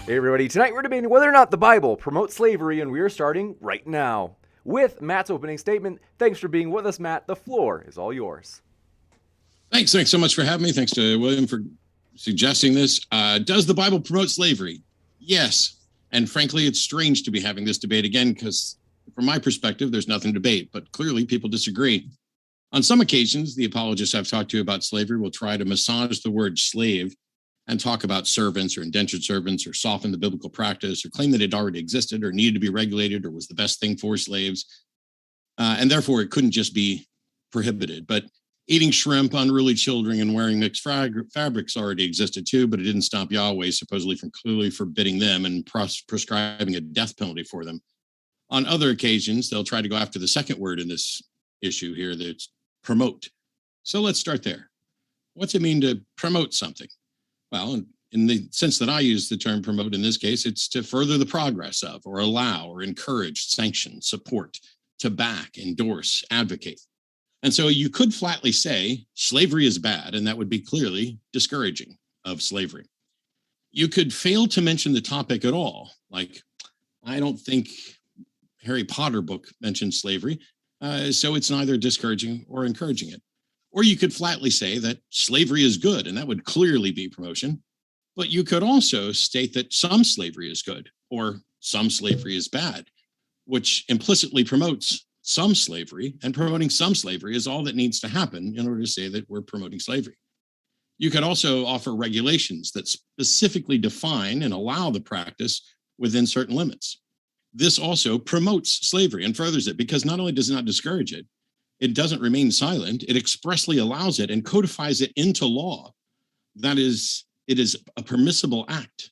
Hey everybody, tonight we're debating whether or not the Bible promotes slavery, and we are starting right now with Matt's opening statement. Thanks for being with us, Matt. The floor is all yours. Thanks so much for having me. Thanks to William for suggesting this. Does the Bible promote slavery? Yes. And frankly, it's strange to be having this debate again because from my perspective, there's nothing to debate, but clearly people disagree. On some occasions, the apologists I've talked to about slavery will try to massage the word slave and talk about servants or indentured servants or soften the biblical practice or claim that it already existed or needed to be regulated or was the best thing for slaves. And therefore, it couldn't just be prohibited. But eating shrimp, unruly children, and wearing mixed fabrics already existed too, but it didn't stop Yahweh supposedly from clearly forbidding them and prescribing a death penalty for them. On other occasions, they'll try to go after the second word in this issue here, that's promote. So let's start there. What's it mean to promote something? Well, in the sense that I use the term promote in this case, it's to further the progress of, or allow, or encourage, sanction, support, to back, endorse, advocate. And so you could flatly say slavery is bad, and that would be clearly discouraging of slavery. You could fail to mention the topic at all, like, I don't think Harry Potter book mentions slavery, so it's neither discouraging or encouraging it. Or you could flatly say that slavery is good, and that would clearly be promotion. But you could also state that some slavery is good, or some slavery is bad, which implicitly promotes some slavery, and promoting some slavery is all that needs to happen in order to say that we're promoting slavery. You could also offer regulations that specifically define and allow the practice within certain limits. This also promotes slavery and furthers it, because not only does it not discourage it, it doesn't remain silent, it expressly allows it and codifies it into law. That is, it is a permissible act.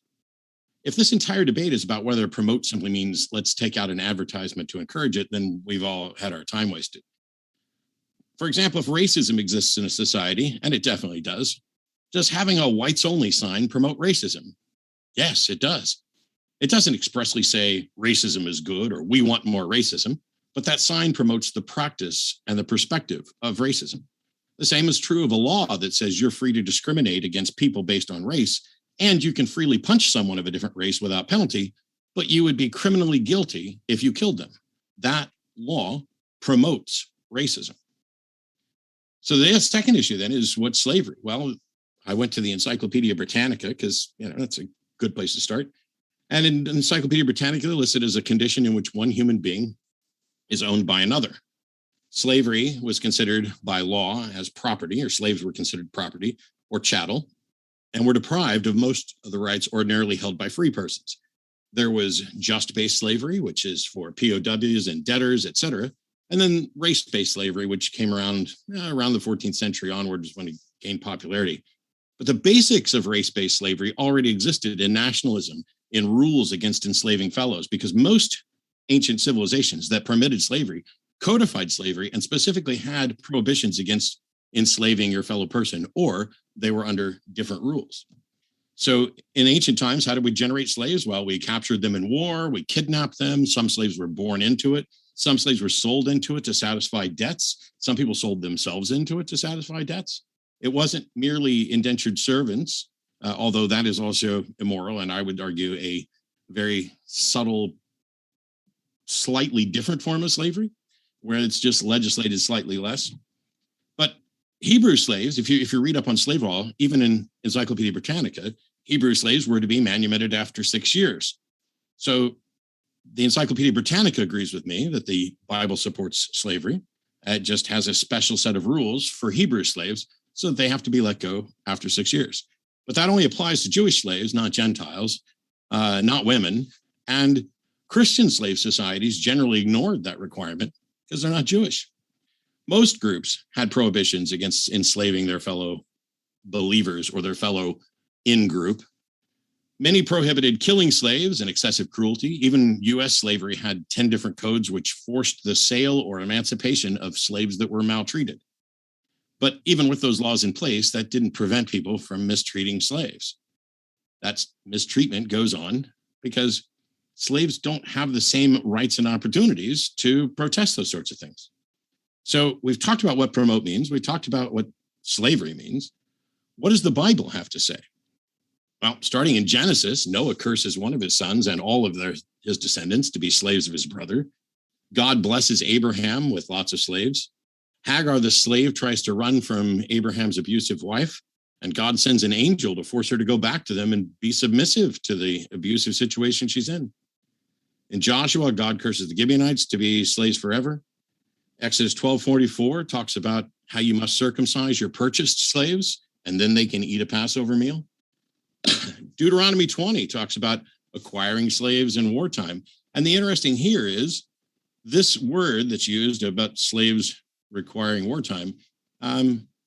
If this entire debate is about whether promote simply means let's take out an advertisement to encourage it, then we've all had our time wasted. For example, if racism exists in a society, and it definitely does having a whites only sign promote racism? Yes, it does. It doesn't expressly say racism is good or we want more racism, but that sign promotes the practice and the perspective of racism. The same is true of a law that says you're free to discriminate against people based on race, and you can freely punch someone of a different race without penalty, but you would be criminally guilty if you killed them. That law promotes racism. So the second issue then is what's slavery? Well, I went to the Encyclopedia Britannica because that's a good place to start. And in Encyclopedia Britannica, listed as a condition in which one human being is owned by another. Slavery was considered by law as property, or slaves were considered property or chattel, and were deprived of most of the rights ordinarily held by free persons. There was just-based slavery, which is for POWs and debtors, etc., and then race-based slavery, which came around the 14th century onwards when it gained popularity. But the basics of race-based slavery already existed in nationalism, in rules against enslaving fellows, because most ancient civilizations that permitted slavery codified slavery and specifically had prohibitions against enslaving your fellow person, or they were under different rules. So in ancient times, how did we generate slaves? Well, we captured them in war, we kidnapped them. Some slaves were born into it. Some slaves were sold into it to satisfy debts. Some people sold themselves into it to satisfy debts. It wasn't merely indentured servants, although that is also immoral, and I would argue a very subtle, slightly different form of slavery, where it's just legislated slightly less. But Hebrew slaves, if you read up on slave law, even in Encyclopedia Britannica, Hebrew slaves were to be manumitted after 6 years. So the Encyclopedia Britannica agrees with me that the Bible supports slavery. It just has a special set of rules for Hebrew slaves so that they have to be let go after 6 years. But that only applies to Jewish slaves, not Gentiles, not women. And Christian slave societies generally ignored that requirement because they're not Jewish. Most groups had prohibitions against enslaving their fellow believers or their fellow in-group. Many prohibited killing slaves and excessive cruelty. Even U.S. slavery had 10 different codes which forced the sale or emancipation of slaves that were maltreated. But even with those laws in place, that didn't prevent people from mistreating slaves. That mistreatment goes on because slaves don't have the same rights and opportunities to protest those sorts of things. So we've talked about what promote means. We talked about what slavery means. What does the Bible have to say? Well, starting in Genesis, Noah curses one of his sons and all of his descendants to be slaves of his brother. God blesses Abraham with lots of slaves. Hagar, the slave, tries to run from Abraham's abusive wife, and God sends an angel to force her to go back to them and be submissive to the abusive situation she's in. In Joshua, God curses the Gibeonites to be slaves forever. Exodus 12:44 talks about how you must circumcise your purchased slaves, and then they can eat a Passover meal. Deuteronomy 20 talks about acquiring slaves in wartime. And the interesting here is this word that's used about slaves requiring wartime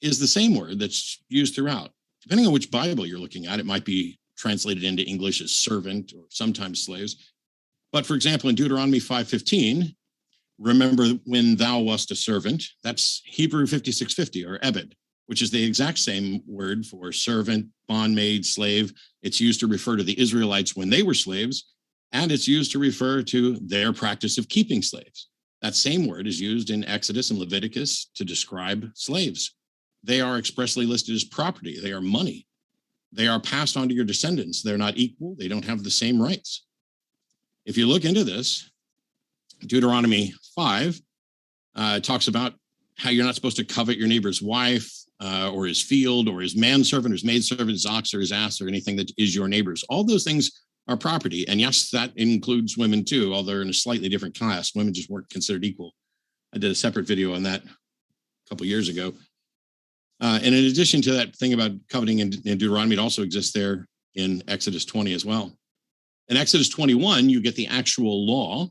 is the same word that's used throughout. Depending on which Bible you're looking at, it might be translated into English as servant or sometimes slaves. But for example, in Deuteronomy 5:15, remember when thou wast a servant, that's Hebrew 5650 or ebed, which is the exact same word for servant, bondmaid, slave. It's used to refer to the Israelites when they were slaves, and it's used to refer to their practice of keeping slaves. That same word is used in Exodus and Leviticus to describe slaves. They are expressly listed as property. They are money. They are passed on to your descendants. They're not equal. They don't have the same rights. If you look into this, Deuteronomy 5 talks about how you're not supposed to covet your neighbor's wife or his field or his manservant or his maidservant, his ox or his ass or anything that is your neighbor's. All those things are property. And yes, that includes women too, although they're in a slightly different class. Women just weren't considered equal. I did a separate video on that a couple years ago. And in addition to that thing about coveting in Deuteronomy, it also exists there in Exodus 20 as well. In Exodus 21, you get the actual law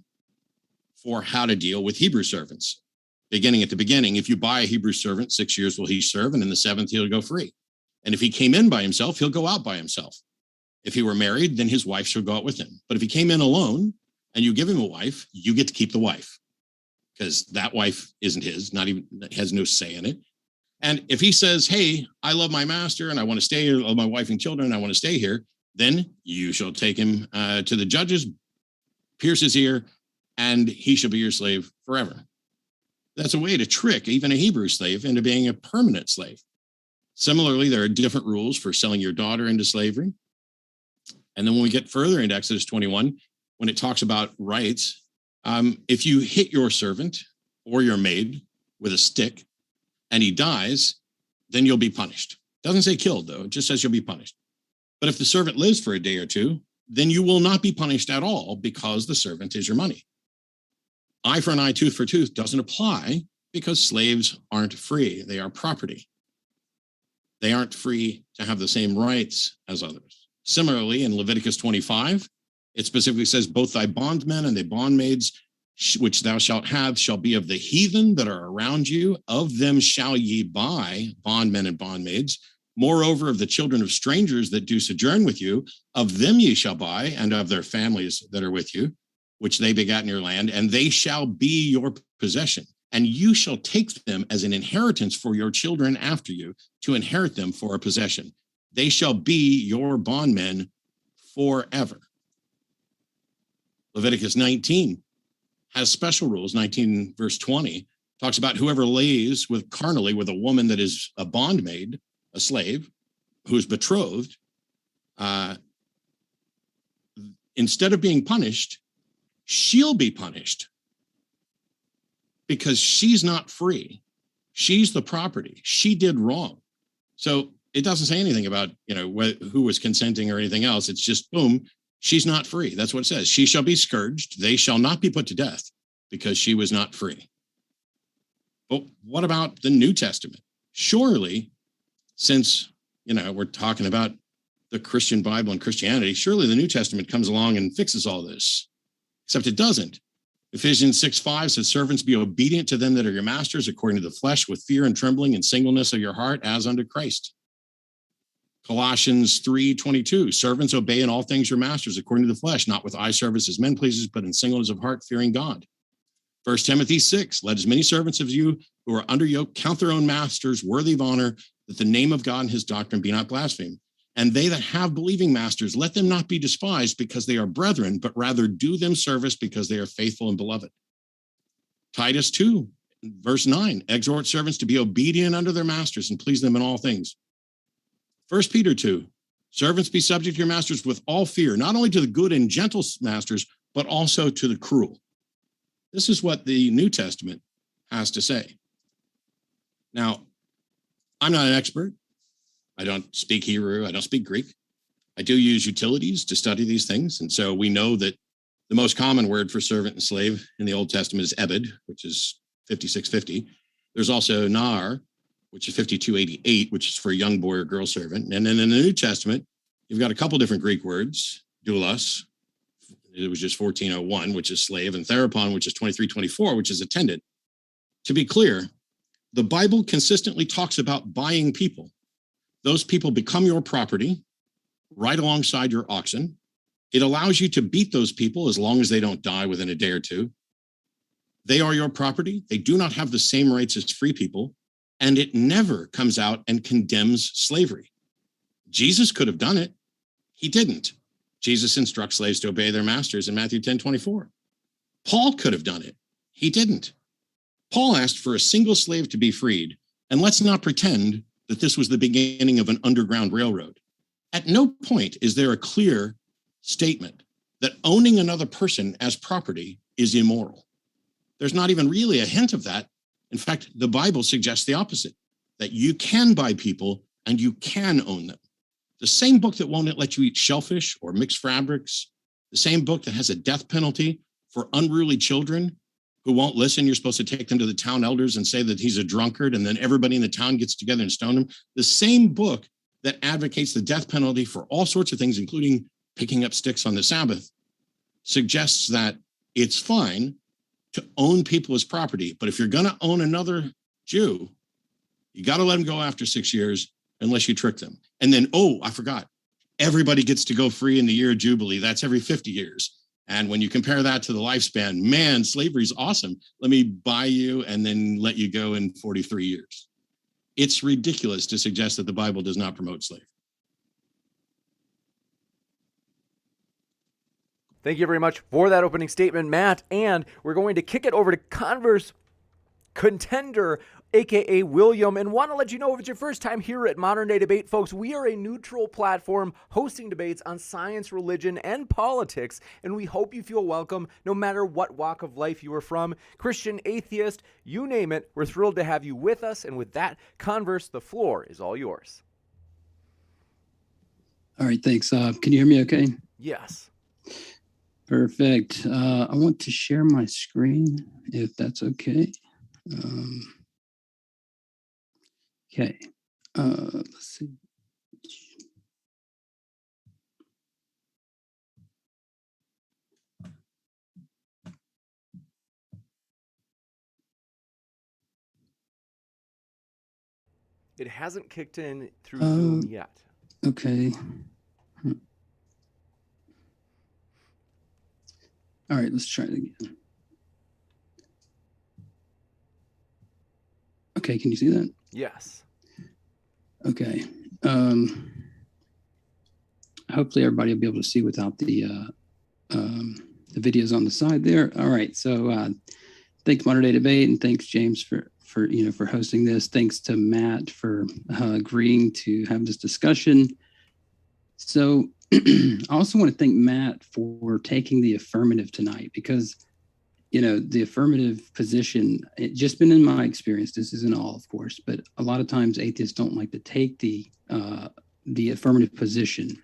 for how to deal with Hebrew servants. Beginning at the beginning, if you buy a Hebrew servant, 6 years will he serve, and in the seventh he'll go free. And if he came in by himself, he'll go out by himself. If he were married, then his wife shall go out with him. But if he came in alone and you give him a wife, you get to keep the wife because that wife isn't his, not even has no say in it. And if he says, hey, I love my master and I want to stay here, I love my wife and children, and I want to stay here, then you shall take him to the judges, pierce his ear, and he shall be your slave forever. That's a way to trick even a Hebrew slave into being a permanent slave. Similarly, there are different rules for selling your daughter into slavery. And then when we get further into Exodus 21, when it talks about rights, if you hit your servant or your maid with a stick and he dies, then you'll be punished. Doesn't say killed, though. It just says you'll be punished. But if the servant lives for a day or two, then you will not be punished at all because the servant is your money. Eye for an eye, tooth for tooth doesn't apply because slaves aren't free. They are property. They aren't free to have the same rights as others. Similarly, in Leviticus 25, it specifically says, both thy bondmen and thy bondmaids, which thou shalt have, shall be of the heathen that are around you. Of them shall ye buy bondmen and bondmaids. Moreover, of the children of strangers that do sojourn with you, of them ye shall buy, and of their families that are with you, which they begat in your land, and they shall be your possession. And you shall take them as an inheritance for your children after you, to inherit them for a possession. They shall be your bondmen forever. Leviticus 19 has special rules. 19 verse 20 talks about whoever lays with carnally with a woman that is a bondmaid, a slave, who is betrothed, instead of being punished, she'll be punished because she's not free. She's the property. She did wrong. So it doesn't say anything about, who was consenting or anything else. It's just, boom, she's not free. That's what it says. She shall be scourged. They shall not be put to death because she was not free. But what about the New Testament? Surely, since, we're talking about the Christian Bible and Christianity, surely the New Testament comes along and fixes all this. Except it doesn't. Ephesians 6:5 says, servants, be obedient to them that are your masters according to the flesh, with fear and trembling and singleness of your heart, as unto Christ. Colossians 3:22, servants, obey in all things your masters according to the flesh, not with eye service as men pleasers, but in singleness of heart, fearing God. 1 Timothy 6, let as many servants of you who are under yoke count their own masters worthy of honor, that the name of God and his doctrine be not blasphemed. And they that have believing masters, let them not be despised because they are brethren, but rather do them service because they are faithful and beloved. Titus 2, verse 9, exhort servants to be obedient unto their masters and please them in all things. 1 Peter 2, Servants, be subject to your masters with all fear, not only to the good and gentle masters, but also to the cruel. This is what the New Testament has to say. Now, I'm not an expert. I don't speak Hebrew. I don't speak Greek. I do use utilities to study these things. And so we know that the most common word for servant and slave in the Old Testament is ebed, which is 5650. There's also nar, which is 5288, which is for a young boy or girl servant. And then in the New Testament, you've got a couple different Greek words, doulos, it was just 1401, which is slave, and therapon, which is 2324, which is attendant. To be clear, the Bible consistently talks about buying people. Those people become your property right alongside your oxen. It allows you to beat those people as long as they don't die within a day or two. They are your property. They do not have the same rights as free people. And it never comes out and condemns slavery. Jesus could have done it. He didn't. Jesus instructs slaves to obey their masters in Matthew 10:24. Paul could have done it. He didn't. Paul asked for a single slave to be freed. And let's not pretend that this was the beginning of an underground railroad. At no point is there a clear statement that owning another person as property is immoral. There's not even really a hint of that. In fact, the Bible suggests the opposite, that you can buy people and you can own them. The same book that won't let you eat shellfish or mixed fabrics, the same book that has a death penalty for unruly children who won't listen, you're supposed to take them to the town elders and say that he's a drunkard, and then everybody in the town gets together and stone him. The same book that advocates the death penalty for all sorts of things, including picking up sticks on the Sabbath, suggests that it's fine to own people as property. But if you're going to own another Jew, you got to let them go after 6 years unless you trick them. And then, oh, I forgot, everybody gets to go free in the year of Jubilee. That's every 50 years. And when you compare that to the lifespan, man, slavery is awesome. Let me buy you and then let you go in 43 years. It's ridiculous to suggest that the Bible does not promote slavery. Thank you very much for that opening statement, Matt. And we're going to kick it over to Converse contender, aka William, and want to let you know if it's your first time here at Modern Day Debate, folks, we are a neutral platform hosting debates on science, religion, and politics, and we hope you feel welcome no matter what walk of life you are from, Christian, atheist, you name it. We're thrilled to have you with us, and with that, Converse, the floor is all yours. All right, thanks. Can you hear me okay? Yes. Perfect. I want to share my screen, if that's okay. Okay. Let's see. It hasn't kicked in through Zoom yet. Okay. All right, let's try it again. Okay, can you see that? Yes. Okay. Hopefully everybody will be able to see without the videos on the side there. All right. So thanks Modern Day Debate, and thanks James for hosting this. Thanks to Matt for agreeing to have this discussion. So I also want to thank Matt for taking the affirmative tonight, because the affirmative position, it just been in my experience, this isn't all, of course, but a lot of times atheists don't like to take the affirmative position.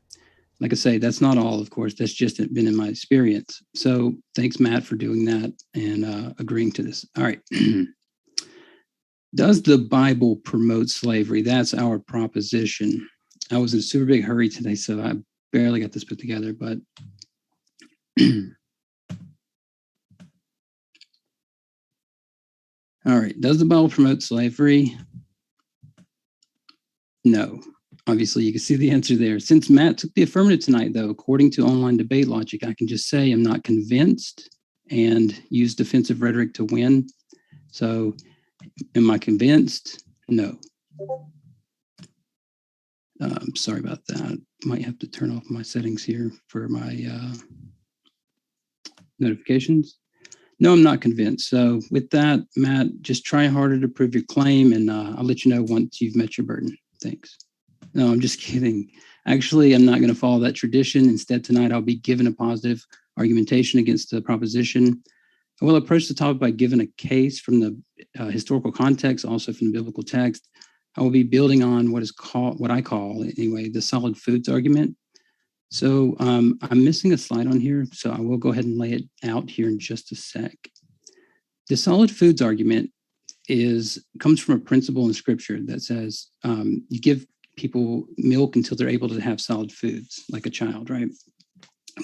Like I say, that's not all, of course, that's just been in my experience. So thanks, Matt, for doing that and agreeing to this. All right. Does the Bible promote slavery? That's our proposition. I was in a super big hurry today, so I barely got this put together, but all right. Does the Bible promote slavery? No. Obviously, you can see the answer there. Since Matt took the affirmative tonight, though, according to online debate logic, I can just say I'm not convinced and use defensive rhetoric to win. So am I convinced? No. Sorry about that. Might have to turn off my settings here for my notifications. No, I'm not convinced. So with that, Matt, just try harder to prove your claim, and I'll let you know once you've met your burden. Thanks. No, I'm just kidding. Actually, I'm not going to follow that tradition. Instead, tonight I'll be given a positive argumentation against the proposition. I will approach the topic by giving a case from the historical context, also from the biblical text. I will be building on what I call anyway, the solid foods argument. So I'm missing a slide on here, so I will go ahead and lay it out here in just a sec. The solid foods argument comes from a principle in Scripture that says you give people milk until they're able to have solid foods, like a child, right?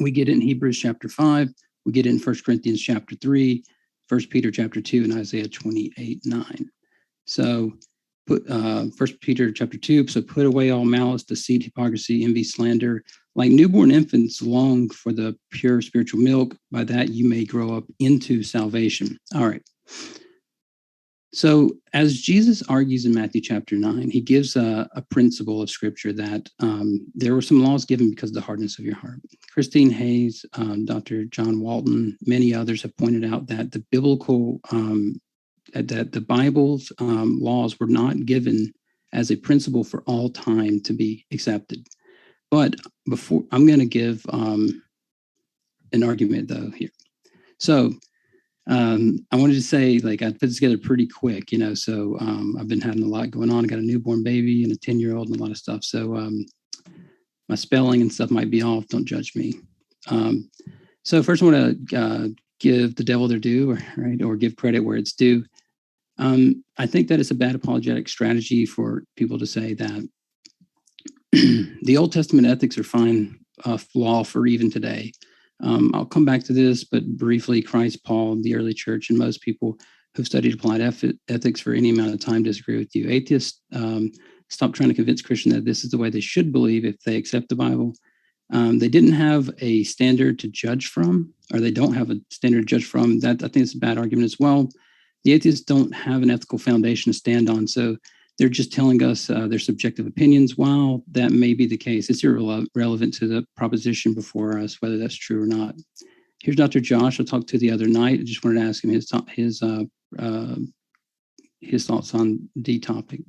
We get it in Hebrews chapter 5. We get it in 1 Corinthians chapter 3, 1 Peter chapter 2, and Isaiah 28:9. So put 1 Peter chapter 2, so put away all malice, deceit, hypocrisy, envy, slander. Like newborn infants long for the pure spiritual milk, by that you may grow up into salvation. All right. So as Jesus argues in Matthew chapter 9, he gives a principle of Scripture that there were some laws given because of the hardness of your heart. Christine Hayes, Dr. John Walton, many others have pointed out that the biblical, that the Bible's laws were not given as a principle for all time to be accepted. But before, I'm going to give an argument though here. So I wanted to say, like, I put this together pretty quick, so I've been having a lot going on. I got a newborn baby and a 10-year-old and a lot of stuff. So my spelling and stuff might be off. Don't judge me. So first I want to give the devil their due, or give credit where it's due. I think that it's a bad apologetic strategy for people to say that the Old Testament ethics are fine law for even today. I'll come back to this, but briefly, Christ, Paul, the early church, and most people who've studied applied ethics for any amount of time disagree with you. Atheists stop trying to convince Christians that this is the way they should believe if they accept the Bible. They didn't have a standard to judge from, or they don't have a standard to judge from. That, I think, is a bad argument as well. The atheists don't have an ethical foundation to stand on, so they're just telling us their subjective opinions. While that may be the case, it's irrelevant to the proposition before us, whether that's true or not. Here's Dr. Josh. I talked to the other night. I just wanted to ask him his thoughts on the topic.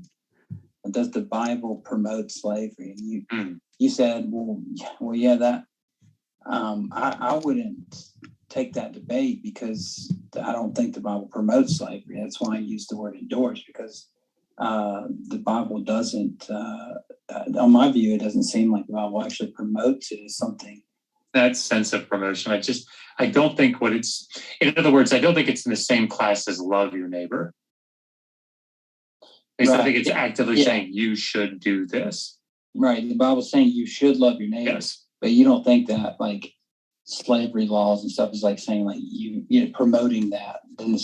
Does the Bible promote slavery? And you said, well, yeah, that I wouldn't take that debate because I don't think the Bible promotes slavery. That's why I use the word endorse, because the Bible doesn't, on my view, it doesn't seem like the Bible actually promotes it as something. That sense of promotion, I don't think in other words, I don't think it's in the same class as love your neighbor. Because right. I think it's actively saying you should do this. Right. The Bible's saying you should love your neighbor. Yes. But you don't think that like slavery laws and stuff is like saying like you promoting that.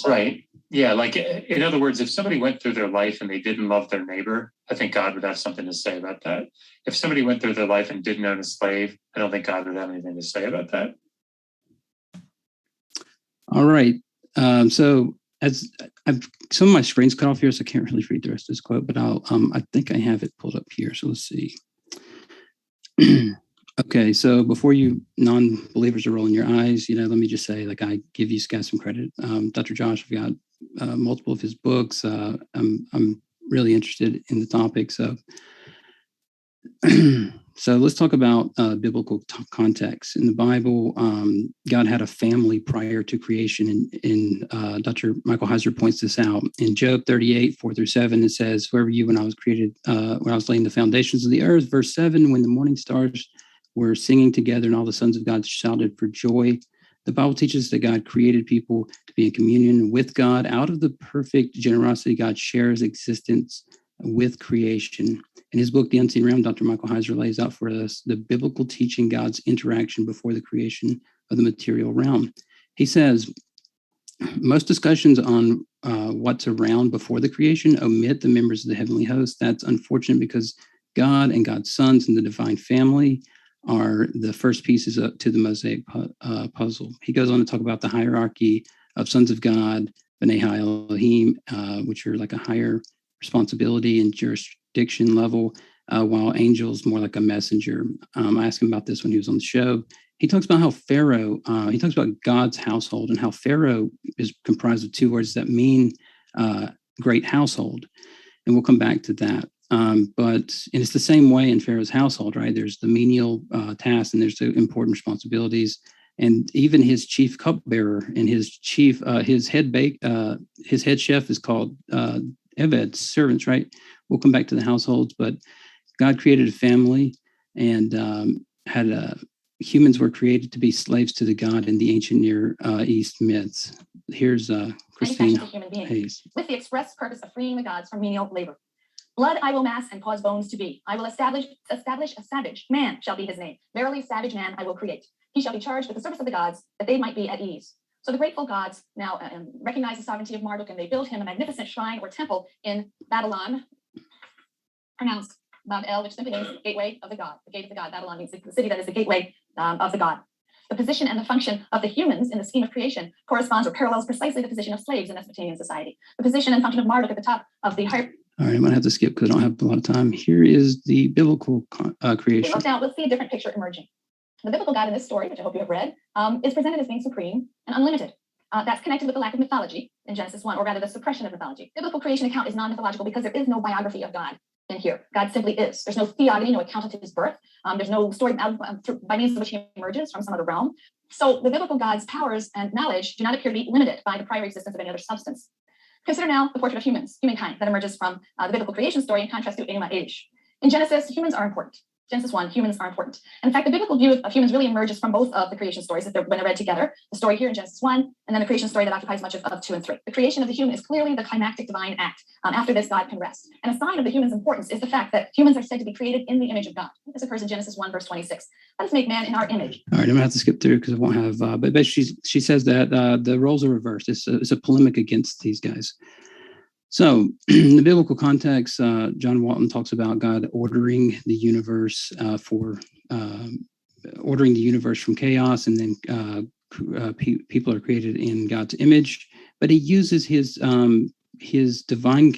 Right. Yeah, like in other words, if somebody went through their life and they didn't love their neighbor, I think God would have something to say about that. If somebody went through their life and didn't own a slave, I don't think God would have anything to say about that. All right. So as some of my screen's cut off here, so I can't really read the rest of this quote, but I think I have it pulled up here. So let's see. Okay, so before you non-believers are rolling your eyes, let me just say, like, I give these guys some credit. Dr. Josh, I've got multiple of his books. I'm really interested in the topic. So, so let's talk about biblical context. In the Bible, God had a family prior to creation, and Dr. Michael Heiser points this out. In Job 38, 4-7, it says, "Where were you when I was created, when I was laying the foundations of the earth?" Verse 7, "When the morning stars were singing together and all the sons of God shouted for joy." The Bible teaches that God created people to be in communion with God. Out of the perfect generosity, God shares existence with creation. In his book, The Unseen Realm, Dr. Michael Heiser lays out for us the biblical teaching God's interaction before the creation of the material realm. He says, most discussions on what's around before the creation omit the members of the heavenly host. That's unfortunate because God and God's sons and the divine family are the first pieces to the mosaic puzzle. He goes on to talk about the hierarchy of sons of God, B'nai Elohim, which are like a higher responsibility and jurisdiction level, while angels more like a messenger. I asked him about this when he was on the show. He talks about how Pharaoh, he talks about God's household and how Pharaoh is comprised of two words that mean great household. And we'll come back to that. And it's the same way in Pharaoh's household, right? There's the menial tasks and there's the important responsibilities. And even his chief cupbearer and his head chef is called Eved, servants, right? We'll come back to the households, but God created a family and humans were created to be slaves to the God in the ancient Near East myths. Here's Christine Hayes. With the express purpose of freeing the gods from menial labor. Blood I will mass and cause bones to be. I will establish a savage. Man shall be his name. Verily, savage man I will create. He shall be charged with the service of the gods, that they might be at ease. So the grateful gods now recognize the sovereignty of Marduk, and they build him a magnificent shrine or temple in Babylon, pronounced Bab-El, which simply means gateway of the god. The gate of the god. Babylon means the city that is the gateway of the god. The position and the function of the humans in the scheme of creation corresponds or parallels precisely the position of slaves in Mesopotamian society. The position and function of Marduk at the top of the hierarchy. All right, I'm going to have to skip because I don't have a lot of time. Here is the biblical creation. Now, let's see a different picture emerging. The biblical God in this story, which I hope you have read, is presented as being supreme and unlimited. That's connected with the lack of mythology in Genesis 1, or rather the suppression of mythology. Biblical creation account is non-mythological because there is no biography of God in here. God simply is. There's no theogony, no account of his birth. There's no story by means of which he emerges from some other realm. So the biblical God's powers and knowledge do not appear to be limited by the prior existence of any other substance. Consider now the portrait of humankind that emerges from the biblical creation story in contrast to Enuma Elish. In Genesis, humans are important. Genesis 1, humans are important. And in fact, the biblical view of humans really emerges from both of the creation stories when they're read together. The story here in Genesis 1, and then the creation story that occupies much of 2 and 3. The creation of the human is clearly the climactic divine act. After this, God can rest. And a sign of the human's importance is the fact that humans are said to be created in the image of God. This occurs in Genesis 1, verse 26. Let us make man in our image. All right, I'm going to have to skip through because I won't have, but basically she says that the roles are reversed. It's a polemic against these guys. So in the biblical context, John Walton talks about God ordering the universe ordering the universe from chaos, and then people are created in God's image. But he uses his divine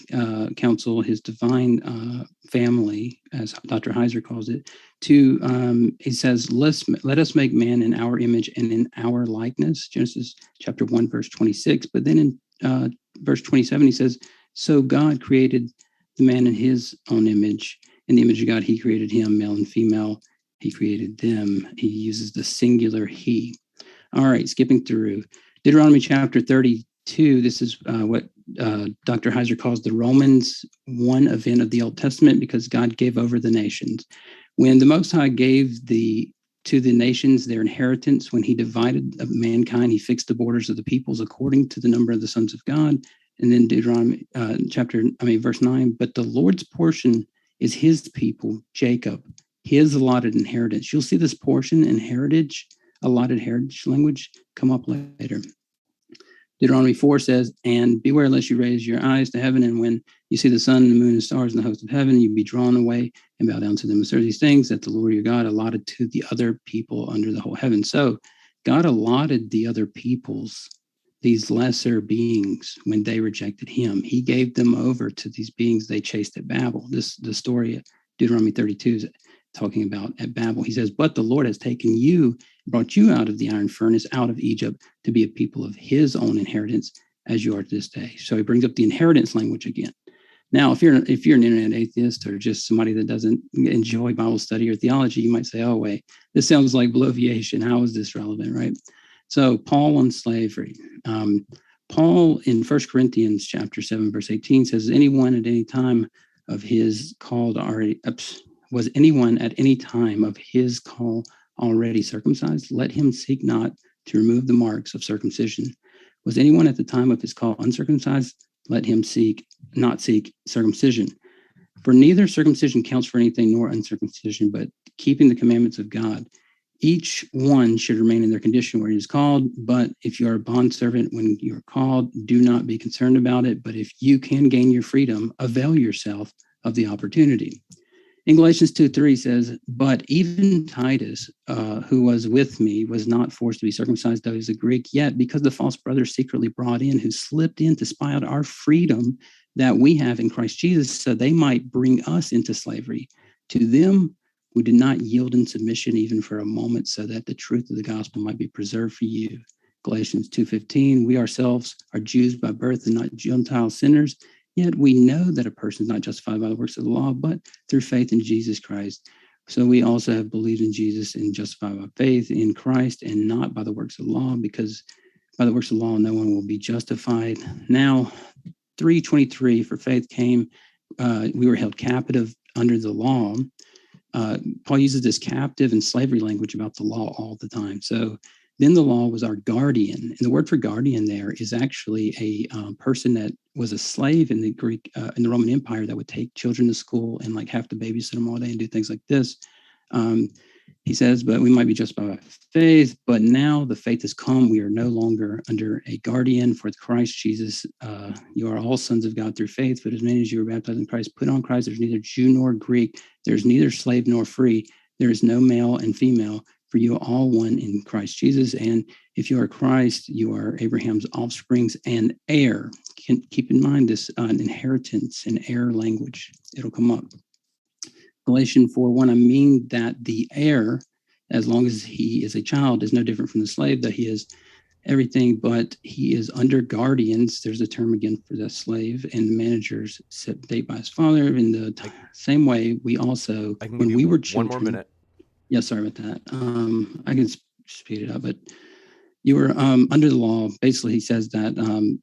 counsel, his divine family, as Dr. Heiser calls it, to he says, let us make man in our image and in our likeness. Genesis chapter 1, verse 26. But then in verse 27, he says, so God created the man in his own image. In the image of God, he created him, male and female. He created them. He uses the singular he. All right, skipping through. Deuteronomy chapter 32. This is what Dr. Heiser calls the Romans 1 event of the Old Testament, because God gave over the nations. When the Most High gave to the nations their inheritance, when he divided mankind, he fixed the borders of the peoples according to the number of the sons of God. And then Deuteronomy verse 9, but the Lord's portion is his people, Jacob, his allotted inheritance. You'll see this portion and heritage, allotted heritage language come up later. Deuteronomy 4 says, and beware lest you raise your eyes to heaven, and when you see the sun and the moon and stars and the host of heaven, you be drawn away and bow down to them. Observe these things that the Lord your God allotted to the other people under the whole heaven. So God allotted the other peoples, these lesser beings, when they rejected him. He gave them over to these beings they chased at Babel. The story of Deuteronomy 32 is talking about at Babel. He says, but the Lord has taken you, brought you out of the iron furnace, out of Egypt, to be a people of his own inheritance, as you are to this day. So he brings up the inheritance language again. Now, if you're an internet atheist or just somebody that doesn't enjoy Bible study or theology, you might say, oh, wait, this sounds like bloviation. How is this relevant, right? So Paul on slavery. Paul in 1 Corinthians chapter 7, verse 18 says, anyone at any time of his called already, was anyone at any time of his call already circumcised? Let him seek not to remove the marks of circumcision. Was anyone at the time of his call uncircumcised? Let him not seek circumcision. For neither circumcision counts for anything nor uncircumcision, but keeping the commandments of God. Each one should remain in their condition where he is called. But if you are a bondservant when you are called, do not be concerned about it. But if you can gain your freedom, avail yourself of the opportunity. In Galatians 2:3 says, but even Titus, who was with me, was not forced to be circumcised, though he was a Greek, yet because the false brothers secretly brought in, who slipped in to spy out our freedom that we have in Christ Jesus, so they might bring us into slavery. To them who did not yield in submission even for a moment, so that the truth of the gospel might be preserved for you. Galatians 2:15, we ourselves are Jews by birth and not Gentile sinners, Yet we know that a person is not justified by the works of the law, but through faith in Jesus Christ. So we also have believed in Jesus and justified by faith in Christ and not by the works of the law, because by the works of the law, no one will be justified. Now, 3:23, for faith came, we were held captive under the law. Paul uses this captive and slavery language about the law all the time. So then the law was our guardian. And the word for guardian there is actually a person that was a slave in the Greek, in the Roman Empire, that would take children to school and like have to babysit them all day and do things like this. He says, but we might be justified by faith, but now the faith has come. We are no longer under a guardian. For Christ Jesus, you are all sons of God through faith, but as many as you are baptized in Christ, put on Christ. There's neither Jew nor Greek. There's neither slave nor free. There is no male and female, for you are all one in Christ Jesus. And if you are Christ, you are Abraham's offsprings and heir. Keep in mind this inheritance and heir language. It'll come up. Galatians 4:1, I mean that the heir, as long as he is a child, is no different from the slave, that he is everything, but he is under guardians. There's a term again for the slave, and the managers set date by his father. In the same way, we also, when we were children. One more minute. Yeah, sorry about that. I can speed it up, but you were under the law. Basically, he says that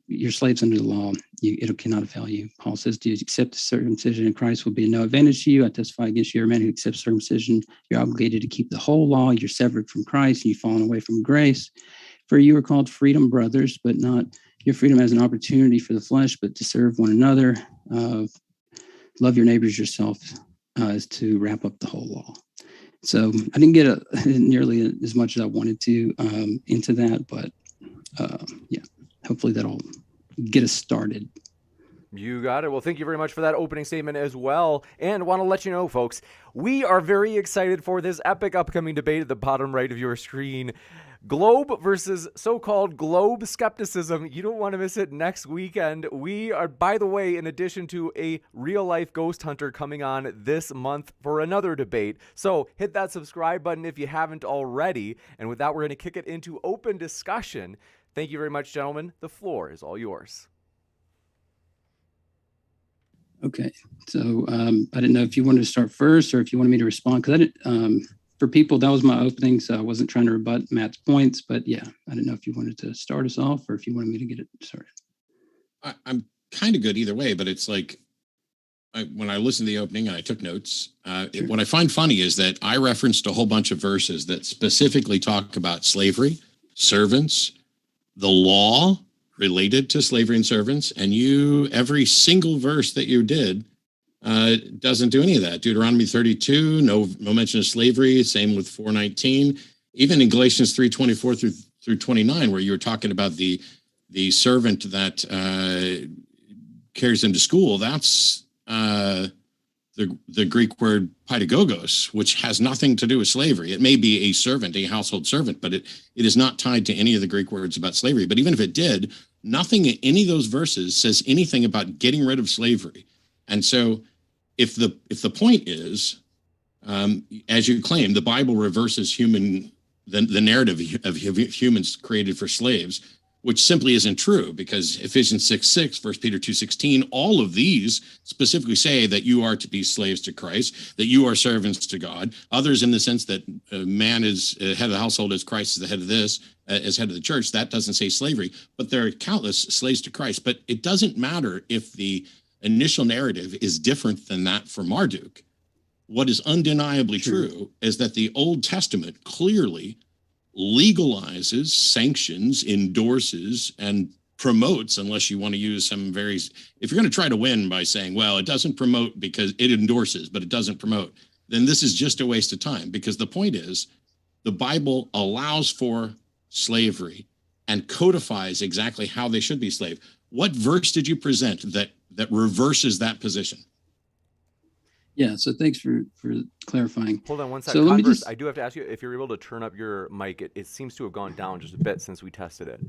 your slaves under the law, it cannot avail you. Paul says, do you accept the circumcision in Christ will be of no advantage to you? I testify against you, a man who accepts circumcision. You're obligated to keep the whole law. You're severed from Christ, and you've fallen away from grace. For you are called freedom, brothers, but not your freedom as an opportunity for the flesh, but to serve one another. Love your neighbors yourself is to wrap up the whole law. So I didn't get nearly as much as I wanted to into that, but yeah, hopefully that'll get us started. You got it. Well, thank you very much for that opening statement as well. And want to let you know, folks, we are very excited for this epic upcoming debate at the bottom right of your screen. Globe versus so-called globe skepticism. You don't want to miss it next weekend. We are, by the way, in addition to a real-life ghost hunter coming on this month for another debate. So hit that subscribe button if you haven't already. And with that, we're going to kick it into open discussion. Thank you very much, gentlemen. The floor is all yours. Okay. So I didn't know if you wanted to start first or if you wanted me to respond, because I didn't, for people, that was my opening, so I wasn't trying to rebut Matt's points, but yeah, I didn't know if you wanted to start us off or if you wanted me to get it started. I'm kind of good either way, but it's like when I listened to the opening and I took notes, Sure. What I find funny is that I referenced a whole bunch of verses that specifically talk about slavery, servants, the law related to slavery and servants, and every single verse that you did doesn't do any of that. Deuteronomy 32, no mention of slavery. Same with 4:19. Even in Galatians 3:24 through 29, where you were talking about the servant that carries them to school. That's the Greek word pedagogos, which has nothing to do with slavery. It may be a servant, a household servant, but it is not tied to any of the Greek words about slavery. But even if it did, nothing in any of those verses says anything about getting rid of slavery. And so if the point is, as you claim, the Bible reverses the narrative of humans created for slaves, which simply isn't true, because Ephesians 6:6, 1 Peter 2:16, all of these specifically say that you are to be slaves to Christ, that you are servants to God. Others in the sense that man is head of the household as Christ is the head of this, as head of the church. That doesn't say slavery, but there are countless slaves to Christ. But it doesn't matter if the initial narrative is different than that for Marduk. What is undeniably true is that the Old Testament clearly legalizes, sanctions, endorses, and promotes, unless you want to use some if you're going to try to win by saying, well, it doesn't promote because it endorses, but it doesn't promote, then this is just a waste of time, because the point is the Bible allows for slavery and codifies exactly how they should be slave. What verse did you present that reverses that position? Yeah, so thanks for clarifying. Hold on one second. So Converse, I do have to ask you if you're able to turn up your mic. It seems to have gone down just a bit since we tested it.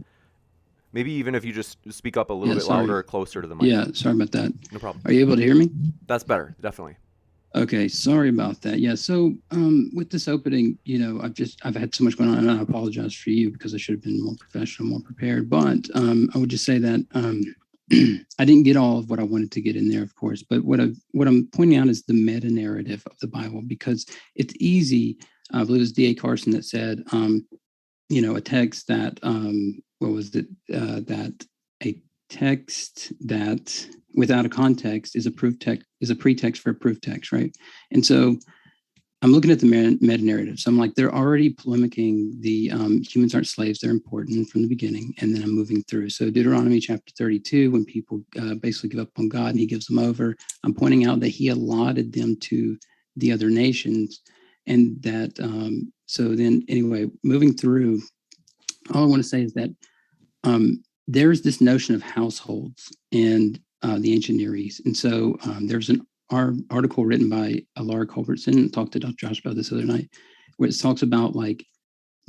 Maybe even if you just speak up a little bit louder or closer to the mic. Yeah, sorry about that. No problem. Are you able to hear me? That's better, definitely. Okay, sorry about that. Yeah, so with this opening, I've had so much going on, and I apologize for you because I should have been more professional, more prepared. But I would just say that I didn't get all of what I wanted to get in there, of course, but what I'm pointing out is the meta narrative of the Bible, because it's easy. I believe it was D.A. Carson that said, a text that that a text that without a context is a proof text, is a pretext for a proof text, right? And so I'm looking at the meta narrative. So I'm like, they're already polemicking the humans aren't slaves, they're important from the beginning. And then I'm moving through. So Deuteronomy chapter 32, when people basically give up on God and he gives them over, I'm pointing out that he allotted them to the other nations. And that, so then anyway, moving through, all I want to say is that there's this notion of households in the ancient Near East. And so there's an article written by Laura Culbertson, talked to Dr. Josh about this other night, where it talks about like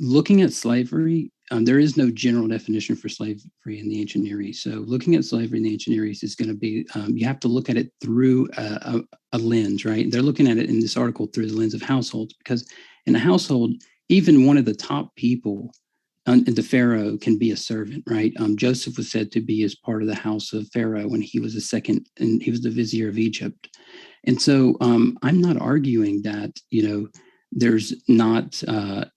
looking at slavery. There is no general definition for slavery in the ancient Near East. So looking at slavery in the ancient Near East is going to be, you have to look at it through a lens, right? They're looking at it in this article through the lens of households, because in a household, even one of the top people, the Pharaoh, can be a servant, right? Joseph was said to be as part of the house of Pharaoh when he was and he was the vizier of Egypt. And so I'm not arguing that, there's not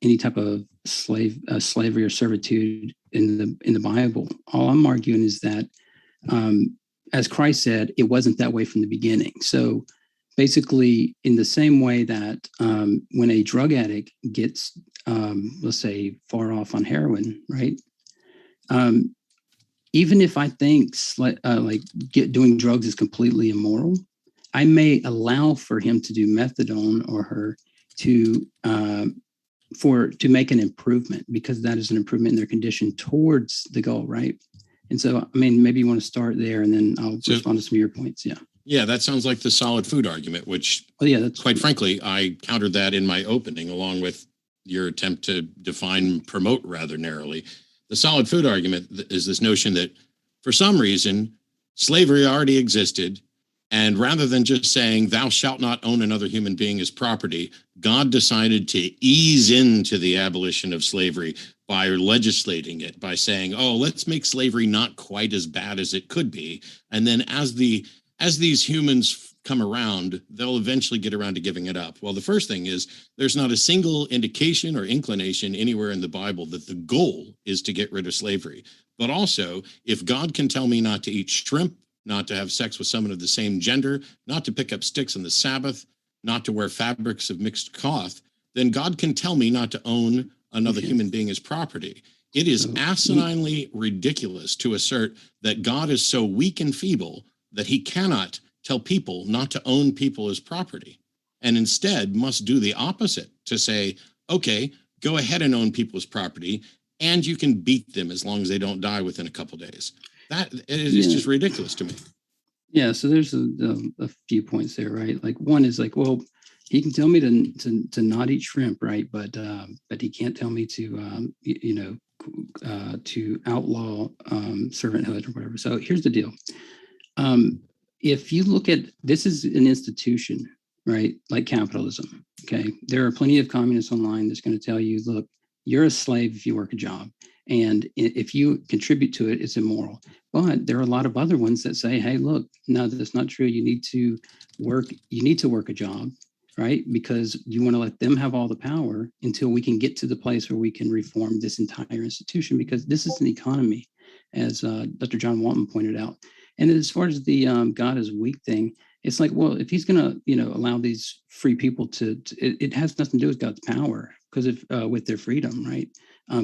any type of slavery or servitude in the Bible. All I'm arguing is that, as Christ said, it wasn't that way from the beginning. So basically, in the same way that when a drug addict gets, let's say, far off on heroin, right? Even if I think doing drugs is completely immoral, I may allow for him to do methadone or her to make an improvement, because that is an improvement in their condition towards the goal, right? And so, I mean, maybe you want to start there, and then I'll respond to some of your points. Yeah. Yeah, that sounds like the solid food argument, which, that's quite frankly, I countered that in my opening, along with your attempt to define promote rather narrowly. The solid food argument is this notion that for some reason, slavery already existed. And rather than just saying, thou shalt not own another human being as property, God decided to ease into the abolition of slavery by legislating it, by saying, oh, let's make slavery not quite as bad as it could be. And then as these humans come around, they'll eventually get around to giving it up. Well, the first thing is there's not a single indication or inclination anywhere in the Bible that the goal is to get rid of slavery. But also, if God can tell me not to eat shrimp, not to have sex with someone of the same gender, not to pick up sticks on the Sabbath, not to wear fabrics of mixed cloth, then God can tell me not to own another human being as property. It is asininely ridiculous to assert that God is so weak and feeble that he cannot tell people not to own people as property, and instead must do the opposite, to say, okay, go ahead and own people as property, and you can beat them as long as they don't die within a couple days. That is just ridiculous to me. Yeah, so there's a few points there, right? Like one is like, well, he can tell me to not eat shrimp, right? But he can't tell me to to outlaw servanthood or whatever. So here's the deal. If you look at, this is an institution, right? Like capitalism. Okay, there are plenty of communists online that's going to tell you, look, you're a slave if you work a job. And if you contribute to it, it's immoral. But there are a lot of other ones that say, hey, look, no, that's not true. You need to work a job, right? Because you want to let them have all the power until we can get to the place where we can reform this entire institution, because this is an economy, as Dr. John Walton pointed out. And as far as the God is weak thing, it's like, well, if he's going to, allow these free people it has nothing to do with God's power, because with their freedom, right?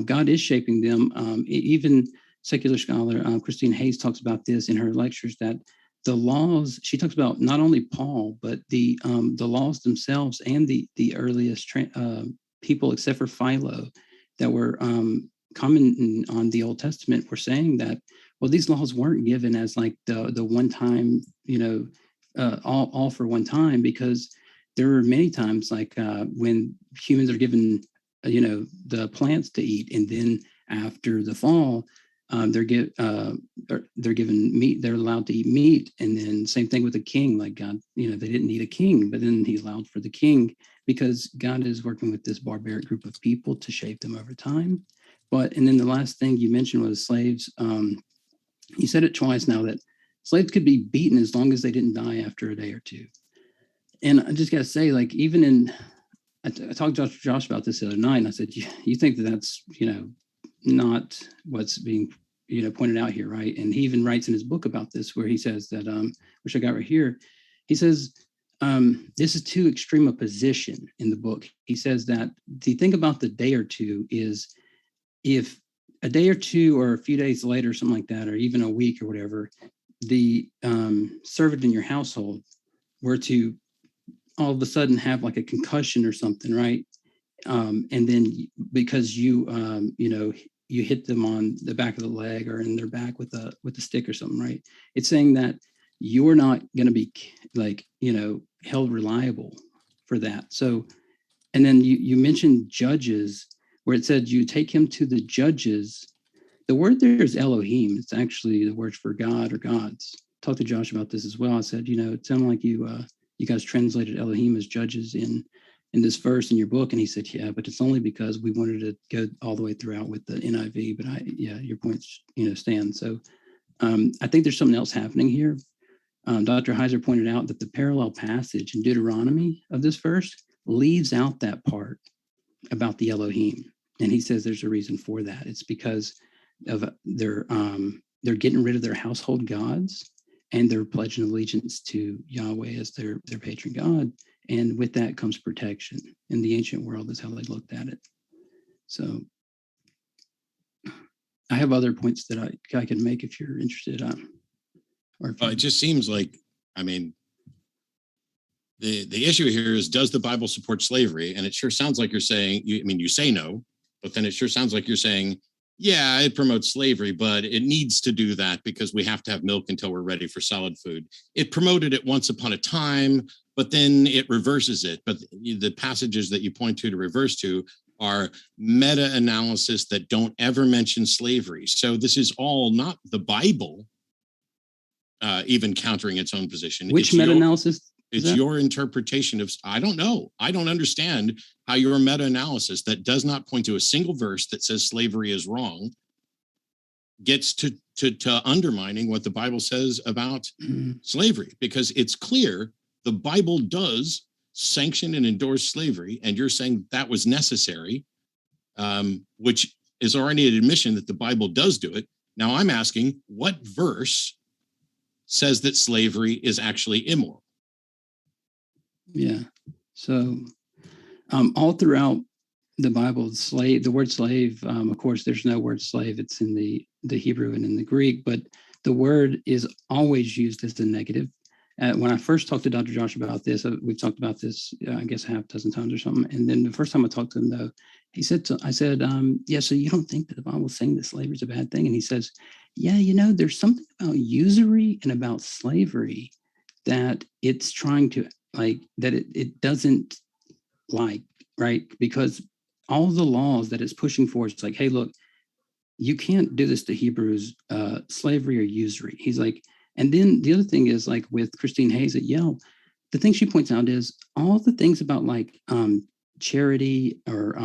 God is shaping them. Even secular scholar Christine Hayes talks about this in her lectures, that the laws, she talks about not only Paul, but the laws themselves, and the earliest people, except for Philo, that were commenting on the Old Testament, were saying that, well, these laws weren't given as like the one time, all for one time, because there were many times like when humans are given, the plants to eat, and then after the fall, they're given meat. They're allowed to eat meat, and then same thing with the king. Like God, they didn't need a king, but then He allowed for the king, because God is working with this barbaric group of people to shape them over time. And then the last thing you mentioned was slaves. You said it twice now, that slaves could be beaten as long as they didn't die after a day or two. And I just got to say, like, even in, I talked to Josh about this the other night, and I said, you think that that's, not what's being, pointed out here, right? And he even writes in his book about this, where he says that, which I got right here, he says, this is too extreme a position in the book. He says that the thing about the day or two is, if a day or two or a few days later, something like that, or even a week or whatever, the servant in your household were to all of a sudden have like a concussion or something, right? And then because you hit them on the back of the leg or in their back with a stick or something, right? It's saying that you're not going to be like, held reliable for that. So, and then you mentioned judges, where it said you take him to the judges. The word there is Elohim. It's actually the word for God or gods. Talked to Josh about this as well. I said, it sounded like you guys translated Elohim as judges in this verse in your book. And he said, yeah, but it's only because we wanted to go all the way throughout with the NIV. But your points, stand. So I think there's something else happening here. Dr. Heiser pointed out that the parallel passage in Deuteronomy of this verse leaves out that part about the Elohim. And he says there's a reason for that. It's because of they're getting rid of their household gods, and they're pledging allegiance to Yahweh as their patron God. And with that comes protection. In the ancient world is how they looked at it. So I have other points that I can make if you're interested. It just seems like, the issue here is, does the Bible support slavery? And it sure sounds like you're saying, you say no, but then it sure sounds like you're saying, yeah, it promotes slavery, but it needs to do that because we have to have milk until we're ready for solid food. It promoted it once upon a time, but then it reverses it. But the passages that you point to reverse to are meta-analysis that don't ever mention slavery. So this is all not the Bible even countering its own position. Which meta-analysis? It's your interpretation of, I don't know. I don't understand how your meta-analysis that does not point to a single verse that says slavery is wrong gets to undermining what the Bible says about slavery, because it's clear the Bible does sanction and endorse slavery, and you're saying that was necessary, which is already an admission that the Bible does do it. Now I'm asking, what verse says that slavery is actually immoral? Yeah. So all throughout the Bible, the word slave, of course, there's no word slave. It's in the Hebrew and in the Greek, but the word is always used as a negative. When I first talked to Dr. Josh about this, we've talked about this, I guess, half dozen times or something. And then the first time I talked to him, though, I said, yeah, so you don't think that the Bible is saying that slavery is a bad thing? And he says, yeah, there's something about usury and about slavery that it's trying to that it doesn't like, right? Because all the laws that it's pushing for, it's like, hey, look, you can't do this to Hebrews, slavery or usury. He's like, and then the other thing is, like with Christine Hayes at Yale, the thing she points out is all the things about like charity or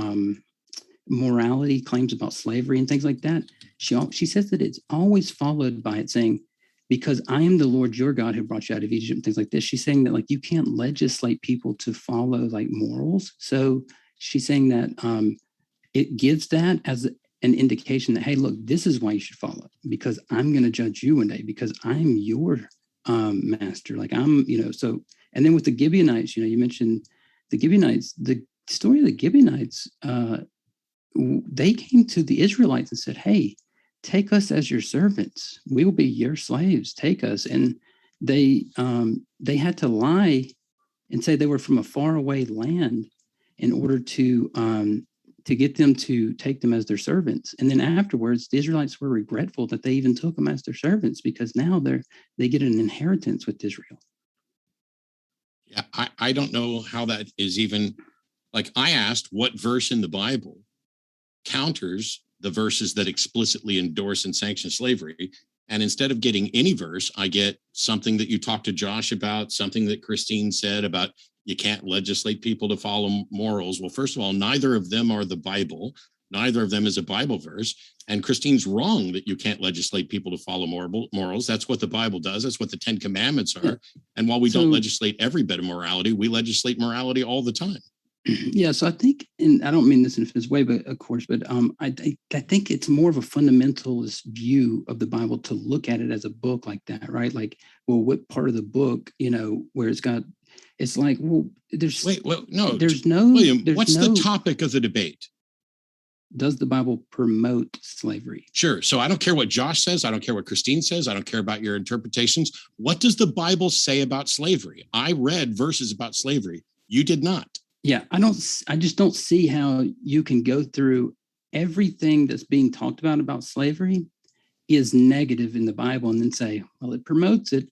morality claims about slavery and things like that. She says that it's always followed by it saying, because I am the Lord your God who brought you out of Egypt and things like this. She's saying that like you can't legislate people to follow like morals. So she's saying that it gives that as an indication that, hey, look, this is why you should follow, because I'm going to judge you one day because I'm your master. Like I'm, so, and then with the Gibeonites, you mentioned the Gibeonites, the story of the Gibeonites, they came to the Israelites and said, hey, take us as your servants. We will be your slaves. Take us. And they had to lie and say they were from a faraway land in order to get them to take them as their servants. And then afterwards, the Israelites were regretful that they even took them as their servants, because now they get an inheritance with Israel. Yeah, I don't know how that is even, like I asked what verse in the Bible counters the verses that explicitly endorse and sanction slavery. And instead of getting any verse, I get something that you talked to Josh about, something that Christine said about you can't legislate people to follow morals. Well, first of all, neither of them are the Bible. Neither of them is a Bible verse. And Christine's wrong that you can't legislate people to follow morals. That's what the Bible does. That's what the 10 Commandments are. Yeah. And while we don't legislate every bit of morality, we legislate morality all the time. Yeah, so I think, and I don't mean this in a offensive way, but of course, but I think it's more of a fundamentalist view of the Bible to look at it as a book like that, right? Like, well, what part of the book, where it's like, well, there's William, what's the topic of the debate? Does the Bible promote slavery? Sure. So I don't care what Josh says. I don't care what Christine says. I don't care about your interpretations. What does the Bible say about slavery? I read verses about slavery. You did not. Yeah, I just don't see how you can go through everything that's being talked about slavery is negative in the Bible and then say, well, it promotes it.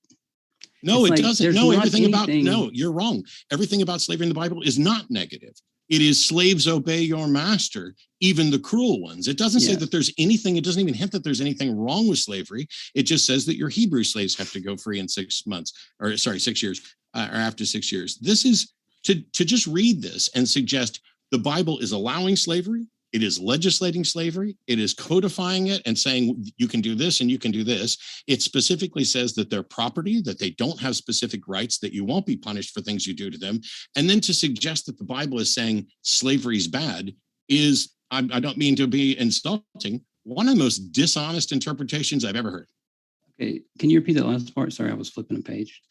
No, it doesn't. No, no, you're wrong. Everything about slavery in the Bible is not negative. It is slaves obey your master, even the cruel ones. It doesn't say that there's anything. It doesn't even hint that there's anything wrong with slavery. It just says that your Hebrew slaves have to go free in 6 years, or after 6 years. This is to just read this and suggest the Bible is allowing slavery. It is legislating slavery. It is codifying it and saying you can do this and you can do this. It specifically says that they're property, that they don't have specific rights, that you won't be punished for things you do to them. And then to suggest that the Bible is saying slavery is bad is, I don't mean to be insulting, one of the most dishonest interpretations I've ever heard. Okay, can you repeat that last part? Sorry, I was flipping a page.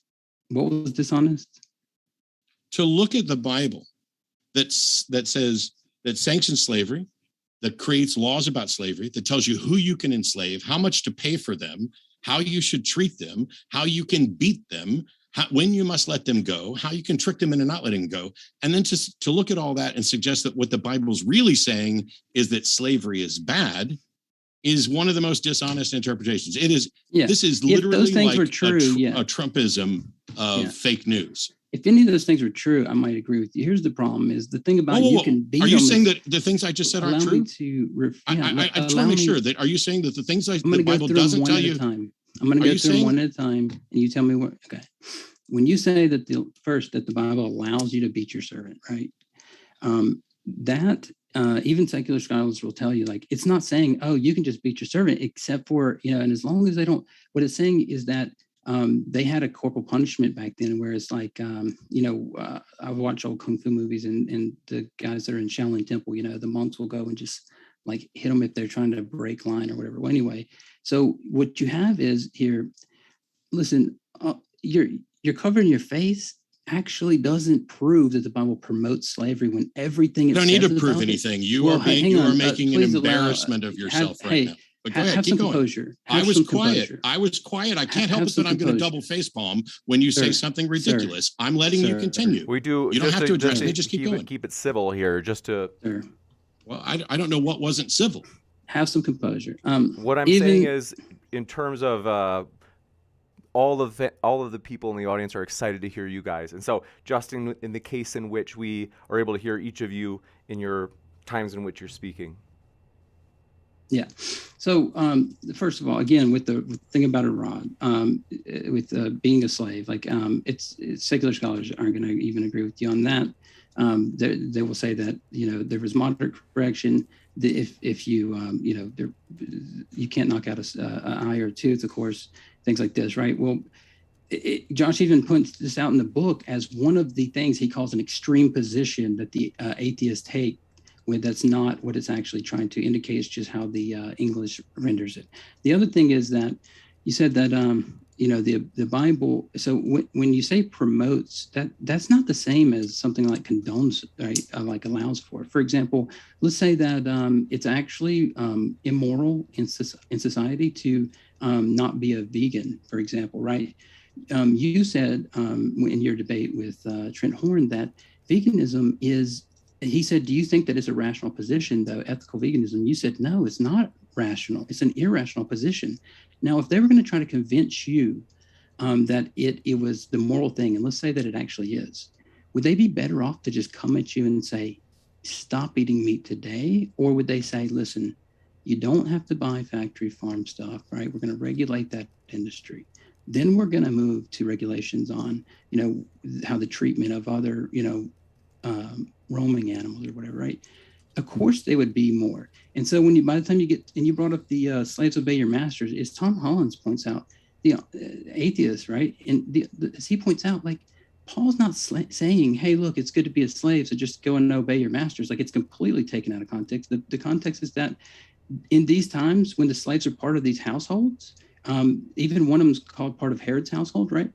What was dishonest? To look at the Bible that says, that sanctions slavery, that creates laws about slavery, that tells you who you can enslave, how much to pay for them, how you should treat them, how you can beat them, when you must let them go, how you can trick them into not letting them go. And then to look at all that and suggest that what the Bible's really saying is that slavery is bad is one of the most dishonest interpretations. It is. Yeah. This is literally those things like were true, a Trumpism of fake news. If any of those things were true, I might agree with you. Here's the problem: is the thing about you can beat. Are you saying that the things I just said aren't true? I just want to make sure that. Are you saying that the things the Bible doesn't tell you? I'm going to go through them one at a time, and you tell me what. Okay, when you say that the Bible allows you to beat your servant, right? Even secular scholars will tell you, like, it's not saying, oh, you can just beat your servant, except for and as long as they don't. What it's saying is that. They had a corporal punishment back then, where it's like, I've watched old kung fu movies and the guys that are in Shaolin Temple, the monks will go and just like hit them if they're trying to break line or whatever. Well, anyway, so what you have is here, listen, you're covering your face actually doesn't prove that the Bible promotes slavery when everything you don't need to prove anything. You are making an embarrassment of yourself right now. But go ahead, keep going. Composure. I was quiet. I can't help it that I'm going to double facepalm when you say something ridiculous. I'm letting you continue. We do. You don't have to address me. Just keep going. Keep it civil here, just to. Sure. Well, I don't know what wasn't civil. Have some composure. What I'm saying is, in terms of all of the people in the audience are excited to hear you guys, and so Justin, in the case in which we are able to hear each of you in your times in which you're speaking. Yeah. So first of all, again, with the thing about a rod, with being a slave, like it's secular scholars aren't going to even agree with you on that. They will say that there was moderate correction. If you you can't knock out an eye or a tooth, of course, things like this, right? Well, Josh even points this out in the book as one of the things he calls an extreme position that the atheists take. When that's not what it's actually trying to indicate. It's just how the English renders it. The other thing is that you said that the Bible. So when you say promotes, that's not the same as something like condones, right? Like allows for. For example, let's say that it's actually immoral in society to not be a vegan, for example, right? You said in your debate with Trent Horn that veganism is. He said, do you think that it's a rational position, though, ethical veganism? You said, no, it's not rational. It's an irrational position. Now, if they were going to try to convince you that it was the moral thing, and let's say that it actually is, would they be better off to just come at you and say, stop eating meat today? Or would they say, listen, you don't have to buy factory farm stuff, right? We're going to regulate that industry. Then we're going to move to regulations on, how the treatment of other, roaming animals or whatever, right? Of course they would be more. And so by the time you get, and you brought up the slaves obey your masters, is Tom Hollins points out, the atheist, right? And as he points out, like, Paul's not saying, hey, look, it's good to be a slave, so just go and obey your masters. Like, it's completely taken out of context. The context is that in these times when the slaves are part of these households, even one of them is called part of Herod's household, right?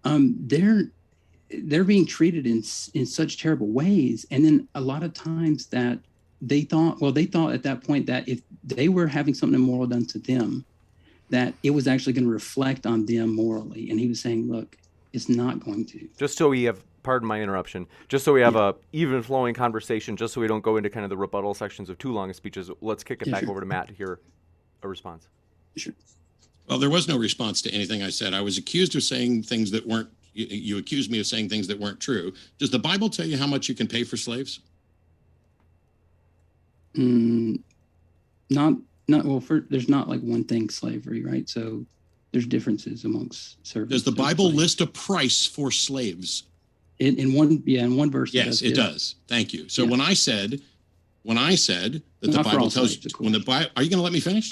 They're being treated in such terrible ways. And then a lot of times that they thought at that point that if they were having something immoral done to them, that it was actually going to reflect on them morally. And he was saying, look, it's not going to. Just so we have, pardon my interruption, just so we have a even flowing conversation, just so we don't go into kind of the rebuttal sections of too long of speeches, let's kick it back over to Matt to hear a response. Sure. Well, there was no response to anything I said. I was accused of saying things that weren't, you accused me of saying things that weren't true. Does the Bible tell you how much you can pay for slaves? There's not like one thing slavery, right? So there's differences amongst servants. Does the Bible list a price for slaves? In one verse. Yes, it does. Thank you. So when I said that the Bible tells you, are you going to let me finish?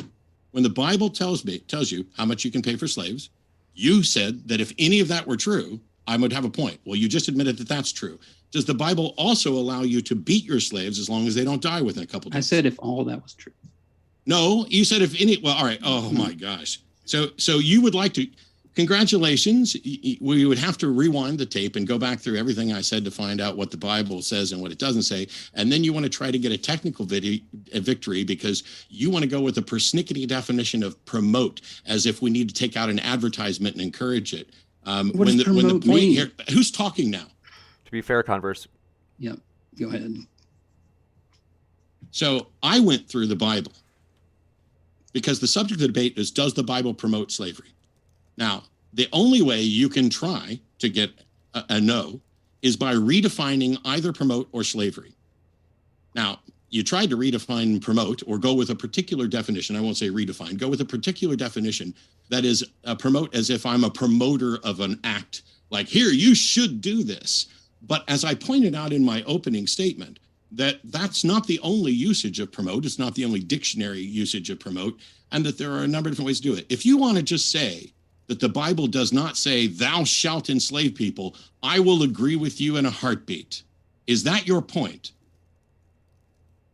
When the Bible tells you how much you can pay for slaves, you said that if any of that were true, I would have a point. Well, you just admitted that that's true. Does the Bible also allow you to beat your slaves as long as they don't die within a couple days? I said if all that was true. No, you said if any. Well, all right. Oh my gosh. So you would like to. Congratulations. We would have to rewind the tape and go back through everything I said to find out what the Bible says and what it doesn't say. And then you want to try to get a technical victory because you want to go with a persnickety definition of promote, as if we need to take out an advertisement and encourage it. What does promote mean? Here, who's talking now? To be fair, Converse. Yep. Go ahead. So I went through the Bible because the subject of the debate is, does the Bible promote slavery? Now, the only way you can try to get a no is by redefining either promote or slavery. Now, you tried to redefine promote or go with a particular definition. I won't say redefine, go with a particular definition that is promote as if I'm a promoter of an act, like, here, you should do this. But as I pointed out in my opening statement, that's not the only usage of promote. It's not the only dictionary usage of promote, and that there are a number of different ways to do it. If you want to just say that the Bible does not say, thou shalt enslave people, I will agree with you in a heartbeat. Is that your point?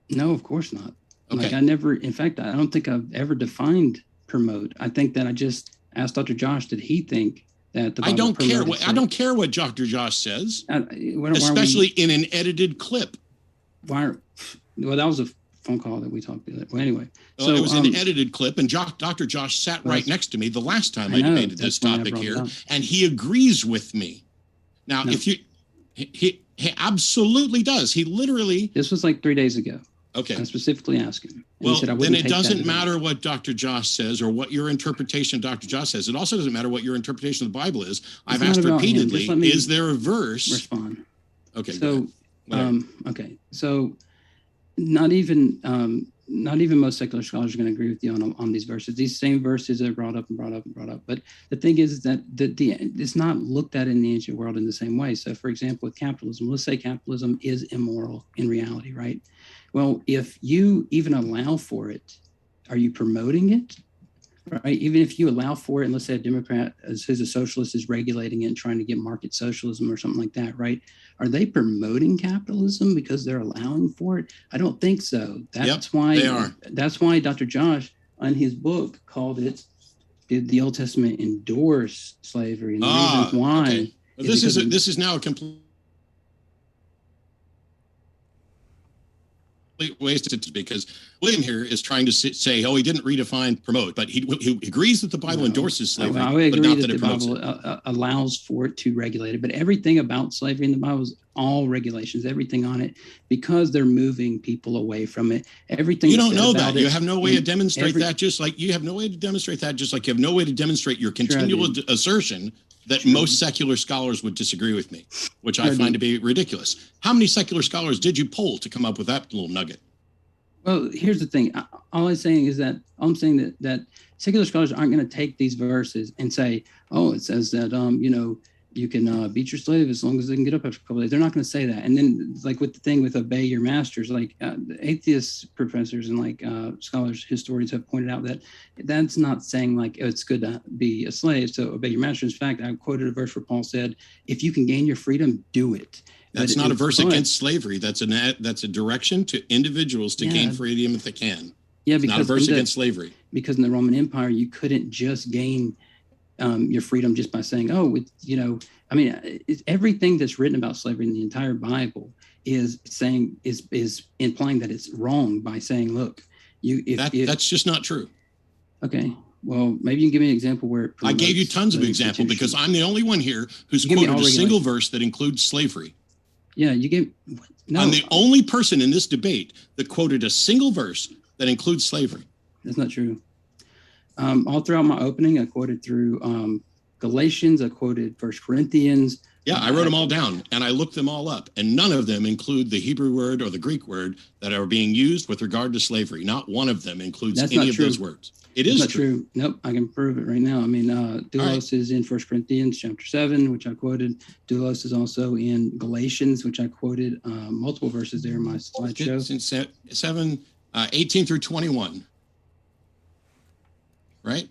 No, of course not. Okay. Like, I don't think I've ever defined promote. I think that I just asked Dr. Josh, did he think that the Bible I don't care. I don't care what Dr. Josh says, especially in an edited clip. Well, that was a phone call that we talked about. Well, anyway. Well, so it was an edited clip, and Dr. Josh sat right next to me the last time I debated this topic here, and he agrees with me. Now, if you, he absolutely does. He literally. This was like 3 days ago. Okay. I specifically asked him. Well, then it doesn't matter what Dr. Josh says or what your interpretation of Dr. Josh says. It also doesn't matter what your interpretation of the Bible is. I've asked repeatedly, is there a verse? Respond. Okay. So, okay. So not even most secular scholars are going to agree with you on these verses. These same verses are brought up. But the thing is that it's not looked at in the ancient world in the same way. So, for example, with capitalism, let's say capitalism is immoral in reality, right? Well, if you even allow for it, are you promoting it? Right? Even if you allow for it, and let's say a Democrat who's a socialist is regulating it and trying to get market socialism or something like that, right? Are they promoting capitalism because they're allowing for it? I don't think so. That's why they are. That's why Dr. Josh, on his book, called it, did the Old Testament endorse slavery? And the reasons why. Okay. Well, this is now a complete ways to, because William here is trying to say, he didn't redefine promote, but he agrees that the Bible endorses slavery. I would agree that the Bible allows for it to regulate it, but everything about slavery in the Bible is all regulations, everything on it, because they're moving people away from it. Everything you don't know that. You have no way to demonstrate that. Just like you have no way to demonstrate that. Just like you have no way to demonstrate your continual assertion that most secular scholars would disagree with me, which I find to be ridiculous. How many secular scholars did you poll to come up with that little nugget? Well, here's the thing. All I'm saying is that that secular scholars aren't going to take these verses and say, oh, it says that, you can beat your slave as long as they can get up after a couple of days. They're not going to say that. And then like with the thing with obey your masters, like the atheist professors and like scholars, historians have pointed out that that's not saying like, oh, it's good to be a slave, so obey your master. In fact, I quoted a verse where Paul said, if you can gain your freedom, do it. That's not a verse against slavery. That's a direction to individuals to gain freedom if they can. Yeah, it's not a verse against slavery. Because in the Roman Empire, you couldn't just gain your freedom just by saying, oh, everything that's written about slavery in the entire Bible is implying that it's wrong by saying, look, that's just not true. Okay. Well, maybe you can give me an example where I gave you tons of examples because I'm the only one here who's quoted a single verse that includes slavery. Yeah, you gave. No, I'm the only person in this debate that quoted a single verse that includes slavery. That's not true. All throughout my opening, I quoted through Galatians. I quoted 1 Corinthians. Yeah, I wrote them all down and I looked them all up, and none of them include the Hebrew word or the Greek word that are being used with regard to slavery. Not one of them includes any of those words. It is not true. Nope, I can prove it right now. I mean, doulos is in 1 Corinthians chapter 7, which I quoted. Doulos is also in Galatians, which I quoted multiple verses there in my slideshow. It's 7, 18 through 21. Right?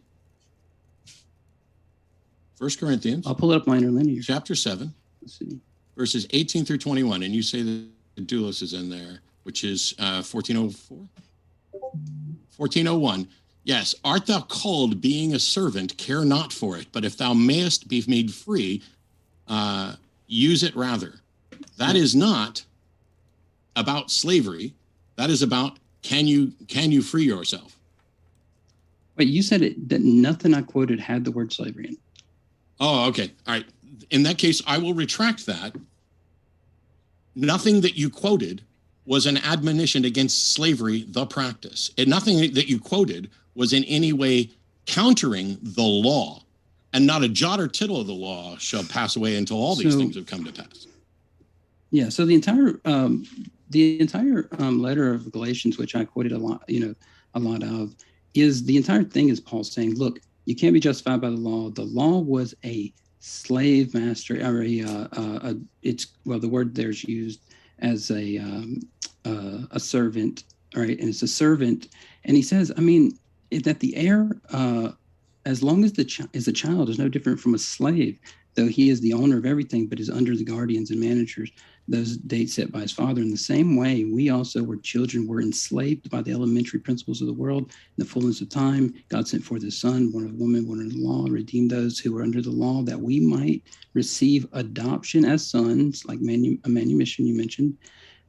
1 Corinthians. I'll pull it up my interlinear. Chapter 7. Let's see. Verses 18 through 21. And you say that doulos is in there, which is 1404? 1401. Yes, art thou called, being a servant, care not for it, but if thou mayest be made free, use it rather. That is not about slavery. That is about can you free yourself? Wait, you said that nothing I quoted had the word slavery in. Oh, okay. All right. In that case, I will retract that. Nothing that you quoted was an admonition against slavery, the practice. And nothing that you quoted was in any way countering the law, and not a jot or tittle of the law shall pass away until all these things have come to pass. Yeah. So the entire letter of Galatians, which I quoted a lot of, is the entire thing is Paul saying, look, you can't be justified by the law. The law was a slave master, or the word there's used as a servant, right? And it's a servant. And he says, I mean, that the heir, as long as is a child, is no different from a slave, though he is the owner of everything, but is under the guardians and managers, those dates set by his father. In the same way, we also were children, were enslaved by the elementary principles of the world. In the fullness of time, God sent forth his son, born of a woman, born under the law, redeemed those who were under the law, that we might receive adoption as sons, like a manumission you mentioned,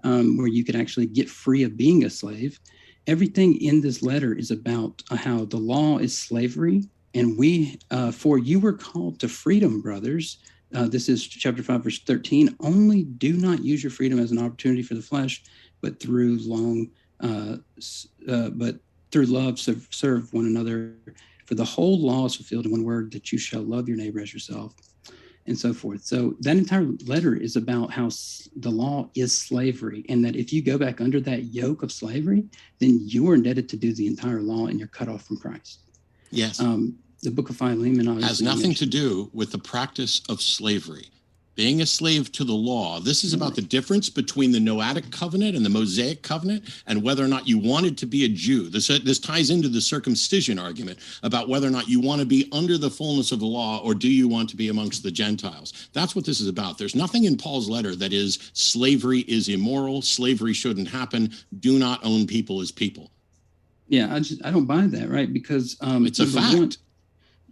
where you could actually get free of being a slave. Everything in this letter is about how the law is slavery, and for you were called to freedom, brothers. This is chapter 5, verse 13. Only do not use your freedom as an opportunity for the flesh, but through love serve one another. For the whole law is fulfilled in one word, that you shall love your neighbor as yourself, and so forth. So that entire letter is about how the law is slavery, and that if you go back under that yoke of slavery, then you are indebted to do the entire law, and you're cut off from Christ. Yes. The book of Philemon has nothing to do with the practice of slavery. Being a slave to the law, this is about the difference between the Noahic covenant and the Mosaic covenant, and whether or not you wanted to be a Jew. This ties into the circumcision argument about whether or not you want to be under the fullness of the law, or do you want to be amongst the Gentiles. That's what this is about. There's nothing in Paul's letter that is slavery is immoral, slavery shouldn't happen, do not own people as people. Yeah, I don't buy that, right? Because it's a fact.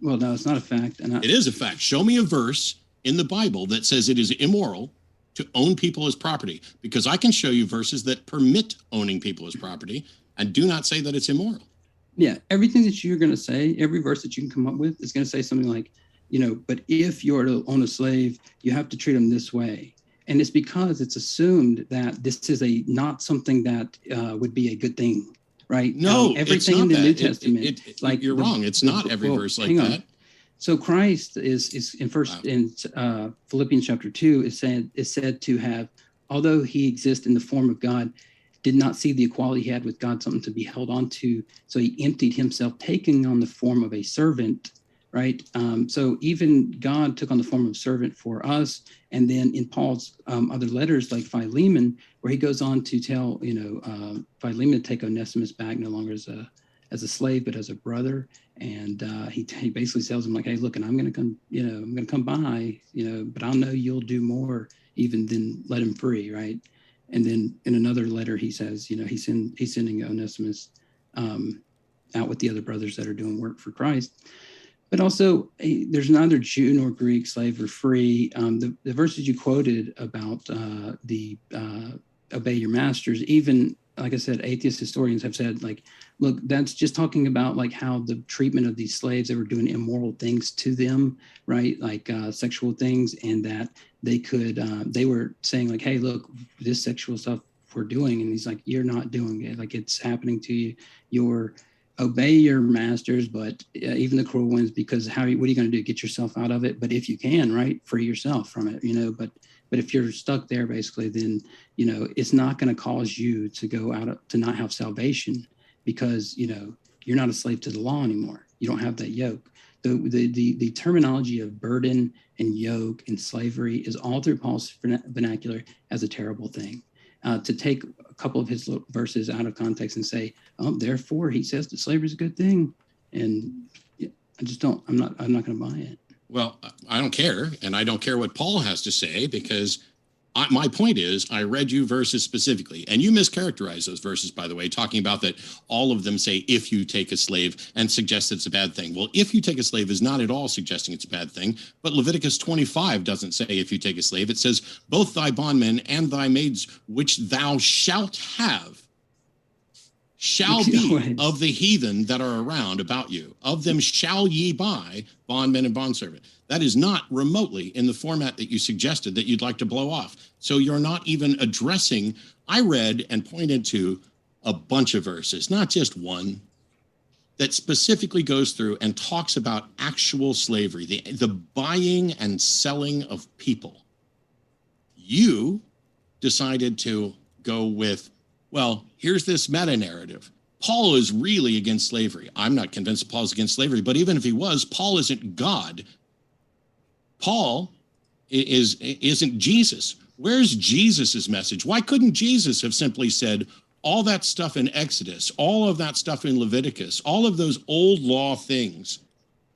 Well, no, it's not a fact. It is a fact. Show me a verse in the Bible that says it is immoral to own people as property, because I can show you verses that permit owning people as property and do not say that it's immoral. Yeah, everything that you're going to say, every verse that you can come up with is going to say something like, but if you're to own a slave, you have to treat them this way. And it's because it's assumed that this is not something that would be a good thing. Right? No, everything in the New Testament. You're wrong. It's not every verse like that. So Christ is in Philippians chapter 2 is said to have, although he exists in the form of God, did not see the equality he had with God something to be held on to. So he emptied himself, taking on the form of a servant, right? So even God took on the form of servant for us. And then in Paul's other letters, like Philemon, where he goes on to tell, Philemon to take Onesimus back no longer as a slave, but as a brother. And he basically tells him like, hey, look, and I'm going to come, I'm going to come by, but I'll know you'll do more even than let him free, right? And then in another letter, he says, he's sending Onesimus out with the other brothers that are doing work for Christ. But also, there's neither Jew nor Greek, slave or free. The verses you quoted about the obey your masters, even, like I said, atheist historians have said, like, look, that's just talking about like how the treatment of these slaves, they were doing immoral things to them, right? Like sexual things, and that they were saying like, hey, look, this sexual stuff we're doing. And he's like, you're not doing it. Like, it's happening to you. Obey your masters, but even the cruel ones, because what are you going to do? Get yourself out of it? But if you can, right, free yourself from it, but if you're stuck there, basically, then, it's not going to cause you to go to not have salvation, because, you're not a slave to the law anymore. You don't have that yoke. The terminology of burden and yoke and slavery is all through Paul's vernacular as a terrible thing. To take a couple of his verses out of context and say, oh, therefore he says that slavery is a good thing. And I'm not going to buy it. Well, I don't care. And I don't care what Paul has to say, because my point is, I read you verses specifically, and you mischaracterize those verses, by the way, talking about that all of them say, if you take a slave, and suggest it's a bad thing. Well, if you take a slave is not at all suggesting it's a bad thing, but Leviticus 25 doesn't say if you take a slave. It says, both thy bondmen and thy maids, which thou shalt have, shall be of the heathen that are around about you. Of them shall ye buy bondmen and bondservant. That is not remotely in the format that you suggested that you'd like to blow off. So you're not even addressing. I read and pointed to a bunch of verses, not just one, that specifically goes through and talks about actual slavery, the buying and selling of people. You decided to go with, well, here's this meta-narrative. Paul is really against slavery. I'm not convinced Paul's against slavery, but even if he was, Paul isn't God. Paul isn't Jesus. Where's Jesus's message? Why couldn't Jesus have simply said all that stuff in Exodus, all of that stuff in Leviticus, all of those old law things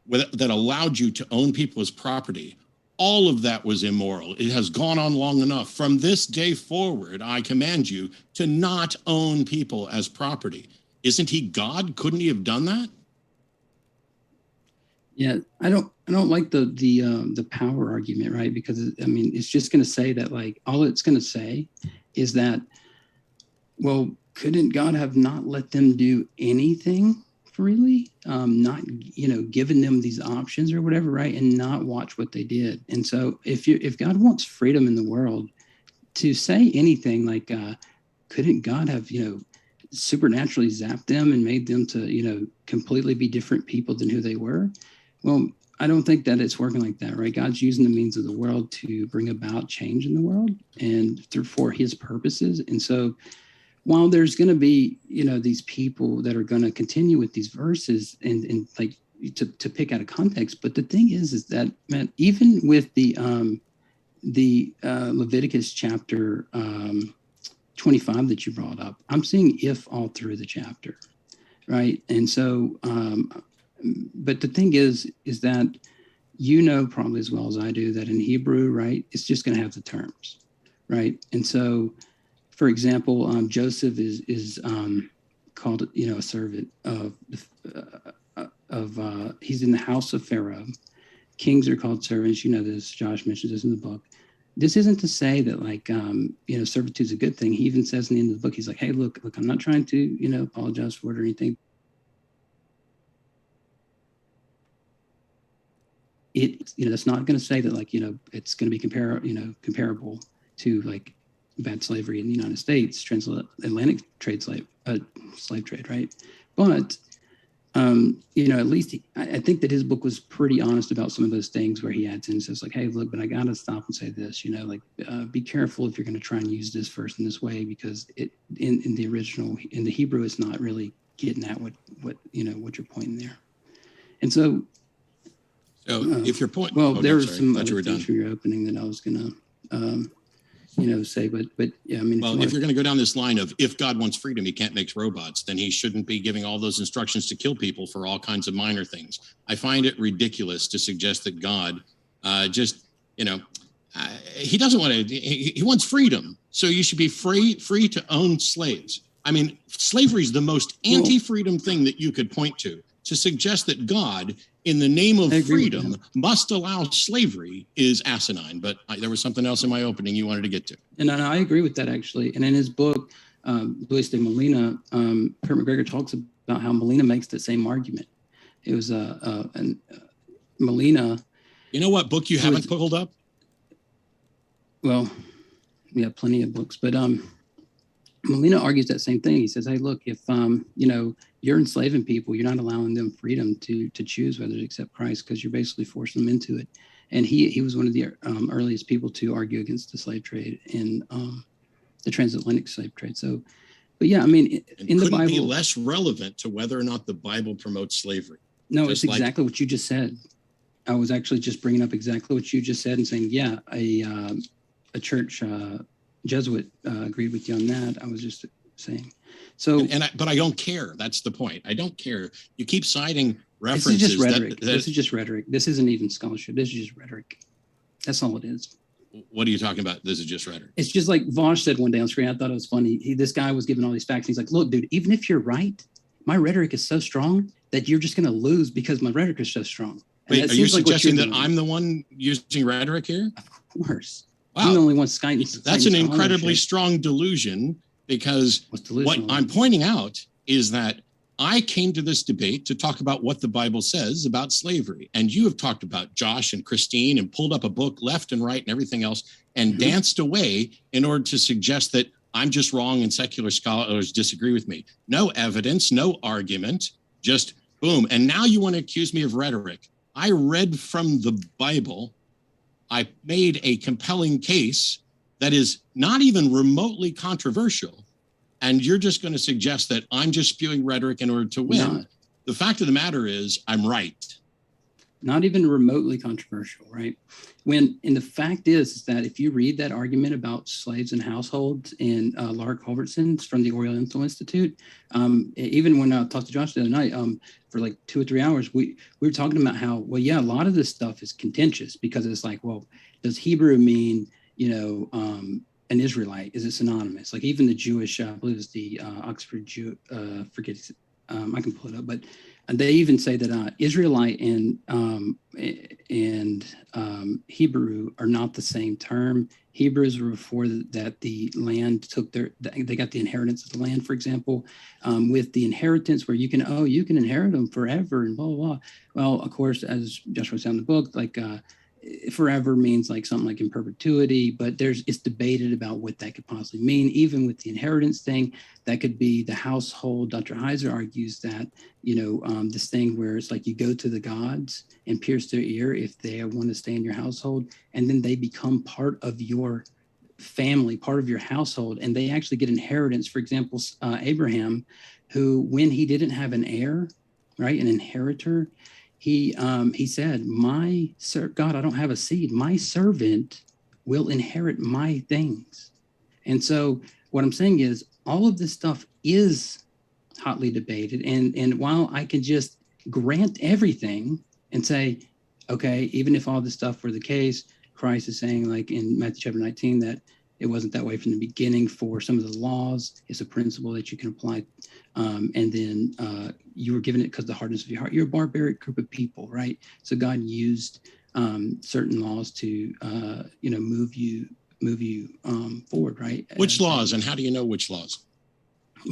that allowed you to own people as property, all of that was immoral. It has gone on long enough. From this day forward, I command you to not own people as property. Isn't he God? Couldn't he have done that? Yeah, I don't like the power argument, right? Because it's just going to say that, like, all it's going to say is that, well, couldn't God have not let them do anything freely, not given them these options or whatever, right? And not watch what they did. And so if God wants freedom in the world, to say anything like, couldn't God have supernaturally zapped them and made them to completely be different people than who they were? Well, I don't think that it's working like that, right? God's using the means of the world to bring about change in the world and for his purposes. And so while there's going to be, these people that are going to continue with these verses and like to pick out of context, but the thing is that, man, even with the Leviticus chapter 25 that you brought up, I'm seeing if all through the chapter, right? And so, but the thing is that probably as well as I do that in Hebrew, right, it's just going to have the terms, right? And so, for example, Joseph is called, a servant of he's in the house of Pharaoh. Kings are called servants. This. Josh mentions this in the book. This isn't to say that servitude is a good thing. He even says in the end of the book, he's like, hey, look, I'm not trying to, apologize for it or anything. That's not going to say that it's going to be comparable to bad slavery in the United States, transatlantic slave trade, right? But at least I think that his book was pretty honest about some of those things where he adds in, says hey, look, but I got to stop and say this, be careful if you're going to try and use this verse in this way, because it in the original, in the Hebrew, it's not really getting at what you're pointing there. And so So if your point, well, there were sorry, some thought other you were things done. from your opening that I was gonna, say, but yeah, I mean, Well, if you're going to go down this line of if God wants freedom, he can't make robots, then he shouldn't be giving all those instructions to kill people for all kinds of minor things. I find it ridiculous to suggest that God he doesn't want to, he wants freedom. So you should be free to own slaves. I mean, slavery is the most anti-freedom thing that you could point to suggest that God, in the name of freedom, must allow slavery is asinine. But there was something else in my opening you wanted to get to. And I agree with that, actually. And in his book, Luis de Molina, Kurt McGregor talks about how Molina makes the same argument. It was Molina. You know what book you haven't pulled up? Well, we have plenty of books, but Molina argues that same thing. He says, hey, look, if you're enslaving people, you're not allowing them freedom to choose whether to accept Christ, because you're basically forcing them into it. And he was one of the earliest people to argue against the slave trade and the transatlantic slave trade. So, but yeah, I mean, in the Bible, be less relevant to whether or not the Bible promotes slavery. No, it's exactly what you just said. I was actually just bringing up exactly what you just said and saying, yeah, a church Jesuit agreed with you on that. I was just saying. So, but I don't care. That's the point. I don't care. You keep citing references. This is just rhetoric. This is just rhetoric. This isn't even scholarship. This is just rhetoric. That's all it is. What are you talking about? This is just rhetoric. It's just like Vosh said one day on screen. I thought it was funny. This guy was giving all these facts. He's like, look, dude, even if you're right, my rhetoric is so strong that you're just going to lose because my rhetoric is so strong. Wait, are you suggesting that I'm the one using rhetoric here? Of course. Wow. I'm the only one citing. That's an incredibly strong delusion, because what I'm pointing out is that I came to this debate to talk about what the Bible says about slavery. And you have talked about Josh and Christine and pulled up a book left and right and everything else and danced away in order to suggest that I'm just wrong and secular scholars disagree with me. No evidence, no argument, just boom. And now you want to accuse me of rhetoric. I read from the Bible. I made a compelling case that is not even remotely controversial. And you're just going to suggest that I'm just spewing rhetoric in order to win. The fact of the matter is I'm right. Not even remotely controversial, right? And the fact is that if you read that argument about slaves and households in Laura Culbertson's from the Oriental Institute, even when I talked to Josh the other night for like 2 or 3 hours, we were talking about how, well, yeah, a lot of this stuff is contentious because it's like, well, does Hebrew mean, an Israelite? Is it synonymous? Like even the Jewish, I believe it's the Oxford Jew, forget, I can pull it up, but they even say that Israelite and Hebrew are not the same term. Hebrews were before that the land took they got the inheritance of the land, for example, with the inheritance where you can inherit them forever and blah, blah, blah. Well, of course, as Joshua said in the book, like forever means like something like in perpetuity, but it's debated about what that could possibly mean. Even with the inheritance thing, that could be the household. Dr. Heiser argues that, this thing where it's like you go to the gods and pierce their ear if they want to stay in your household, and then they become part of your family, part of your household, and they actually get inheritance. For example, Abraham, who, when he didn't have an heir, right, an inheritor, he said, God, I don't have a seed. My servant will inherit my things. And so what I'm saying is all of this stuff is hotly debated. And while I can just grant everything and say, okay, even if all this stuff were the case, Christ is saying, like in Matthew chapter 19, that it wasn't that way from the beginning for some of the laws. It's a principle that you can apply. And then you were given it because of the hardness of your heart. You're a barbaric group of people, right? So God used certain laws to, move you forward, right? Which laws, and how do you know which laws?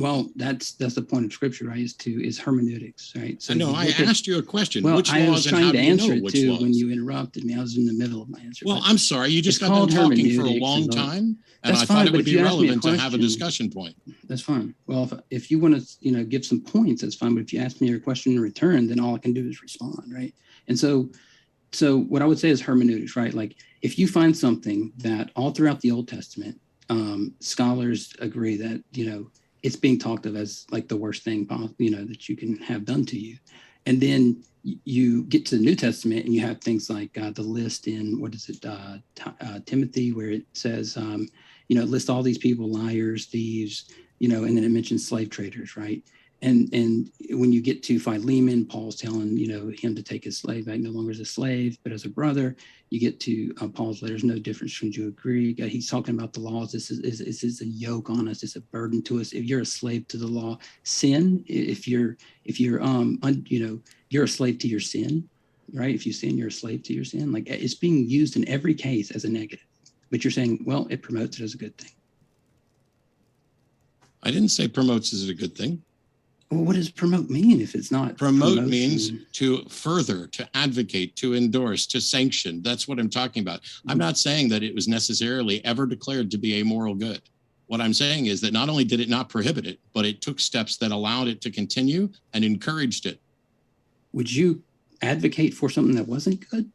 Well, that's the point of Scripture, right? Is hermeneutics, right? So I asked you a question. Well, which I laws was trying to answer it too laws? when you interrupted me. I was in the middle of my answer. Well, I'm sorry. You just got done talking for a long time, and I thought it would be relevant to have a discussion point. That's fine. Well, if you want to, give some points, that's fine. But if you ask me your question in return, then all I can do is respond, right? And so what I would say is hermeneutics, right? Like if you find something that all throughout the Old Testament, scholars agree that, it's being talked of as like the worst thing, that you can have done to you. And then you get to the New Testament and you have things like the list in, Timothy, where it says, list all these people, liars, thieves, and then it mentions slave traders, right? And when you get to Philemon, Paul's telling, him to take his slave back, no longer as a slave, but as a brother. You get to Paul's letters, no difference between Jew and Greek. He's talking about the laws. This is a yoke on us. It's a burden to us. If you're a slave to the law, sin, if you're a slave to your sin, right? If you sin, you're a slave to your sin. Like, it's being used in every case as a negative, but you're saying, well, it promotes it as a good thing. I didn't say promotes is a good thing. Well, what does promote mean if it's not? Promote means to further, to advocate, to endorse, to sanction. That's what I'm talking about. I'm not saying that it was necessarily ever declared to be a moral good. What I'm saying is that not only did it not prohibit it, but it took steps that allowed it to continue and encouraged it. Would you advocate for something that wasn't good?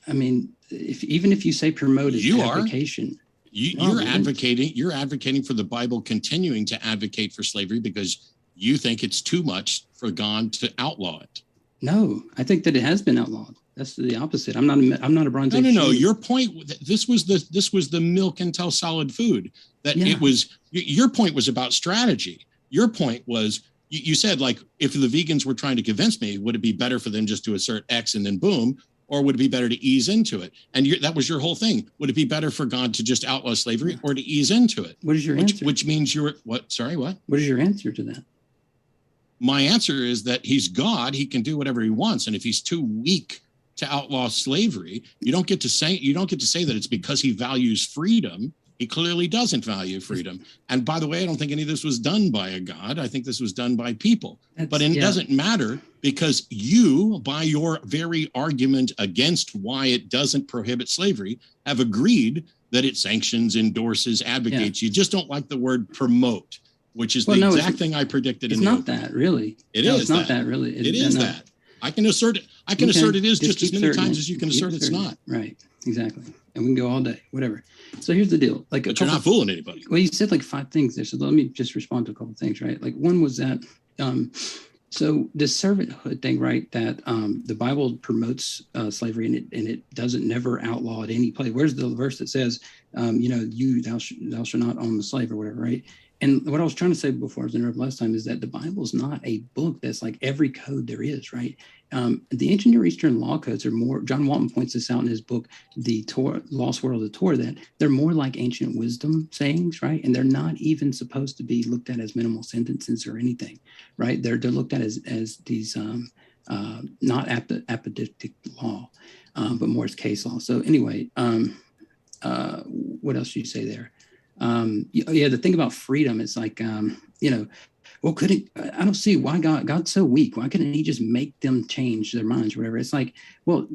I mean, even if you say promote is advocation. You're advocating for the Bible continuing to advocate for slavery because you think it's too much for God to outlaw it. No, I think that it has been outlawed. That's the opposite. I'm not a Bronze Age. No. Your point. This was the milk until solid food. It was. Your point was about strategy. Your point was you said, like, if the vegans were trying to convince me, would it be better for them just to assert X and then boom, or would it be better to ease into it? And that was your whole thing. Would it be better for God to just outlaw slavery or to ease into it? What is your answer? Which means you're what? Sorry, what? What is your answer to that? My answer is that he's God. He can do whatever he wants. And if he's too weak to outlaw slavery, you don't get to say that it's because he values freedom. He clearly doesn't value freedom. And by the way, I don't think any of this was done by a God. I think this was done by people. It doesn't matter because you, by your very argument against why it doesn't prohibit slavery, have agreed that it sanctions, endorses, advocates. You just don't like the word promote, which is the exact thing I predicted. It's not that, really. It's not that, really. It is that. I can assert it. I can assert it is just as many times as you can assert it's not. Right. Exactly. And we can go all day, whatever. So here's the deal. But you're not fooling anybody. Well, you said like 5 things there. So let me just respond to a couple of things, right? Like, one was that, so this servanthood thing, right? That the Bible promotes slavery and it doesn't never outlaw at any place. Where's the verse that says, thou shalt not own the slave or whatever, right? And what I was trying to say before I was interrupted last time is that the Bible is not a book that's like every code there is, right? The ancient Near Eastern law codes are more, John Walton points this out in his book, The Torah, Lost World of the Torah, that they're more like ancient wisdom sayings, right? And they're not even supposed to be looked at as minimal sentences or anything, right? They're looked at as these not apodictic law, but more as case law. So anyway, what else do you say there? The thing about freedom is like, well, I don't see why God's so weak. Why couldn't he just make them change their minds or whatever? It's like, well,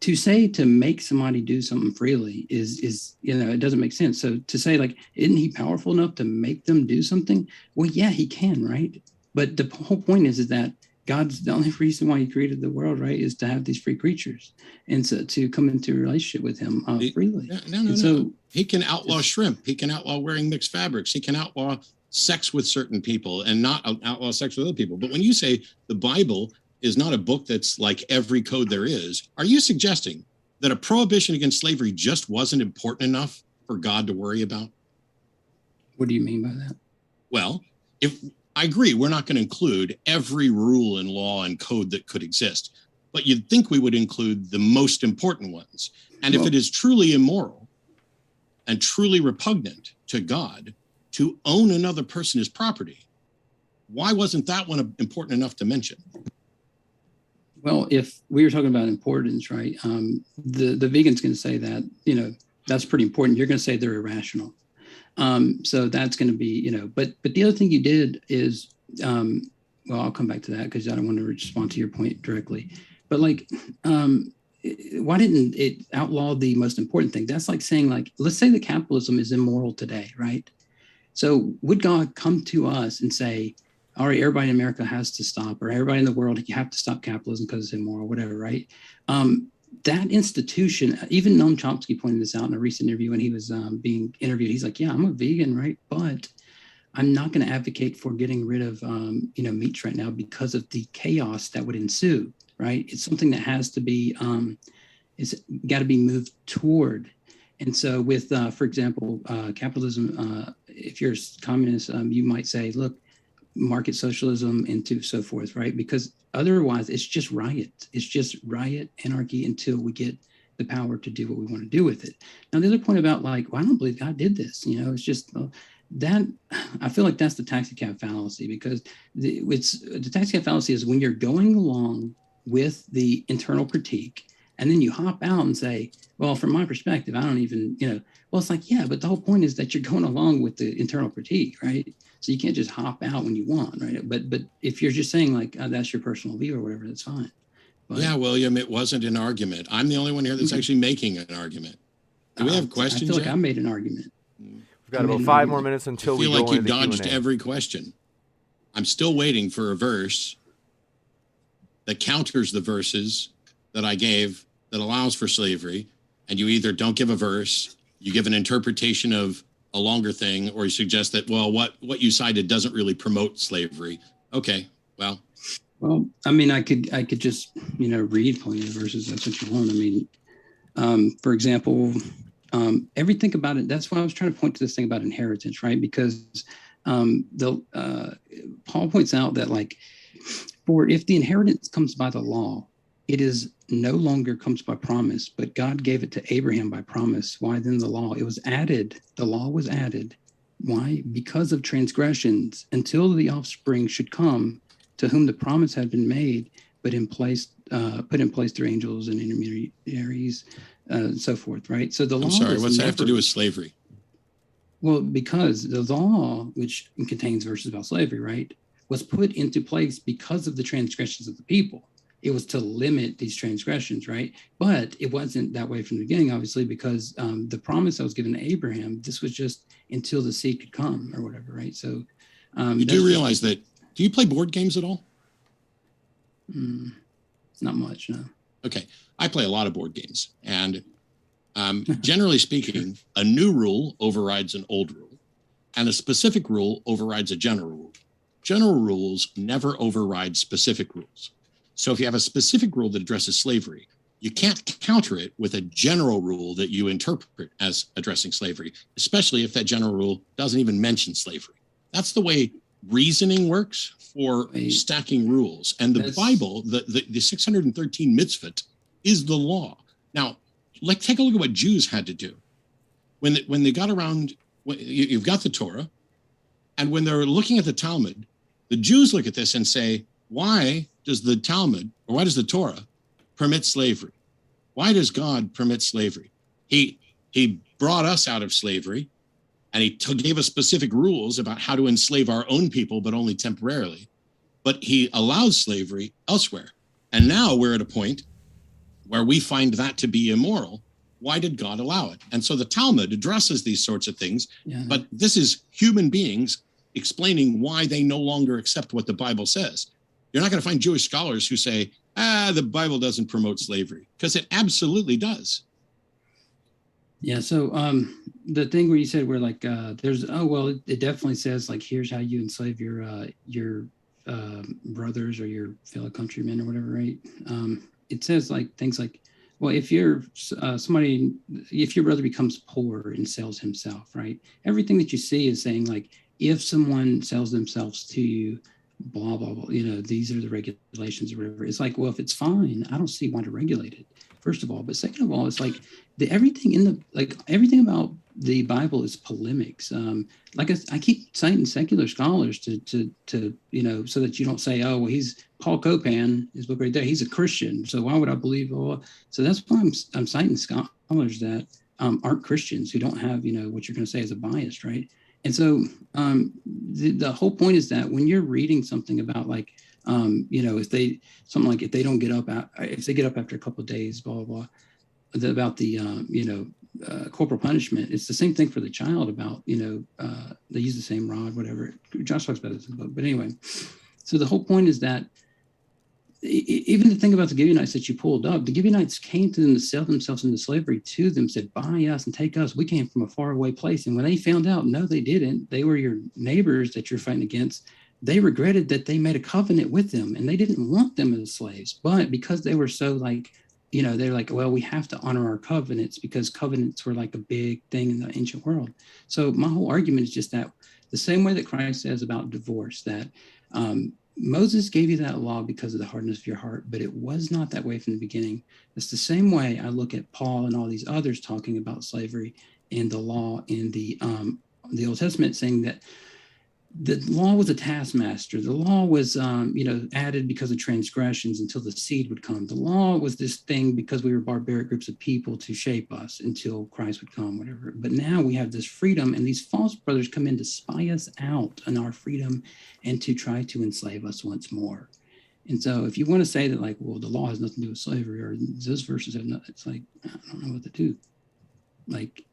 to make somebody do something freely is it doesn't make sense. So to say, like, isn't he powerful enough to make them do something? Well, yeah, he can, right? But the whole point is that God's, the only reason why he created the world, right, is to have these free creatures and so to come into a relationship with him freely. No. He can outlaw shrimp. He can outlaw wearing mixed fabrics. He can outlaw sex with certain people and not outlaw sex with other people. But when you say the Bible is not a book that's like every code there is, are you suggesting that a prohibition against slavery just wasn't important enough for God to worry about? What do you mean by that? Well, if I agree, we're not going to include every rule and law and code that could exist, but you'd think we would include the most important ones. And if it is truly immoral and truly repugnant to God to own another person as property, why wasn't that one important enough to mention? Well, if we were talking about importance, right, the vegan's going to say that, that's pretty important. You're going to say they're irrational. So that's going to be, but the other thing you did is, I'll come back to that because I don't want to respond to your point directly. But like, why didn't it outlaw the most important thing? That's like saying, like, let's say that capitalism is immoral today, right? So would God come to us and say, all right, everybody in America has to stop, or everybody in the world, you have to stop capitalism because it's immoral, whatever, right? That institution, even Noam Chomsky pointed this out in a recent interview when he was being interviewed. He's like, yeah, I'm a vegan, right? But I'm not going to advocate for getting rid of, meats right now because of the chaos that would ensue, right? It's something that has to be, it's got to be moved toward. And so with, for example, capitalism, if you're a communist, you might say, look, market socialism into so forth, right? Because otherwise it's just riot. It's just riot, anarchy until we get the power to do what we want to do with it. Now, the other point about well, I don't believe God did this, it's just that I feel like that's the taxi cab fallacy, because the taxi cab fallacy is when you're going along with the internal critique and then you hop out and say, well, from my perspective, I don't even, well, it's like, yeah, but the whole point is that you're going along with the internal critique, right? So you can't just hop out when you want, right? But if you're just saying that's your personal view or whatever, that's fine. But, yeah, William, it wasn't an argument. I'm the only one here that's actually making an argument. Do we have questions? I feel like yet? I made an argument. We've got about 5 more minutes until we go like you into dodged Q&A. every question. I'm still waiting for a verse that counters the verses that I gave that allows for slavery. And you either don't give a verse, you give an interpretation of a longer thing, or you suggest that, well, what you cited doesn't really promote slavery. Okay, well, I mean, I could just, read plenty of verses. That's what you want. I mean, for example, everything about it. That's why I was trying to point to this thing about inheritance, right? Because Paul points out that for if the inheritance comes by the law, it is no longer comes by promise, but God gave it to Abraham by promise. Why then the law? It was added. The law was added. Why? Because of transgressions, until the offspring should come, to whom the promise had been made, but put in place through angels and intermediaries, and so forth, right? So the law. I'm sorry, what's that have to do with slavery? Well, because the law, which contains verses about slavery, right, was put into place because of the transgressions of the people. It was to limit these transgressions, right? But it wasn't that way from the beginning, obviously, because the promise that was given to Abraham, this was just until the seed could come or whatever, right? So you do realize that. Do you play board games at all? Not much, no. Okay. I play a lot of board games. And generally speaking, a new rule overrides an old rule, and a specific rule overrides a general rule. General rules never override specific rules. So if you have a specific rule that addresses slavery, you can't counter it with a general rule that you interpret as addressing slavery, especially if that general rule doesn't even mention slavery. That's the way reasoning works for stacking rules. And the Bible, the 613 mitzvot, is the law. Now, take a look at what Jews had to do. When they got around, you've got the Torah, and when they're looking at the Talmud, the Jews look at this and say, why does the Talmud, or why does the Torah permit slavery? Why does God permit slavery? He brought us out of slavery, and he gave us specific rules about how to enslave our own people, but only temporarily. But he allows slavery elsewhere. And now we're at a point where we find that to be immoral. Why did God allow it? And so the Talmud addresses these sorts of things, but this is human beings explaining why they no longer accept what the Bible says. You're not going to find Jewish scholars who say, the Bible doesn't promote slavery, because it absolutely does. Yeah. So the thing where you said where it definitely says here's how you enslave your brothers or your fellow countrymen or whatever, right? It says things like, well, if you're if your brother becomes poor and sells himself, right? Everything that you see is saying if someone sells themselves to you, blah, blah, blah, these are the regulations or whatever. It's well, if it's fine, I don't see why to regulate it, first of all. But second of all, it's everything about the Bible is polemics. I keep citing secular scholars to so that you don't say, oh, well, he's Paul Copan, his book right there, he's a Christian, so why would I believe? Oh, so that's why I'm citing scholars that aren't Christians, who don't have what you're going to say is a bias, right? And so the whole point is that when you're reading something about if they don't get up, if they get up after a couple of days, blah, blah, blah, about the, corporal punishment, it's the same thing for the child about, they use the same rod, whatever. Josh talks about this in the book. But anyway, so the whole point is that even the thing about the Gibeonites that you pulled up, the Gibeonites came to them to sell themselves into slavery to them, said, buy us and take us. We came from a faraway place. And when they found out, no, they didn't. They were your neighbors that you're fighting against. They regretted that they made a covenant with them, and they didn't want them as slaves. But because they were so like, they're like, well, we have to honor our covenants because covenants were like a big thing in the ancient world. So my whole argument is just that the same way that Christ says about divorce, that Moses gave you that law because of the hardness of your heart, but it was not that way from the beginning. It's the same way I look at Paul and all these others talking about slavery and the law in the Old Testament, saying that the law was a taskmaster. The law was, added because of transgressions until the seed would come. The law was this thing because we were barbaric groups of people to shape us until Christ would come, whatever. But now we have this freedom, and these false brothers come in to spy us out on our freedom and to try to enslave us once more. And so if you want to say that, like, well, the law has nothing to do with slavery, or those verses have nothing, it's like, I don't know what to do. Like,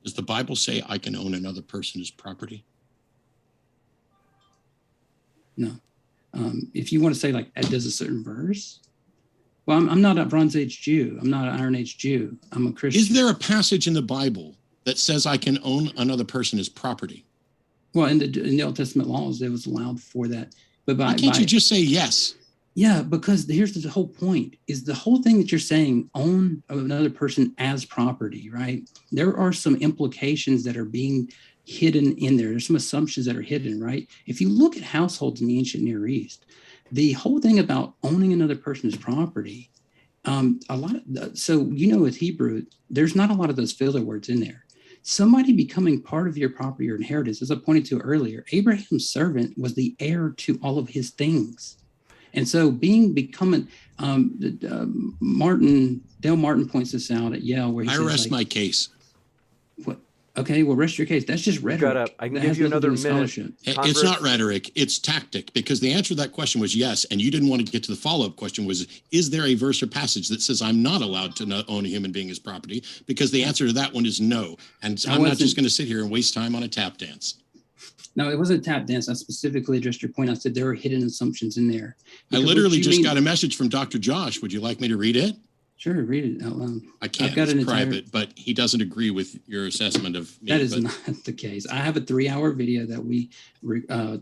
does the Bible say I can own another person's property? No. If you want to say, like, does a certain verse? Well, I'm not a Bronze Age Jew. I'm not an Iron Age Jew. I'm a Christian. Is there a passage in the Bible that says I can own another person as property? Well, in the Old Testament laws, it was allowed for that. But why can't you just say yes? Yeah, because here's the whole point, is the whole thing that you're saying, own another person as property, right? There are some implications that are being hidden in there. There's some assumptions that are hidden, right? If you look at households in the ancient Near East, the whole thing about owning another person's property, with Hebrew, there's not a lot of those filler words in there. Somebody becoming part of your property or inheritance, as I pointed to earlier, Abraham's servant was the heir to all of his things. And so becoming, Dale Martin points this out at Yale, where he says, rest my case. What? Okay, well, rest your case. That's just rhetoric. I can give you another minute. It's not rhetoric, it's tactic, because the answer to that question was yes, and you didn't want to get to the follow-up question was, is there a verse or passage that says I'm not allowed to own a human being as property? Because the answer to that one is no, and I'm not just going to sit here and waste time on a tap dance. No, it wasn't a tap dance. I specifically addressed your point. I said there are hidden assumptions in there. I literally just got a message from Dr. Josh. Would you like me to read it? Sure, read it out loud. I can't, it's private, but he doesn't agree with your assessment of me. That is not the case. I have a 3-hour video that we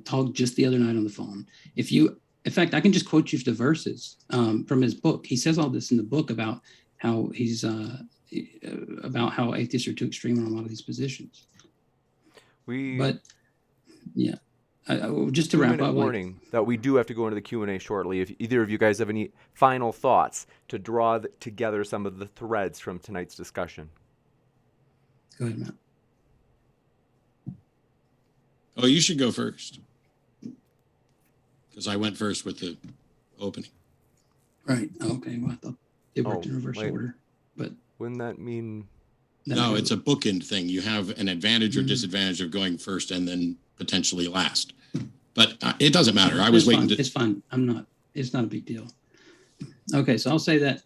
talked just the other night on the phone. In fact, I can just quote you the verses from his book. He says all this in the book about how about how atheists are too extreme on a lot of these positions. Just to wrap up, warning that we do have to go into the Q&A shortly. If either of you guys have any final thoughts to draw together some of the threads from tonight's discussion. Go ahead, Matt. Oh, you should go first, because I went first with the opening. Right. Okay. Well, I thought it worked in reverse order, but wouldn't that mean? No, it's a bookend thing. You have an advantage or disadvantage of going first and then potentially last, but it doesn't matter. I was waiting. It's fine. It's not a big deal. Okay. So I'll say that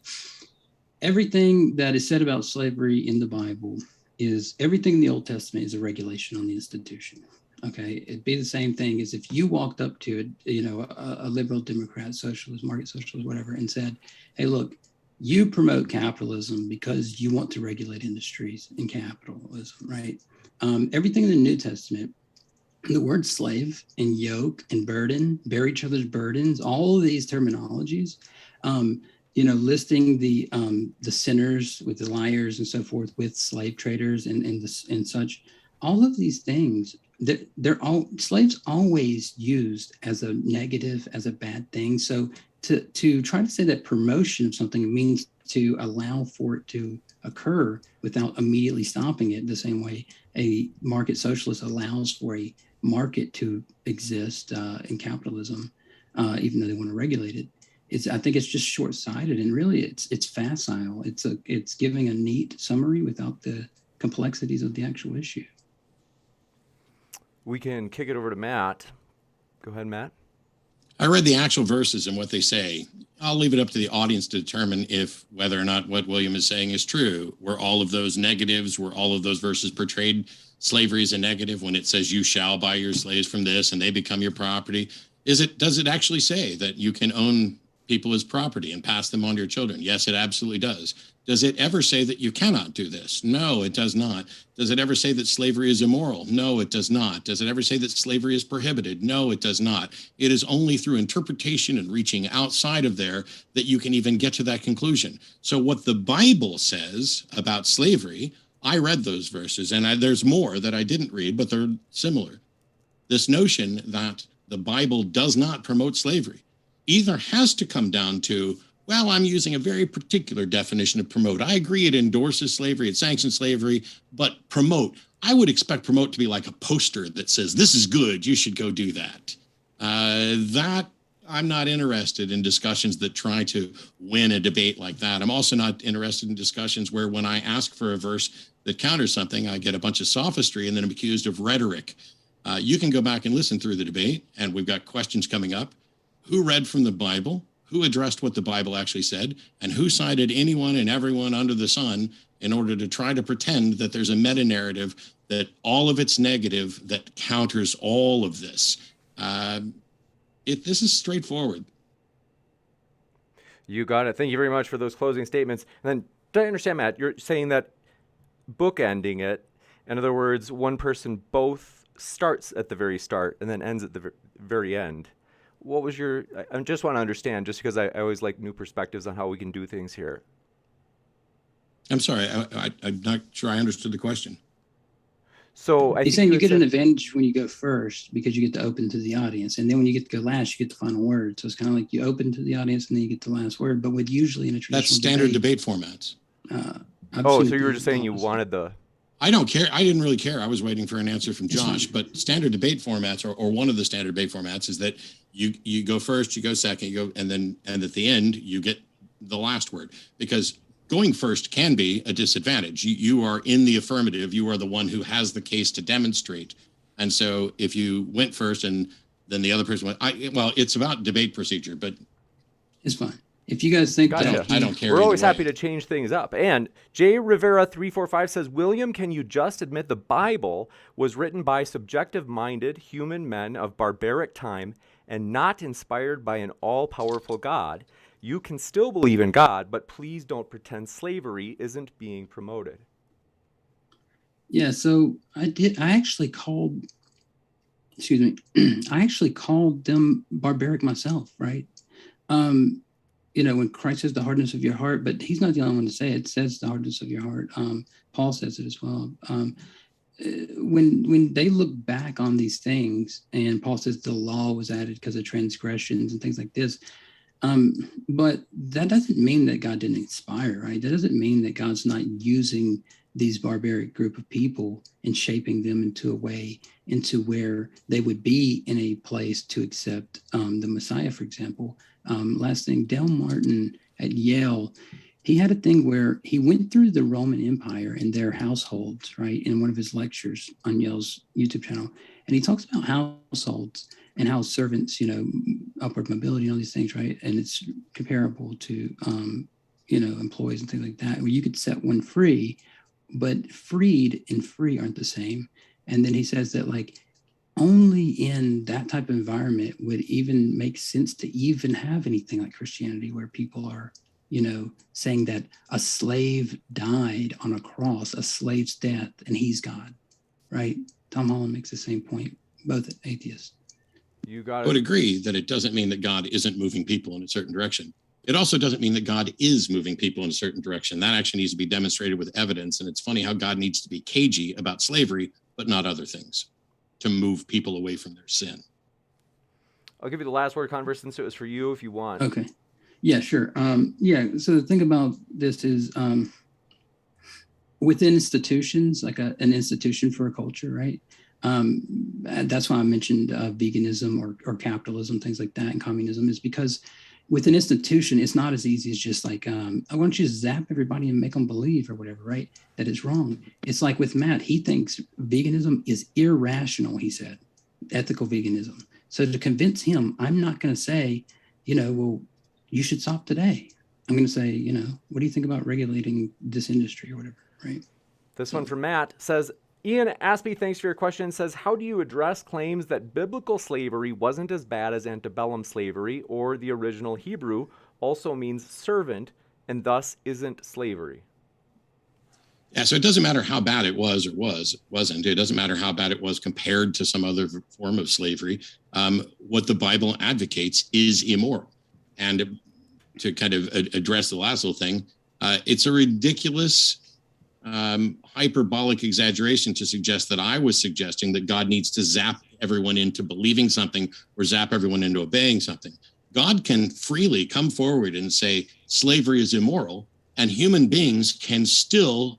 everything that is said about slavery in the Bible is everything in the Old Testament is a regulation on the institution. Okay. It'd be the same thing as if you walked up to a liberal Democrat, socialist, market socialist, whatever, and said, hey, look, you promote capitalism because you want to regulate industries and capitalism, right? Everything in the New Testament, the word slave and yoke and burden, bear each other's burdens, all of these terminologies, listing the sinners with the liars and so forth with slave traders and such, all of these things, they're all slaves always used as a negative, as a bad thing. So to try to say that promotion of something means to allow for it to occur without immediately stopping it, the same way a market socialist allows for a market to exist in capitalism, even though they want to regulate it. I think it's just short-sighted, and really it's facile. It's giving a neat summary without the complexities of the actual issue. We can kick it over to Matt. Go ahead, Matt. I read the actual verses and what they say. I'll leave it up to the audience to determine whether or not what William is saying is true. Were all of those negatives, were all of those verses portrayed slavery as a negative when it says you shall buy your slaves from this and they become your property? Does it actually say that you can own people as property and pass them on to your children? Yes, it absolutely does. Does it ever say that you cannot do this? No, it does not. Does it ever say that slavery is immoral? No, it does not. Does it ever say that slavery is prohibited? No, it does not. It is only through interpretation and reaching outside of there that you can even get to that conclusion. So what the Bible says about slavery, I read those verses, and there's more that I didn't read, but they're similar. This notion that the Bible does not promote slavery either has to come down to, well, I'm using a very particular definition of promote. I agree it endorses slavery, it sanctions slavery, but promote, I would expect promote to be like a poster that says, this is good, you should go do that. That I'm not interested in discussions that try to win a debate like that. I'm also not interested in discussions where when I ask for a verse that counters something, I get a bunch of sophistry and then I'm accused of rhetoric. You can go back and listen through the debate, and we've got questions coming up. Who read from the Bible? Who addressed what the Bible actually said? And who cited anyone and everyone under the sun in order to try to pretend that there's a meta-narrative that all of it's negative that counters all of this? This is straightforward. You got it. Thank you very much for those closing statements. And then, do I understand, Matt, you're saying that bookending it, in other words, one person both starts at the very start and then ends at the very end. What was your, I just want to understand, just because I always like new perspectives on how we can do things here. I'm sorry, I'm not sure I understood the question. So he's saying you get an advantage when you go first because you get to open to the audience. And then when you get to go last, you get the final word. So it's kind of like you open to the audience and then you get the last word. But with usually in a traditional That's standard debate formats. So you were just saying you wanted the... I don't care. I didn't really care. I was waiting for an answer from Josh. But standard debate formats, or one of the standard debate formats, is that you go first, you go second, you go, and at the end you get the last word. Because going first can be a disadvantage. You are in the affirmative. You are the one who has the case to demonstrate. And so if you went first and then the other person went, it's about debate procedure, but it's fine. If you guys think gotcha. that, I don't care. We're always happy to change things up. And J Rivera 345 says, William, can you just admit the Bible was written by subjective-minded human men of barbaric time and not inspired by an all-powerful God? You can still believe in God, but please don't pretend slavery isn't being promoted. Yeah, so I actually called them barbaric myself, right? When Christ says the hardness of your heart, but he's not the only one to say it. It says the hardness of your heart. Paul says it as well. When they look back on these things, and Paul says the law was added because of transgressions and things like this, but that doesn't mean that God didn't inspire, right? That doesn't mean that God's not using these barbaric group of people and shaping them into a way into where they would be in a place to accept the Messiah, for example. Last thing, Del Martin at Yale, he had a thing where he went through the Roman Empire and their households, right, in one of his lectures on Yale's YouTube channel. And he talks about households and how servants, upward mobility and all these things, right? And it's comparable to, employees and things like that, where you could set one free, but freed and free aren't the same. And then he says that, only in that type of environment would even make sense to even have anything like Christianity, where people are, saying that a slave died on a cross, a slave's death, and he's God, right? Tom Holland makes the same point, both atheists. You got it. I would agree that it doesn't mean that God isn't moving people in a certain direction. It also doesn't mean that God is moving people in a certain direction. That actually needs to be demonstrated with evidence. And it's funny how God needs to be cagey about slavery, but not other things, to move people away from their sin. I'll give you the last word, Converse, since it was for you if you want. Okay. Yeah, sure. So the thing about this is within institutions, like an institution for a culture, right? That's why I mentioned veganism or capitalism, things like that, and communism, is because with an institution, it's not as easy as just like, I want you to zap everybody and make them believe or whatever, right? That is wrong. It's like with Matt, he thinks veganism is irrational, he said, ethical veganism. So to convince him, I'm not going to say, well, you should stop today. I'm going to say, what do you think about regulating this industry or whatever, right? This one from Matt says, Ian Aspie, thanks for your question, says, how do you address claims that biblical slavery wasn't as bad as antebellum slavery, or the original Hebrew also means servant and thus isn't slavery? Yeah, so it doesn't matter how bad it was or wasn't. It doesn't matter how bad it was compared to some other form of slavery. What the Bible advocates is immoral. And to kind of address the last little thing, it's a ridiculous hyperbolic exaggeration to suggest that I was suggesting that God needs to zap everyone into believing something or zap everyone into obeying something. God can freely come forward and say slavery is immoral, and human beings can still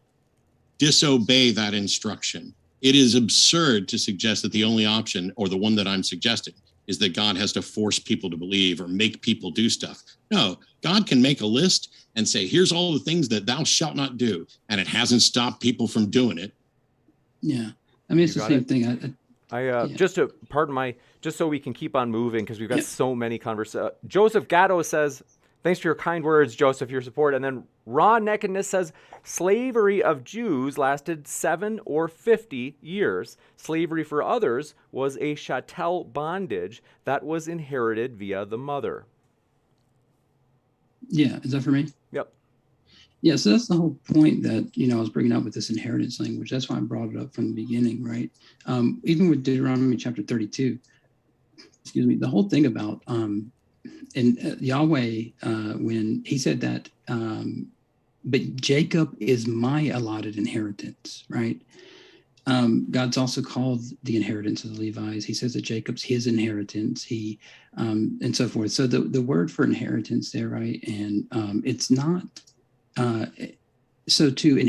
disobey that instruction. It is absurd to suggest that the only option, or the one that I'm suggesting, is that God has to force people to believe or make people do stuff. No, God can make a list and say, here's all the things that thou shalt not do. And it hasn't stopped people from doing it. Yeah. I mean, it's the same thing. Just to pardon my, just so we can keep on moving, because we've got so many conversations. Joseph Gatto says, thanks for your kind words, Joseph, your support. And then Raw Nakedness says, slavery of Jews lasted 7 or 50 years. Slavery for others was a chattel bondage that was inherited via the mother. Yeah. Is that for me? Yep. Yeah. So that's the whole point that, I was bringing up with this inheritance language. That's why I brought it up from the beginning, right? Even with Deuteronomy chapter 32, the whole thing about, Yahweh, when he said that, but Jacob is my allotted inheritance, right? God's also called the inheritance of the Levites. He says that Jacob's his inheritance, and so forth. So the word for inheritance there, right? And it's not, so to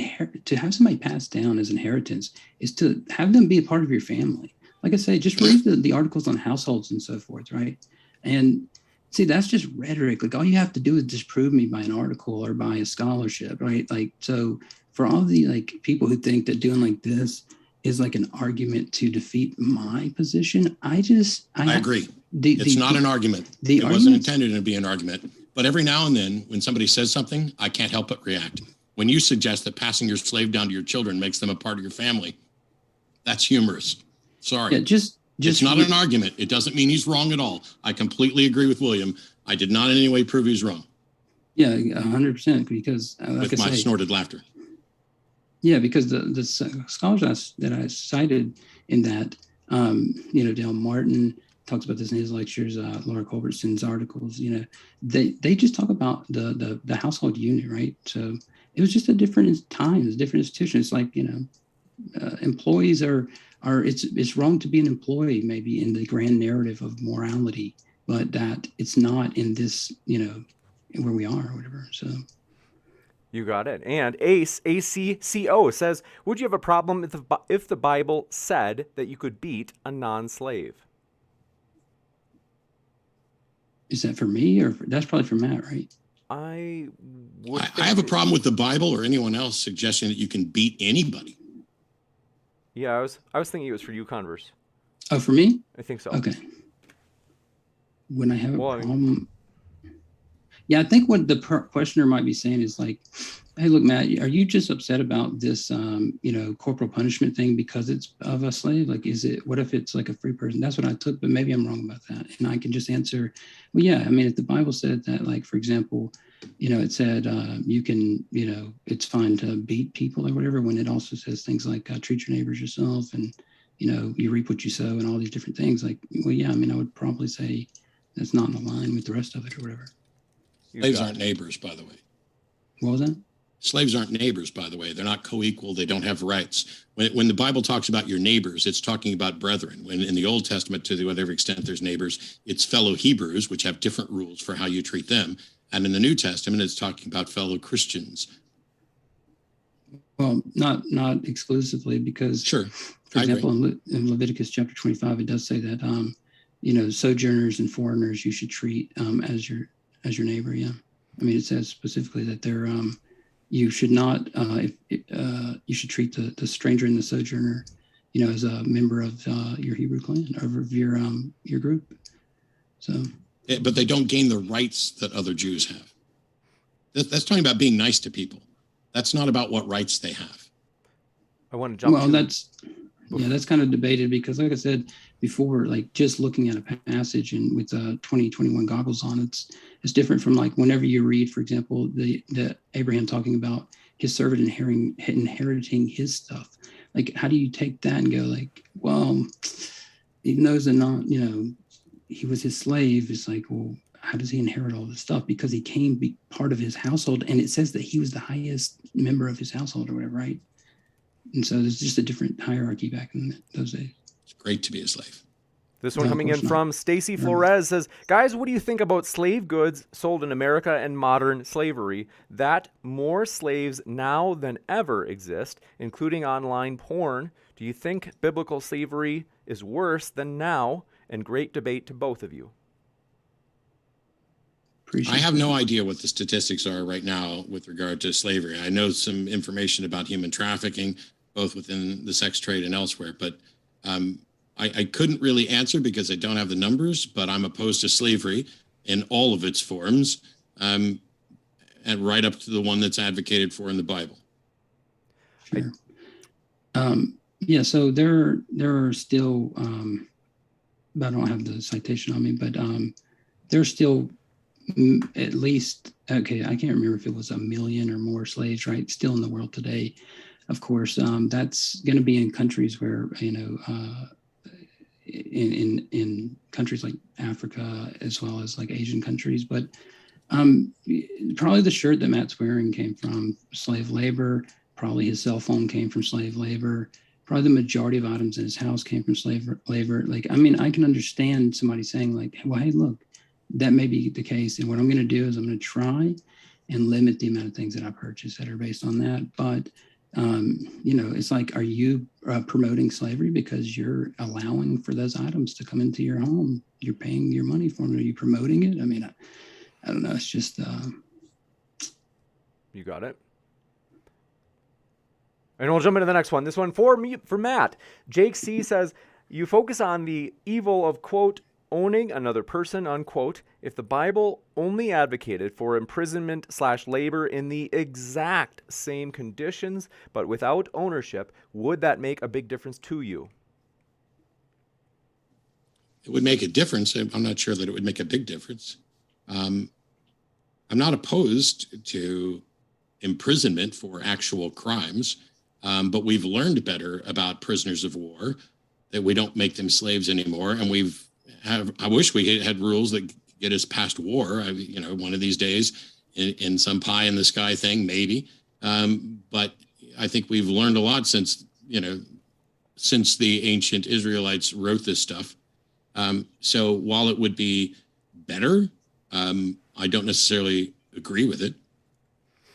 have somebody passed down as inheritance is to have them be a part of your family. Like I say, just read the articles on households and so forth, right? And see, that's just rhetoric. Like all you have to do is disprove me by an article or by a scholarship, right? Like, so for all the people who think that doing like this is like an argument to defeat my position, I agree. It's not an argument. It wasn't intended to be an argument. But every now and then when somebody says something, I can't help but react. When you suggest that passing your slave down to your children makes them a part of your family, that's humorous. Sorry. Yeah, it's not an argument. It doesn't mean he's wrong at all. I completely agree with William. I did not in any way prove he's wrong. Yeah, 100%. Because with my snorted laughter. Yeah, because the scholars that I cited in that, Dale Martin talks about this in his lectures, Laura Culbertson's articles, they just talk about the household unit, right? So it was just a different time, it's a different institution. It's like, employees are it's wrong to be an employee maybe in the grand narrative of morality, but that it's not in this, where we are or whatever. So you got it. And Ace, ACCO, says, would you have a problem if the Bible said that you could beat a non-slave? Is that for me or that's probably for Matt, right? I have a problem with the Bible or anyone else suggesting that you can beat anybody. Yeah, I was thinking it was for you, Converse. Oh, for me? I think so. Okay. When I have a problem... Yeah, I think what the questioner might be saying is like, hey, look, Matt, are you just upset about this, corporal punishment thing because it's of a slave? Like, what if it's like a free person? That's what I took, but maybe I'm wrong about that. And I can just answer, well, yeah, I mean, if the Bible said that, like, for example, it said you can, it's fine to beat people or whatever, when it also says things like treat your neighbors yourself and, you reap what you sow and all these different things. Like, well, yeah, I mean, I would probably say that's not in line with the rest of it or whatever. Slaves aren't neighbors, by the way. What was that? Slaves aren't neighbors, by the way. They're not co-equal. They don't have rights. When the Bible talks about your neighbors, it's talking about brethren. When in the Old Testament, to whatever extent there's neighbors, it's fellow Hebrews, which have different rules for how you treat them. And in the New Testament, it's talking about fellow Christians. Well, not exclusively, because, sure, for example, in Leviticus chapter 25, it does say that, sojourners and foreigners you should treat as your neighbor. Yeah, I mean, it says specifically that they're you should not you should treat the stranger and the sojourner as a member of your Hebrew clan or of your group. So but they don't gain the rights that other Jews have. That's talking about being nice to people. That's not about what rights they have. I want to jump Well, to. that's kind of debated because, like I said before, like just looking at a passage and with 2021 goggles on, it's different from like whenever you read, for example, the Abraham talking about his servant inheriting his stuff. Like, how do you take that and go like, well, even though he was his slave. It's like, well, how does he inherit all this stuff? Because he came be part of his household, and it says that he was the highest member of his household or whatever, right? And so there's just a different hierarchy back in those days. It's great to be a slave. This one No, of coming in course not. from Stacy Flores says, guys, what do you think about slave goods sold in America and modern slavery? That more slaves now than ever exist, including online porn. Do you think biblical slavery is worse than now? And great debate to both of you. Appreciate I have it. no idea what the statistics are right now with regard to slavery. I know some information about human trafficking, both within the sex trade and elsewhere, but I couldn't really answer because I don't have the numbers, but I'm opposed to slavery in all of its forms, and right up to the one that's advocated for in the Bible. Sure. Yeah, so there are still, I don't have the citation on me, but there's still at least, okay, I can't remember if it was 1 million or more slaves, right, still in the world today. Of course, that's going to be in countries where, in countries like Africa, as well as like Asian countries. But probably the shirt that Matt's wearing came from slave labor. Probably his cell phone came from slave labor. Probably the majority of items in his house came from slave labor. Like, I mean, I can understand somebody saying like, well, hey, look, that may be the case. And what I'm going to do is I'm going to try and limit the amount of things that I purchase that are based on that. But, it's like, are you promoting slavery because you're allowing for those items to come into your home? You're paying your money for them. Are you promoting it? I mean, I don't know. It's just. You got it. And we'll jump into the next one. This one for Matt. Jake C says, you focus on the evil of, quote, owning another person, unquote. If the Bible only advocated for imprisonment/labor in the exact same conditions, but without ownership, would that make a big difference to you? It would make a difference. I'm not sure that it would make a big difference. I'm not opposed to imprisonment for actual crimes, but we've learned better about prisoners of war, that we don't make them slaves anymore. And I wish we had rules that get us past war. One of these days in some pie in the sky thing, maybe. But I think we've learned a lot since the ancient Israelites wrote this stuff. So while it would be better, I don't necessarily agree with it.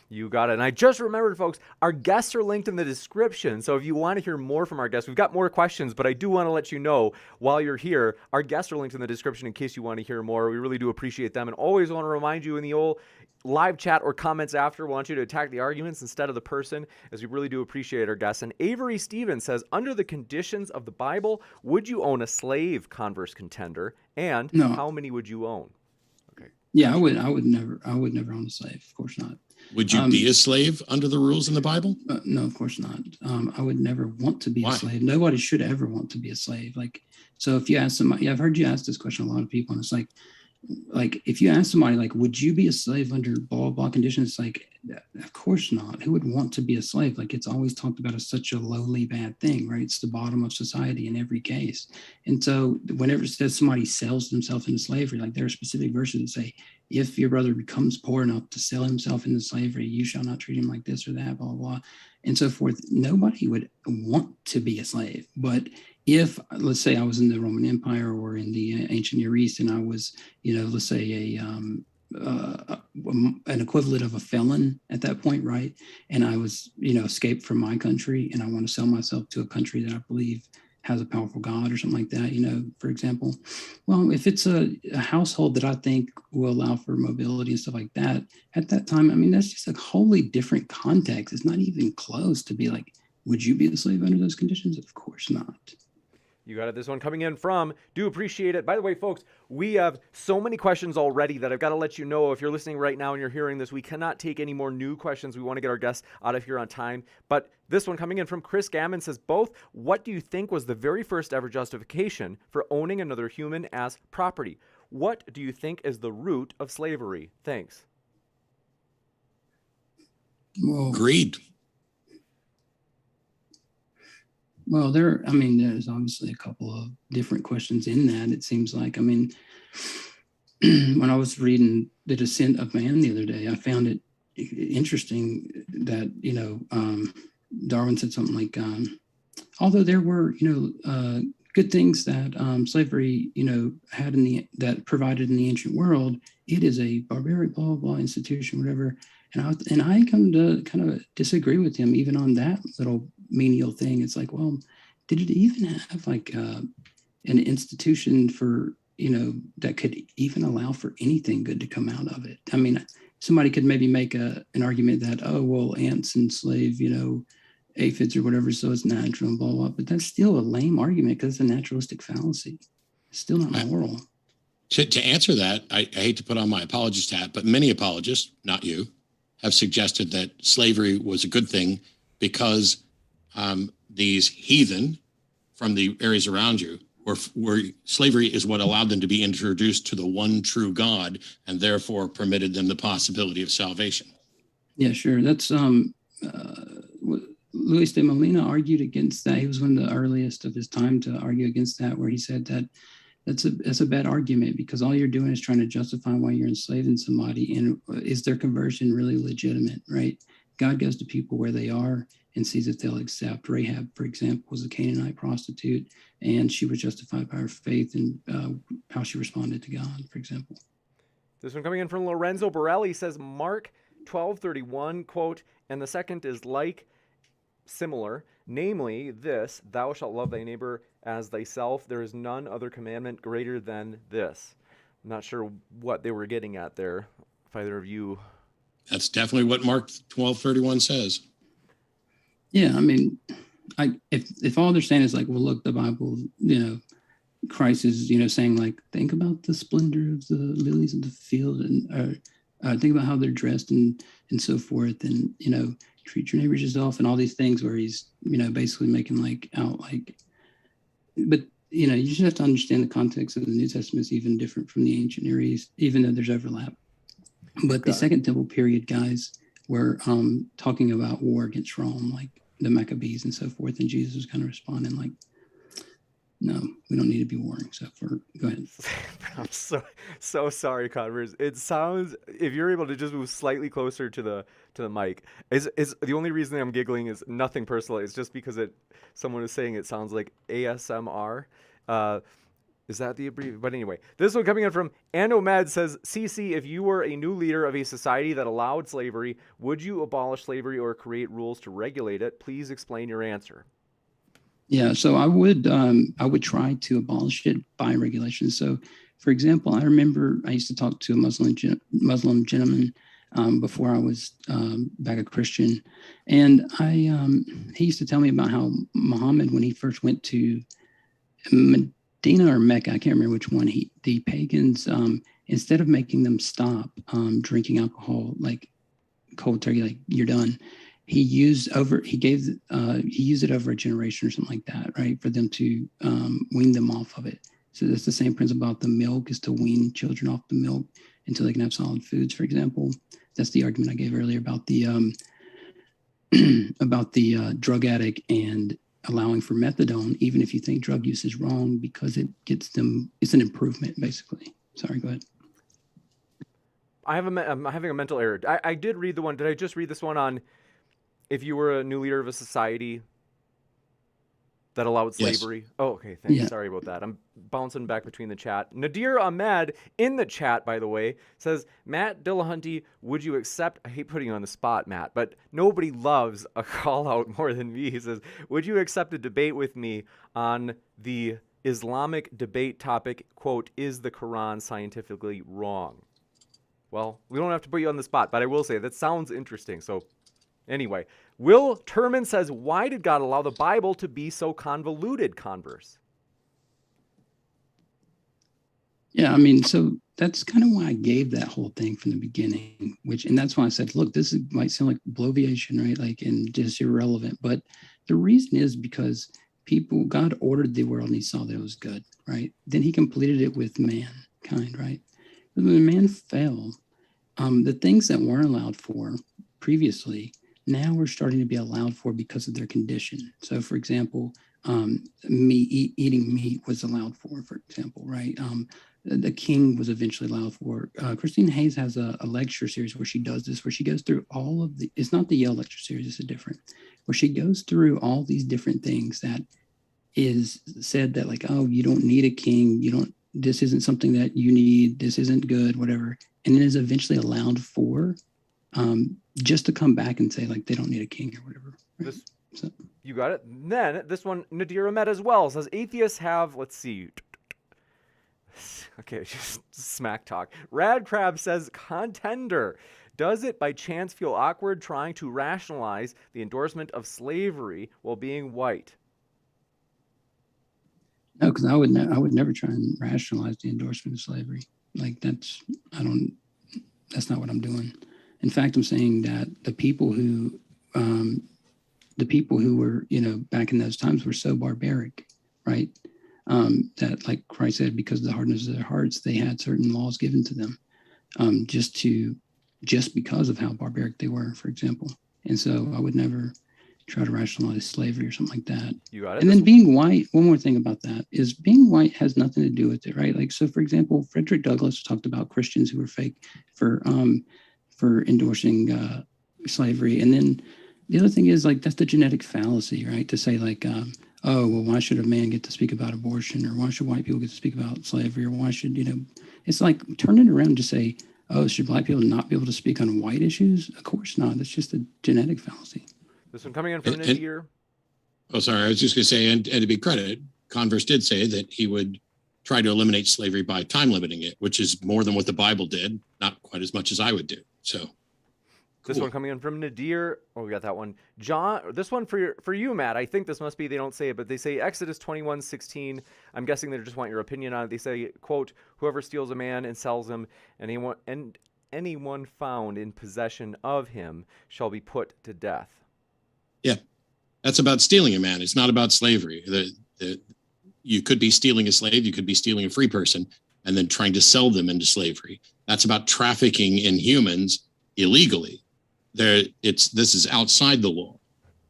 You got it. And I just remembered, folks, our guests are linked in the description. So if you want to hear more from our guests, we've got more questions, but I do want to let you know while you're here, our guests are linked in the description in case you want to hear more. We really do appreciate them. And always want to remind you in the old live chat or comments after, we want you to attack the arguments instead of the person, as we really do appreciate our guests. And Avery Stevens says, under the conditions of the Bible, would you own a slave, Converse contender? And No. how many would you own? Okay. Yeah, I would never own a slave. Of course not. Would you be a slave under the rules in the Bible? No, of course not. I would never want to be Why? a slave. Nobody should ever want to be a slave. Like, so if you ask somebody, I've heard you ask this question a lot of people, and it's like if you ask somebody, like, would you be a slave under blah, blah conditions? It's like, of course not. Who would want to be a slave? Like, it's always talked about as such a lowly, bad thing, right? It's the bottom of society in every case. And so whenever it says somebody sells themselves into slavery, like there are specific verses that say, if your brother becomes poor enough to sell himself into slavery, you shall not treat him like this or that, blah, blah, blah, and so forth. Nobody would want to be a slave. But if, let's say I was in the Roman Empire or in the ancient Near East, and I was, let's say an equivalent of a felon at that point, right? And I was, escaped from my country, and I want to sell myself to a country that I believe has a powerful God or something like that, for example. Well, if it's a household that I think will allow for mobility and stuff like that, at that time, I mean, that's just a wholly different context. It's not even close to be like, would you be the slave under those conditions? Of course not. You got it. This one coming in from, do appreciate it. By the way, folks, we have so many questions already that I've got to let you know, if you're listening right now and you're hearing this, we cannot take any more new questions. We want to get our guests out of here on time. But this one coming in from Chris Gammon says, both, what do you think was the very first ever justification for owning another human as property? What do you think is the root of slavery? Thanks. Well, Greed. Well, there's obviously a couple of different questions in that. It seems like, when I was reading The Descent of Man the other day, I found it interesting that, Darwin said something like, although there were, good things that slavery, had that provided in the ancient world, it is a barbaric, blah, blah, blah institution, whatever. And I come to kind of disagree with him even on that little menial thing. It's like, well, did it even have like an institution for, that could even allow for anything good to come out of it? I mean, somebody could maybe make an argument that, oh, well, ants enslave, aphids or whatever, so it's natural and blah, blah, but that's still a lame argument because it's a naturalistic fallacy. It's still not moral. To answer that, I hate to put on my apologist hat, but many apologists, not you, have suggested that slavery was a good thing because these heathen from the areas around you were slavery is what allowed them to be introduced to the one true God and therefore permitted them the possibility of salvation. Yeah, sure. That's Luis de Molina argued against that. He was one of the earliest of his time to argue against that, where he said that that's a bad argument because all you're doing is trying to justify why you're enslaving somebody, and is their conversion really legitimate, right? God goes to people where they are and sees if they'll accept. Rahab, for example, was a Canaanite prostitute, and she was justified by her faith and how she responded to God, for example. This one coming in from Lorenzo Borelli says, Mark 12:31, quote, and the second is like, similar, namely this, thou shalt love thy neighbor as thyself. There is none other commandment greater than this. I'm not sure what they were getting at there, if either of you. That's definitely what Mark 12:31 says. Yeah, I mean, if all they're saying is like, well, look, the Bible, Christ is, saying like, think about the splendor of the lilies of the field, and think about how they're dressed and so forth, and treat your neighbors yourself, and all these things where he's basically making but you just have to understand the context of the New Testament is even different from the ancient Near East, even though there's overlap. But the Second Temple period guys were talking about war against Rome, like the Maccabees and so forth, and Jesus was kind of responding like, no, we don't need to be warring. So go ahead. I'm so sorry, Converse. It sounds, if you're able to just move slightly closer to the mic, is the only reason I'm giggling is nothing personal. It's just because someone is saying it sounds like ASMR. Is that the abbreviation? But anyway, this one coming in from Anomed says, CC, if you were a new leader of a society that allowed slavery, would you abolish slavery or create rules to regulate it? Please explain your answer. Yeah, so I would try to abolish it by regulation. So, for example, I remember I used to talk to a Muslim gentleman before I was back a Christian, and he used to tell me about how Muhammad, when he first went to Medina or Mecca, I can't remember which one, the pagans, instead of making them stop drinking alcohol like cold turkey, like you're done, he used it over a generation or something like that, right? For them to wean them off of it. So that's the same principle about the milk, is to wean children off the milk until they can have solid foods, for example. That's the argument I gave earlier about the drug addict and allowing for methadone, even if you think drug use is wrong, because it gets them, it's an improvement, basically. Sorry, go ahead. I'm having a mental error. I did read the one. Did I just read this one on if you were a new leader of a society that allowed slavery? Yes. Oh, okay. Thanks. Yeah. Sorry about that. I'm bouncing back between the chat. Nadir Ahmed in the chat, by the way, says, Matt Dillahunty, would you accept, I hate putting you on the spot, Matt, but nobody loves a call out more than me. He says, would you accept a debate with me on the Islamic debate topic, quote, is the Quran scientifically wrong? Well, we don't have to put you on the spot, but I will say that sounds interesting. So anyway, Will Turman says, why did God allow the Bible to be so convoluted, Converse? Yeah, I mean, so that's kind of why I gave that whole thing from the beginning, and that's why I said, look, might sound like bloviation, right? Like, and just irrelevant. But the reason is because God ordered the world and he saw that it was good, right? Then he completed it with mankind, right? When man fell, the things that weren't allowed for previously, now we're starting to be allowed for because of their condition. So, for example, eating meat was allowed for example, right? The king was eventually allowed for. Christine Hayes has a lecture series where she does this, where she goes through all of it's not the Yale lecture series, it's a different, where she goes through all these different things that is said that like, oh, you don't need a king. This isn't something that you need. This isn't good, whatever. And it is eventually allowed for just to come back and say like, they don't need a king or whatever. Right? You got it. And then this one, Nadir Ahmed as well, says atheists have, let's see. Okay, just smack talk. Rad Crab says contender. Does it by chance feel awkward trying to rationalize the endorsement of slavery while being white? No, because I would never try and rationalize the endorsement of slavery. Like that's not what I'm doing. In fact, I'm saying that the people who were, back in those times were so barbaric, right? That like Christ said, because of the hardness of their hearts, they had certain laws given to them, just because of how barbaric they were, for example. And so I would never try to rationalize slavery or something like that. You got it. And then being white, one more thing about that is being white has nothing to do with it, right? Like, so for example, Frederick Douglass talked about Christians who were fake for endorsing slavery. And then the other thing is like, that's the genetic fallacy, right? To say like, oh, well, why should a man get to speak about abortion, or why should white people get to speak about slavery, or why should, it's like turn it around to say, oh, should black people not be able to speak on white issues? Of course not. That's just a genetic fallacy. This one coming in from Nadir. Oh, sorry. I was just going to say, and to be credited, Converse did say that he would try to eliminate slavery by time limiting it, which is more than what the Bible did, not quite as much as I would do. So. This one coming in from Nadir. Oh, we got that one. John, this one for you, Matt. I think this must be, they don't say it, but they say Exodus 21:16. I'm guessing they just want your opinion on it. They say, quote, whoever steals a man and sells him, and anyone found in possession of him shall be put to death. Yeah, that's about stealing a man. It's not about slavery. You could be stealing a slave. You could be stealing a free person and then trying to sell them into slavery. That's about trafficking in humans illegally. This is outside the law.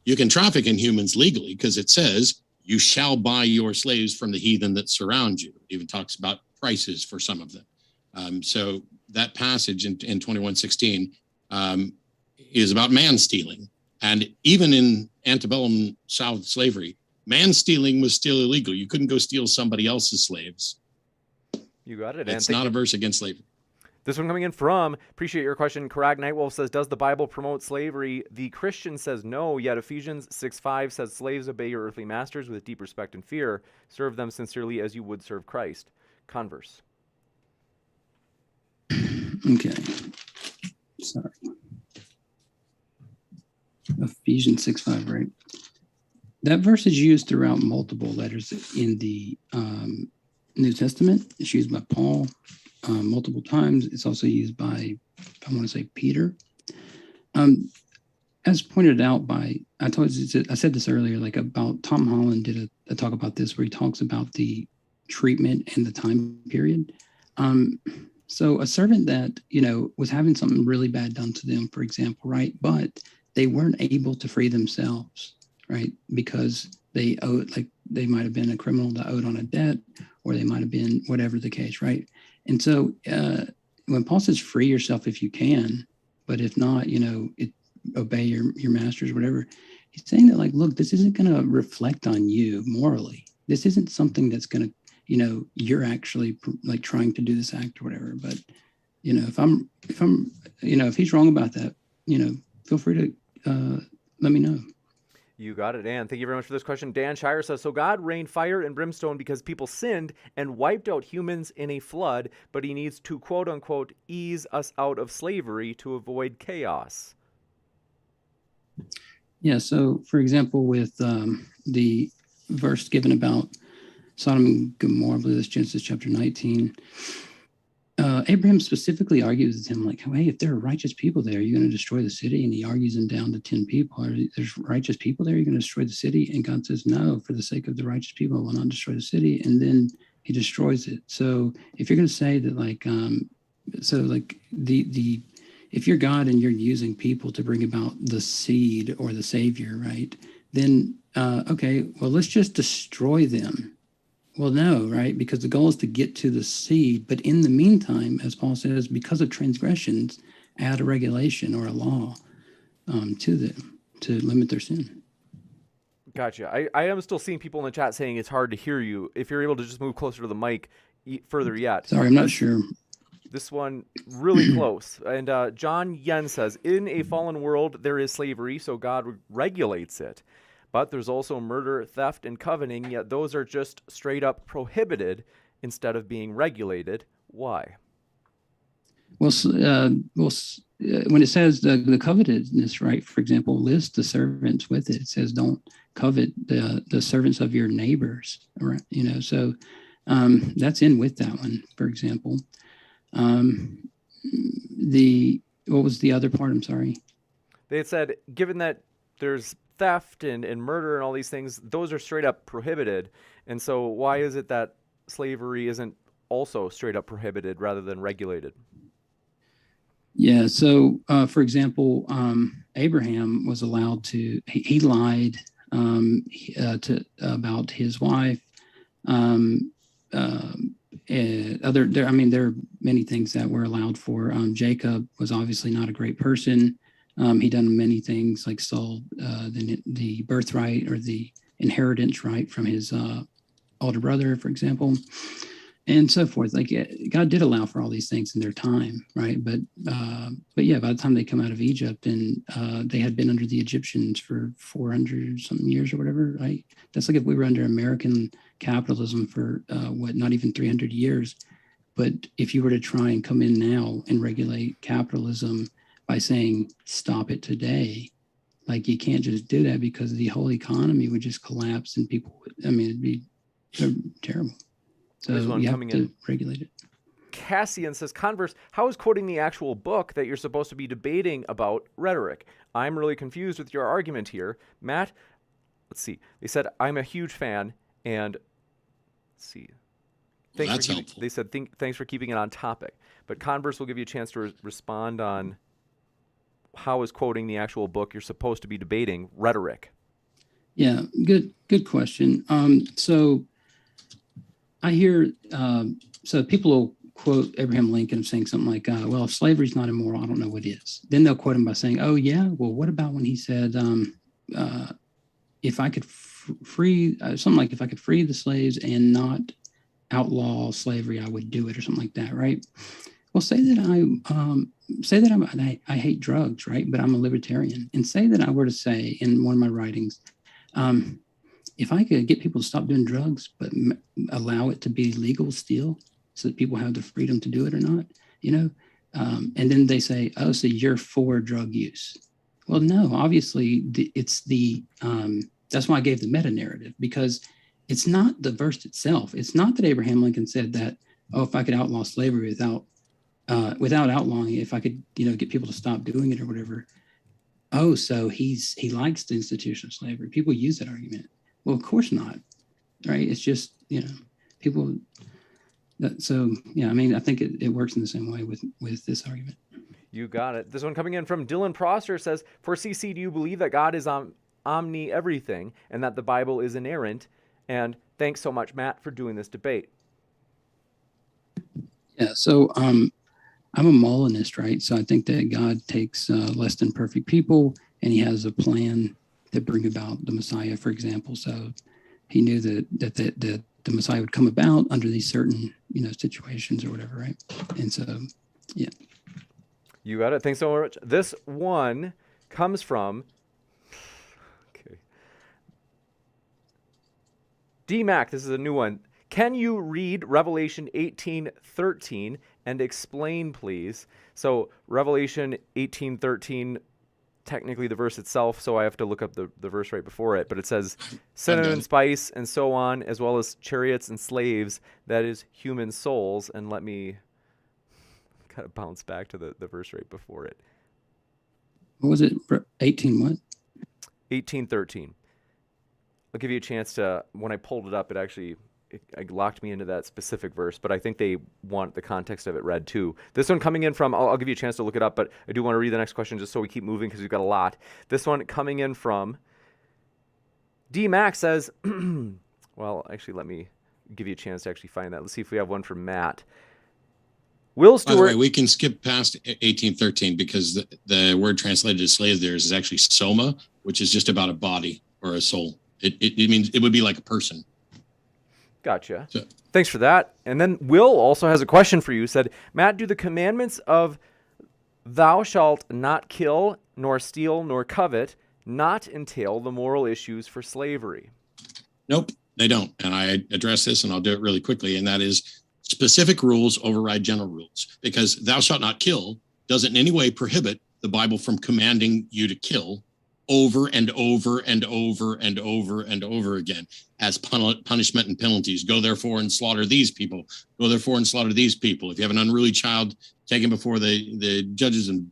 You can traffic in humans legally because it says you shall buy your slaves from the heathen that surround you. It even talks about prices for some of them. So that passage in 21:16 is about man stealing. And even in antebellum South slavery, man stealing was still illegal. You couldn't go steal somebody else's slaves. You got it. It's not a verse against slavery. This one coming in from, appreciate your question, Karag Nightwolf says, does the Bible promote slavery? The Christian says no, yet Ephesians 6:5 says, slaves, obey your earthly masters with deep respect and fear. Serve them sincerely as you would serve Christ. Converse. Okay. Sorry. Ephesians 6:5, right? That verse is used throughout multiple letters in the New Testament. It's used by Paul multiple times. It's also used by, I want to say, Peter. As pointed out by, I said this earlier, like about Tom Holland did a talk about this where he talks about the treatment and the time period. So a servant that, was having something really bad done to them, for example, right? But they weren't able to free themselves, right? Because they owed, like they might have been a criminal that owed on a debt, or they might have been whatever the case, right? And so when Paul says free yourself if you can, but if not, obey your masters, whatever, he's saying that like, look, this isn't going to reflect on you morally. This isn't something that's going to, you're actually like trying to do this act or whatever. But, if he's wrong about that, feel free to let me know. You got it, Dan. Thank you very much for this question. Dan Shire says, so God rained fire and brimstone because people sinned and wiped out humans in a flood, but he needs to, quote unquote, ease us out of slavery to avoid chaos. Yeah, so for example, with the verse given about Sodom and Gomorrah, I believe that's Genesis chapter 19. Abraham specifically argues with him, like, hey, if there are righteous people there, are you going to destroy the city? And he argues him down to 10 people. There's righteous people there, you're going to destroy the city? And God says, no, for the sake of the righteous people, I will not destroy the city. And then he destroys it. So if you're going to say that, like, if you're God and you're using people to bring about the seed or the savior, right? Then, okay, well, let's just destroy them. Well, no, right? Because the goal is to get to the seed. But in the meantime, as Paul says, because of transgressions, add a regulation or a law to them to limit their sin. Gotcha. I am still seeing people in the chat saying it's hard to hear you. If you're able to just move closer to the mic further yet. Sorry, I'm not sure. This one really close. And John Yen says, in a fallen world, there is slavery, so God regulates it. But there's also murder, theft, and coveting, yet those are just straight up prohibited instead of being regulated. Why? Well, when it says the covetousness, right, for example, list the servants with it. It says don't covet the servants of your neighbors, right? So that's in with that one, for example. What was the other part? I'm sorry. They had said, given that there's theft and murder and all these things, those are straight up prohibited. And so why is it that slavery isn't also straight up prohibited rather than regulated? Yeah. So, for example, Abraham was allowed to, he lied about his wife. There are many things that were allowed for. Jacob was obviously not a great person. He done many things like stole the birthright or the inheritance right from his older brother, for example, and so forth. Like God did allow for all these things in their time, right? But yeah, by the time they come out of Egypt and they had been under the Egyptians for 400 something years or whatever, right? That's like if we were under American capitalism for not even 300 years. But if you were to try and come in now and regulate capitalism by saying stop it today, like you can't just do that because the whole economy would just collapse and people would, it'd be terrible. So you have to regulate it. Cassian says, converse, how is quoting the actual book that you're supposed to be debating about rhetoric? I'm really confused with your argument here. Matt, let's see. They said, I'm a huge fan, and let's see. That's helpful. They said, thanks for keeping it on topic. But Converse will give you a chance to respond on how is quoting the actual book you're supposed to be debating rhetoric? Yeah, good question. So I hear, so people will quote Abraham Lincoln saying something like, well, if slavery's not immoral, I don't know what is. Then they'll quote him by saying, oh yeah, well, what about when he said, if I could free, something like if I could free the slaves and not outlaw slavery, I would do it, or something like that, right? Well, say that I hate drugs, right? But I'm a libertarian. And say that I were to say in one of my writings, if I could get people to stop doing drugs, but allow it to be legal still, so that people have the freedom to do it or not, and then they say, oh, so you're for drug use. Well, no, obviously that's why I gave the meta narrative, because it's not the verse itself. It's not that Abraham Lincoln said that, oh, if I could outlaw slavery without outlawing it, if I could, get people to stop doing it or whatever. Oh, so he likes the institution of slavery. People use that argument. Well, of course not, right? It's just, people. So, yeah, I think it works in the same way with this argument. You got it. This one coming in from Dylan Prosser says, for CC, do you believe that God is omni everything and that the Bible is inerrant? And thanks so much, Matt, for doing this debate. Yeah, so I'm a Molinist, right? So I think that God takes less than perfect people and he has a plan to bring about the Messiah, for example. So he knew that the Messiah would come about under these certain, situations or whatever, right? And so, yeah. You got it. Thanks so much. This one comes from, okay, D-Mac. This is a new one. Can you read Revelation 18:13 and explain, please? So Revelation 18:13 technically the verse itself, so I have to look up the verse right before it, but it says cinnamon and spice and so on, as well as chariots and slaves, that is human souls. And let me kind of bounce back to the verse right before it. What was it? 18 what? 18:13. I'll give you a chance to, when I pulled it up, it locked me into that specific verse, but I think they want the context of it read too. This one coming in from, I'll give you a chance to look it up, but I do want to read the next question just so we keep moving because we've got a lot. This one coming in from D Max says, well, actually, let me give you a chance to actually find that. Let's see if we have one from Matt. Will Stewart. By the way, we can skip past 1813 because the word translated as slave there is actually soma, which is just about a body or a soul. It means it would be like a person. Gotcha. So, thanks for that. And then Will also has a question for you. Said, Matt, do the commandments of thou shalt not kill, nor steal, nor covet not entail the moral issues for slavery? Nope, they don't. And I address this, and I'll do it really quickly. And that is specific rules override general rules, because thou shalt not kill doesn't in any way prohibit the Bible from commanding you to kill over and over and over and over and over again as punishment and penalties. Go therefore and slaughter these people. Go therefore and slaughter these people. If you have an unruly child, take him before the judges and,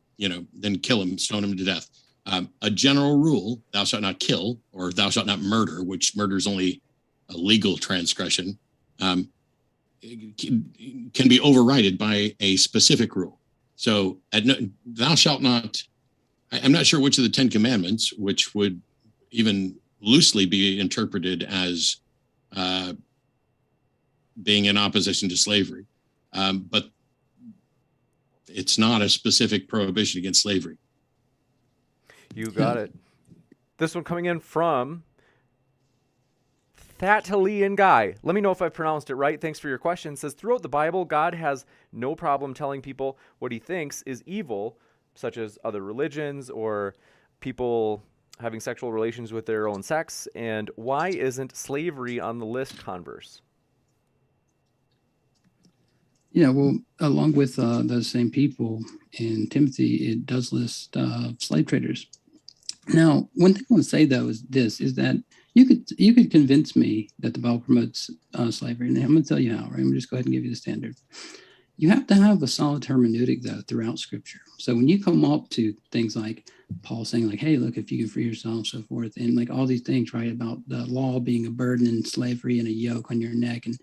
then kill him, stone him to death. A general rule, thou shalt not kill, or thou shalt not murder, which murder is only a legal transgression, can be overridden by a specific rule. So thou shalt not, I'm not sure which of the 10 commandments, which would even loosely be interpreted as being in opposition to slavery. But it's not a specific prohibition against slavery. You got it. This one coming in from Thatalian Guy. Let me know if I pronounced it right. Thanks for your question. It says, throughout the Bible, God has no problem telling people what he thinks is evil, such as other religions or people having sexual relations with their own sex. And why isn't slavery on the list, Converse? Yeah, well, along with those same people in Timothy, it does list slave traders. Now, one thing I want to say, though, is that you could convince me that the Bible promotes slavery, and I'm going to tell you how, right? I'm going to just go ahead and give you the standard. You have to have a solid hermeneutic, though, throughout Scripture. So when you come up to things like Paul saying, like, hey, look, if you can free yourself, so forth, and like all these things, right, about the law being a burden and slavery and a yoke on your neck, and,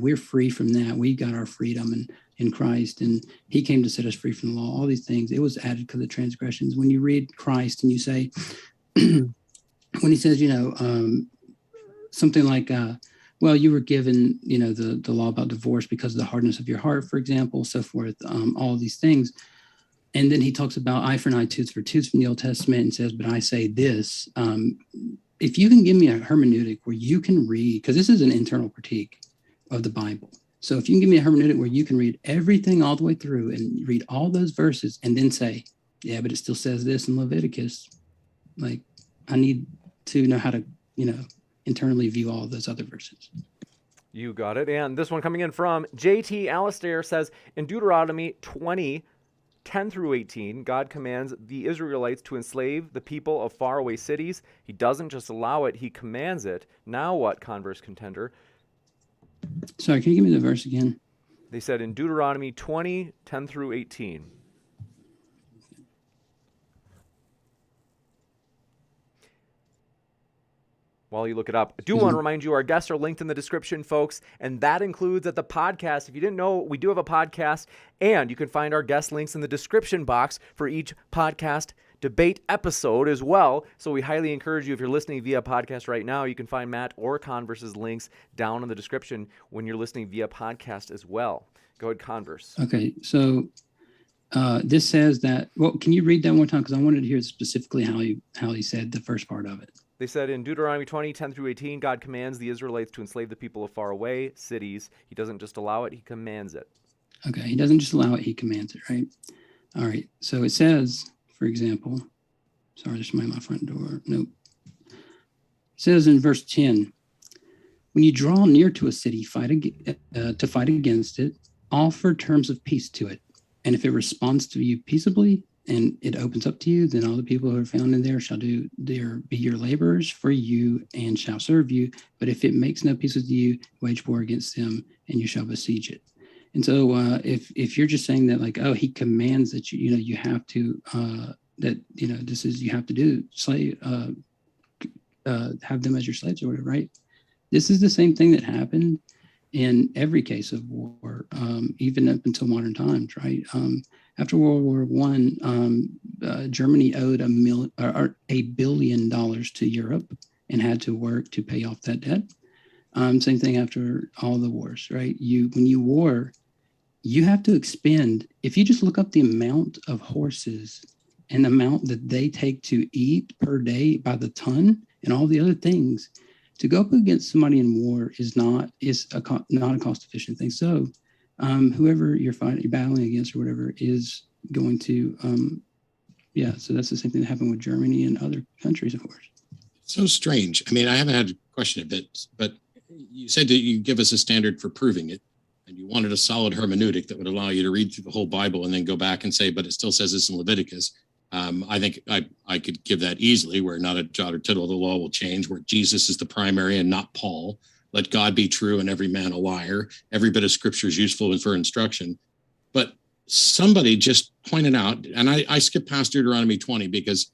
we're free from that. We got our freedom in Christ, and he came to set us free from the law, all these things. It was added to the transgressions. When you read Christ and you say, when he says, something like, well, you were given, the law about divorce because of the hardness of your heart, for example, so forth, all of these things. And then he talks about eye for an eye, tooth for tooth from the Old Testament, and says, but I say this, if you can give me a hermeneutic where you can read, because this is an internal critique of the Bible. So if you can give me a hermeneutic where you can read everything all the way through and read all those verses and then say, yeah, but it still says this in Leviticus. Like, I need to know how to, internally view all of those other verses. You got it. And this one coming in from JT Alistair says, in Deuteronomy 20:10 through 18, God commands the Israelites to enslave the people of faraway cities. He doesn't just allow it, he commands it. Now what, Converse contender? Sorry, can you give me the verse again? They said in Deuteronomy 20:10 through 18. While you look it up, I do want to remind you our guests are linked in the description, folks, and that includes at the podcast. If you didn't know, we do have a podcast, and you can find our guest links in the description box for each podcast debate episode as well. So we highly encourage you, if you're listening via podcast right now, you can find Matt or Converse's links down in the description when you're listening via podcast as well. Go ahead, Converse. Okay, so this says that, well, can you read that one more time? Because I wanted to hear specifically how he said the first part of it. They said in Deuteronomy 20:10 through 18, God commands the Israelites to enslave the people of faraway cities. He doesn't just allow it, he commands it. Okay, he doesn't just allow it, he commands it, right? All right, so it says, for example, sorry, there's somebody at my front door. Nope. It says in verse 10, when you draw near to a city to fight against it, offer terms of peace to it. And if it responds to you peaceably and it opens up to you, then all the people who are found in there shall be your laborers for you and shall serve you. But if it makes no peace with you, wage war against them, and you shall besiege it. And so if you're just saying that, like, oh, he commands that you have to this is, you have to do slave, have them as your slaves or whatever, right? This is the same thing that happened in every case of war, even up until modern times, right? After World War I, Germany owed $1 billion to Europe and had to work to pay off that debt. Same thing after all the wars, right? When you war, you have to expend, if you just look up the amount of horses and the amount that they take to eat per day by the ton and all the other things, to go up against somebody in war is not a cost efficient thing. So whoever you're battling against or whatever is going to, so that's the same thing that happened with Germany and other countries, of course. So strange. I mean, I haven't had a question of it, but you said that you give us a standard for proving it, and you wanted a solid hermeneutic that would allow you to read through the whole Bible and then go back and say, but it still says this in Leviticus. I think I could give that easily, where not a jot or tittle of the law will change, where Jesus is the primary and not Paul. Let God be true and every man a liar. Every bit of scripture is useful for instruction. But somebody just pointed out, and I skipped past Deuteronomy 20 because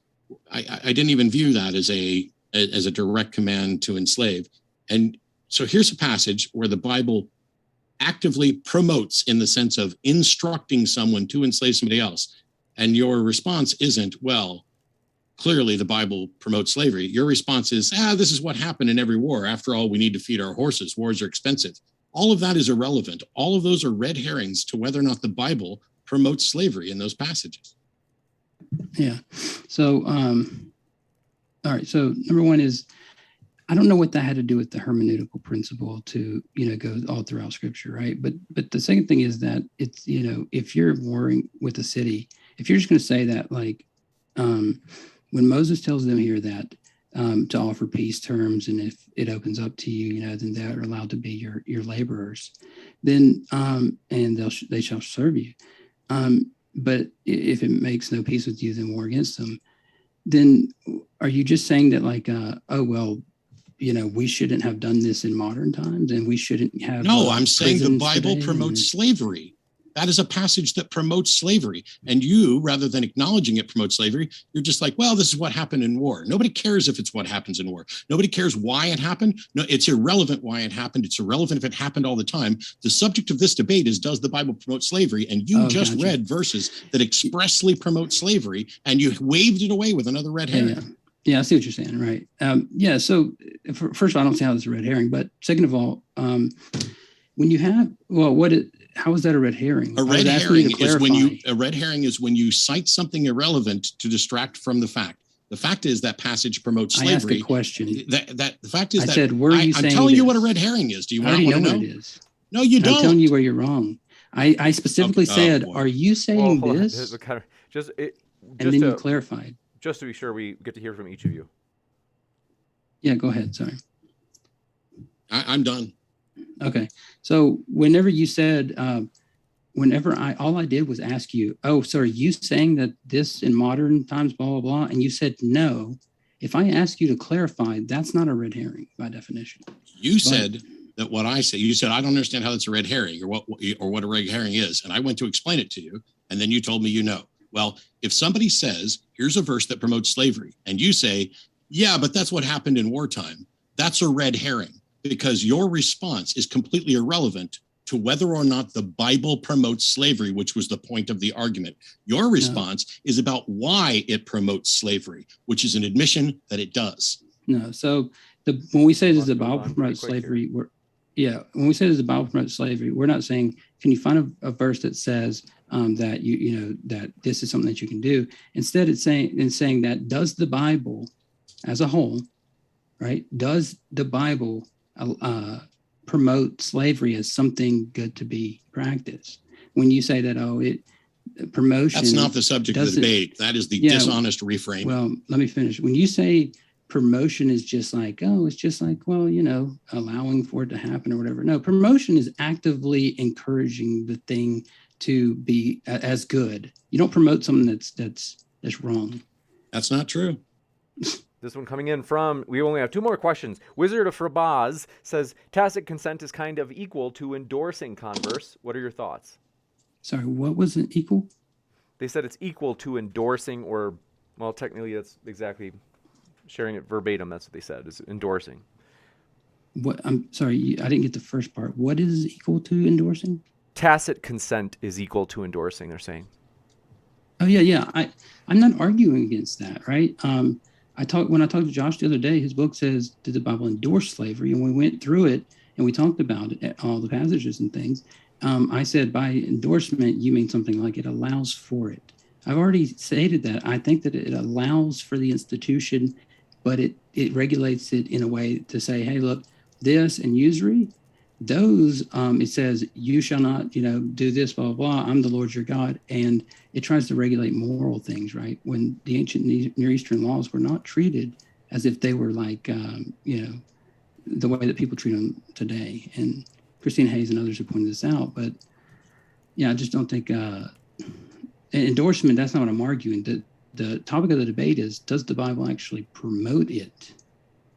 I didn't even view that as a direct command to enslave. And so here's a passage where the Bible actively promotes, in the sense of instructing someone to enslave somebody else. And your response isn't, well, clearly the Bible promotes slavery. Your response is, this is what happened in every war. After all, we need to feed our horses. Wars are expensive. All of that is irrelevant. All of those are red herrings to whether or not the Bible promotes slavery in those passages. Yeah. So, all right. So number one is, I don't know what that had to do with the hermeneutical principle to, go all throughout scripture, right? But the second thing is that it's, if you're warring with a city, if you're just going to say that, like, when Moses tells them here that to offer peace terms, and if it opens up to you, then they're allowed to be your laborers, then and they shall serve you. But if it makes no peace with you, then war against them. Then are you just saying that, like, we shouldn't have done this in modern times, and we shouldn't have? No, I'm saying the Bible promotes slavery. That is a passage that promotes slavery. And you, rather than acknowledging it promotes slavery, you're just like, well, this is what happened in war. Nobody cares if it's what happens in war. Nobody cares why it happened. No, it's irrelevant why it happened. It's irrelevant if it happened all the time. The subject of this debate is, does the Bible promote slavery? And you read verses that expressly promote slavery, and you waved it away with another red herring. Yeah, I see what you're saying, right? So first of all, I don't see how this is a red herring. But second of all, when you have, how is that a red herring? A red herring is when you cite something irrelevant to distract from the fact. The fact is that passage promotes slavery. I asked a question. The fact is I said, I'm telling you what a red herring is. Do you want to know what it is? No, you don't. I'm telling you where you're wrong. I specifically said, are you saying this? And then you clarified. Just to be sure, we get to hear from each of you. Yeah, go ahead. Sorry. I'm done. Okay. So whenever you said, all I did was ask you, so are you saying that this in modern times, blah, blah, blah, and you said no. If I ask you to clarify, that's not a red herring by definition. You said that what I say, you said, I don't understand how that's a red herring or what a red herring is. And I went to explain it to you. And then you told me, well, if somebody says, here's a verse that promotes slavery, and you say, yeah, but that's what happened in wartime, that's a red herring, because your response is completely irrelevant to whether or not the Bible promotes slavery, which was the point of the argument. Your response is about why it promotes slavery, which is an admission that it does. No. So when we say does the Bible promote slavery, when we say does the Bible promote slavery, we're not saying, can you find a verse that says that that this is something that you can do? Instead, it's saying that does the Bible as a whole, right? Does the Bible promote slavery as something good to be practiced? When you say that, promotion. That's not the subject of the debate. That is the dishonest reframe. Well, let me finish. When you say promotion is just like, it's just like, allowing for it to happen or whatever. No, promotion is actively encouraging the thing to be as good. You don't promote something that's wrong. That's not true. This one coming in from, we only have 2 more questions. Wizard of Frabaz says, tacit consent is kind of equal to endorsing converse. What are your thoughts? Sorry, what was it equal? They said it's equal to endorsing, or, well, technically that's exactly sharing it verbatim. That's what they said, is endorsing. What? I'm sorry, I didn't get the first part. What is equal to endorsing? Tacit consent is equal to endorsing, they're saying. Oh yeah. I'm not arguing against that, right? When I talked to Josh the other day, his book says, did the Bible endorse slavery? And we went through it and we talked about it, all the passages and things. I said, by endorsement, you mean something like it allows for it. I've already stated that. I think that it allows for the institution, but it regulates it in a way to say, hey, look, this and usury, those, it says, you shall not, do this, blah, blah, blah. I'm the Lord your God. And it tries to regulate moral things, right? When the ancient Near Eastern laws were not treated as if they were like, the way that people treat them today. And Christine Hayes and others have pointed this out. But yeah, I just don't think endorsement, that's not what I'm arguing. The topic of the debate is, does the Bible actually promote it?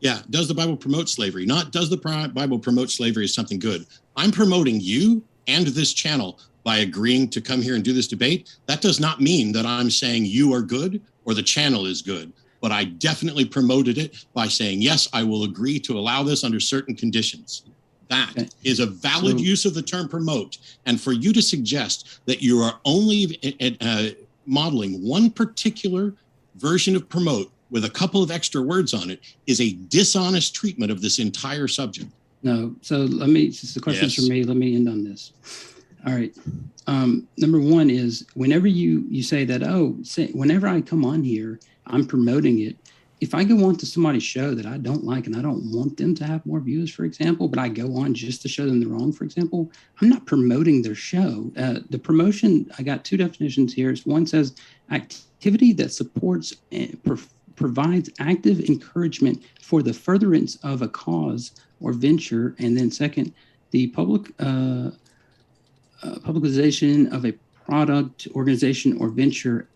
Yeah. Does the Bible promote slavery? Not does the Bible promote slavery as something good. I'm promoting you and this channel by agreeing to come here and do this debate. That does not mean that I'm saying you are good or the channel is good, but I definitely promoted it by saying, yes, I will agree to allow this under certain conditions. That is a valid use of the term promote. And for you to suggest that you are only modeling one particular version of promote with a couple of extra words on it is a dishonest treatment of this entire subject. No. So since the question's for me, let me end on this. All right. Number one is whenever you say that, whenever I come on here, I'm promoting it. If I go on to somebody's show that I don't like and I don't want them to have more views, for example, but I go on just to show them they're wrong, for example, I'm not promoting their show. The promotion, I got 2 definitions here. One says activity that supports and provides active encouragement for the furtherance of a cause or venture. And then second, the publicization of a product, organization, or venture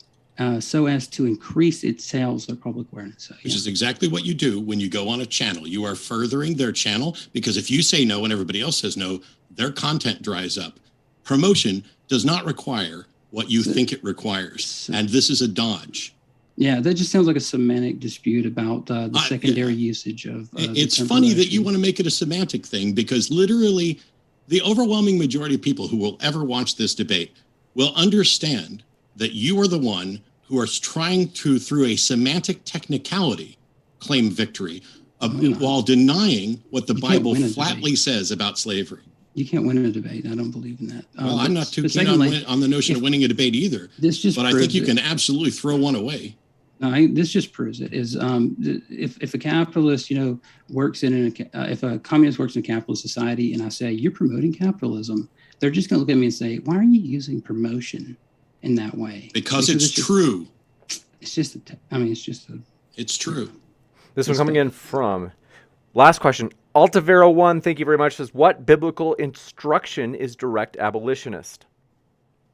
so as to increase its sales or public awareness. So, Which is exactly what you do when you go on a channel. You are furthering their channel, because if you say no and everybody else says no, their content dries up. Promotion does not require what you think it requires. And this is a dodge. Yeah, that just sounds like a semantic dispute about the secondary usage of. It's funny that you want to make it a semantic thing, because literally the overwhelming majority of people who will ever watch this debate will understand that you are the one who are trying to, through a semantic technicality, claim victory while denying what the Bible flatly says about slavery. You can't win a debate. I don't believe in that. Well, I'm not too keen on the notion of winning a debate either. But I think you can absolutely throw one away. No, this just proves it. Is if a capitalist, works if a communist works in a capitalist society, and I say you're promoting capitalism, they're just going to look at me and say, "Why are you using promotion in that way?" Because it's true. It's just. It's true. This one coming in from last question. Altavero 1, thank you very much. Says, what biblical instruction is direct abolitionist?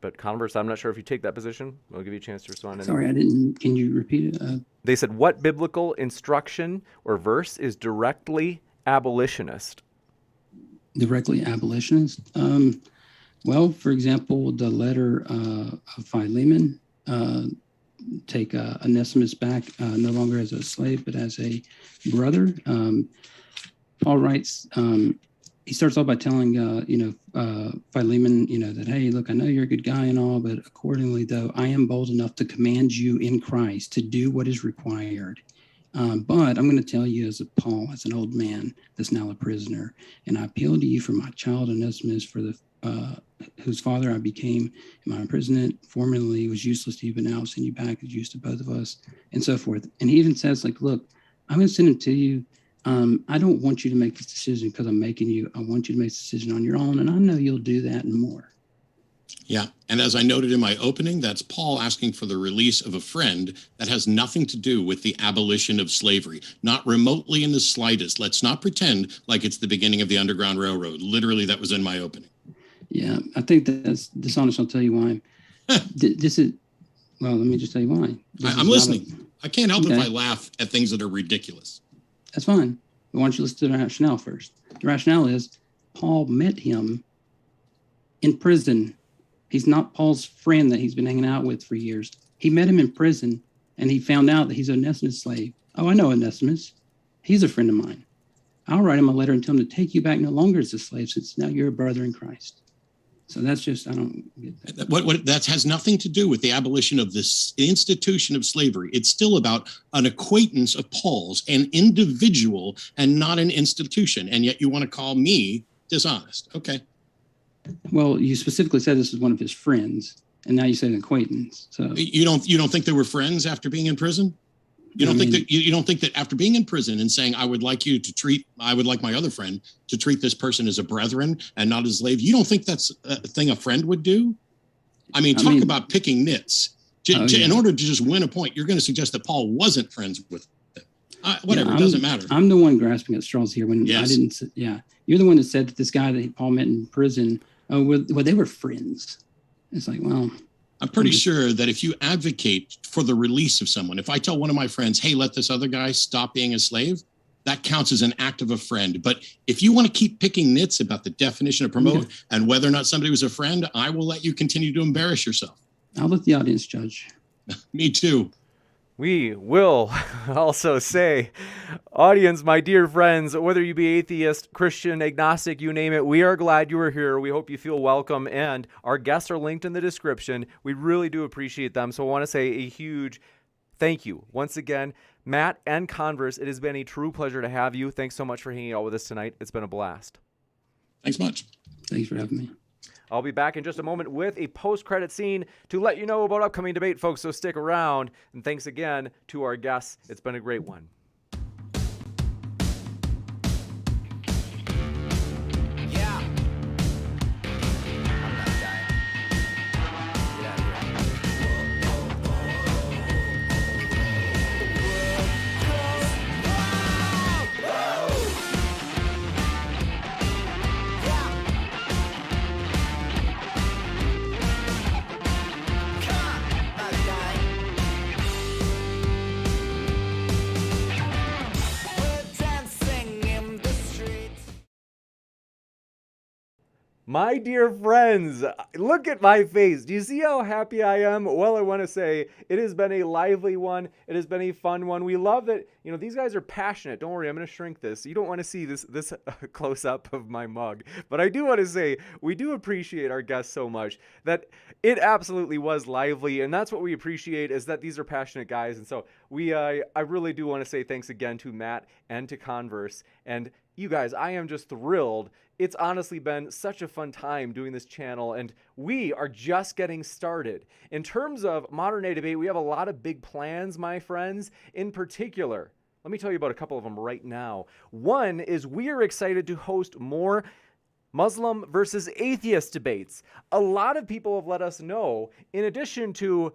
But converse, I'm not sure if you take that position. I'll give you a chance to respond. Sorry, I didn't. Can you repeat it? They said, what biblical instruction or verse is directly abolitionist? Directly abolitionist? Well, for example, the letter of Philemon, take Onesimus back no longer as a slave, but as a brother. Paul writes, he starts off by telling, Philemon, that, hey, look, I know you're a good guy and all, but accordingly, though, I am bold enough to command you in Christ to do what is required. But I'm going to tell you as an old man that's now a prisoner, and I appeal to you for my child Onesimus, for the whose father I became in my imprisonment. Formerly was useless to you, but now I'll send you back as used to both of us, and so forth. And he even says, look, I'm going to send him to you. I don't want you to make this decision because I'm making you. I want you to make this decision on your own, and I know you'll do that and more. Yeah, and as I noted in my opening, that's Paul asking for the release of a friend that has nothing to do with the abolition of slavery, not remotely in the slightest. Let's not pretend like it's the beginning of the Underground Railroad. Literally, that was in my opening. Yeah, I think that's dishonest. I'll tell you why. This is, well, let me just tell you why. I'm listening. I can't help it if I laugh at things that are ridiculous. That's fine. But why don't you listen to the rationale first? The rationale is Paul met him in prison. He's not Paul's friend that he's been hanging out with for years. He met him in prison, and he found out that he's Onesimus' slave. Oh, I know Onesimus. He's a friend of mine. I'll write him a letter and tell him to take you back no longer as a slave, since now you're a brother in Christ. So that's just, I don't get that. What that has nothing to do with the abolition of this institution of slavery. It's still about an acquaintance of Paul's, an individual and not an institution. And yet you want to call me dishonest. Okay. Well, you specifically said this was one of his friends, and now you say an acquaintance. So you don't think they were friends after being in prison? You don't think that after being in prison and saying, I would like my other friend to treat this person as a brethren and not as a slave. You don't think that's a thing a friend would do? I mean, about picking nits. In order to just win a point, you're going to suggest that Paul wasn't friends with them. Whatever, it doesn't matter. I'm the one grasping at straws here when I didn't. Yeah, you're the one that said that this guy that Paul met in prison, well, they were friends. It's like, well, I'm pretty sure that if you advocate for the release of someone, if I tell one of my friends, hey, let this other guy stop being a slave, that counts as an act of a friend. But if you want to keep picking nits about the definition of promote and whether or not somebody was a friend, I will let you continue to embarrass yourself. I'll let the audience judge. Me too. We will also say, audience, my dear friends, whether you be atheist, Christian, agnostic, you name it, we are glad you are here. We hope you feel welcome, and our guests are linked in the description. We really do appreciate them, so I want to say a huge thank you. Once again, Matt and Converse, it has been a true pleasure to have you. Thanks so much for hanging out with us tonight. It's been a blast. Thanks much. Thanks for having me. I'll be back in just a moment with a post-credit scene to let you know about upcoming debate, folks, so stick around. And thanks again to our guests. It's been a great one. My dear friends, look at my face. Do you see how happy I am? Well, I want to say it has been a lively one. It has been a fun one. We love that, these guys are passionate. Don't worry, I'm going to shrink this. You don't want to see this close up of my mug. But I do want to say we do appreciate our guests so much that it absolutely was lively. And that's what we appreciate, is that these are passionate guys. And so I really do want to say thanks again to Matt and to Converse. And you guys, I am just thrilled. It's honestly been such a fun time doing this channel, and we are just getting started. In terms of modern day debate, we have a lot of big plans, my friends. In particular, let me tell you about a couple of them right now. One is we are excited to host more Muslim versus atheist debates. A lot of people have let us know, in addition to,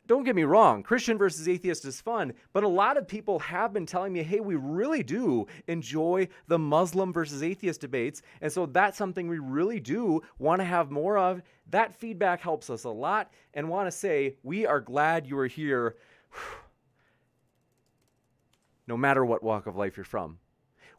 don't get me wrong, Christian versus atheist is fun, but a lot of people have been telling me, hey, we really do enjoy the Muslim versus atheist debates, and so that's something we really do want to have more of. That feedback helps us a lot, and want to say we are glad you are here, no matter what walk of life you're from.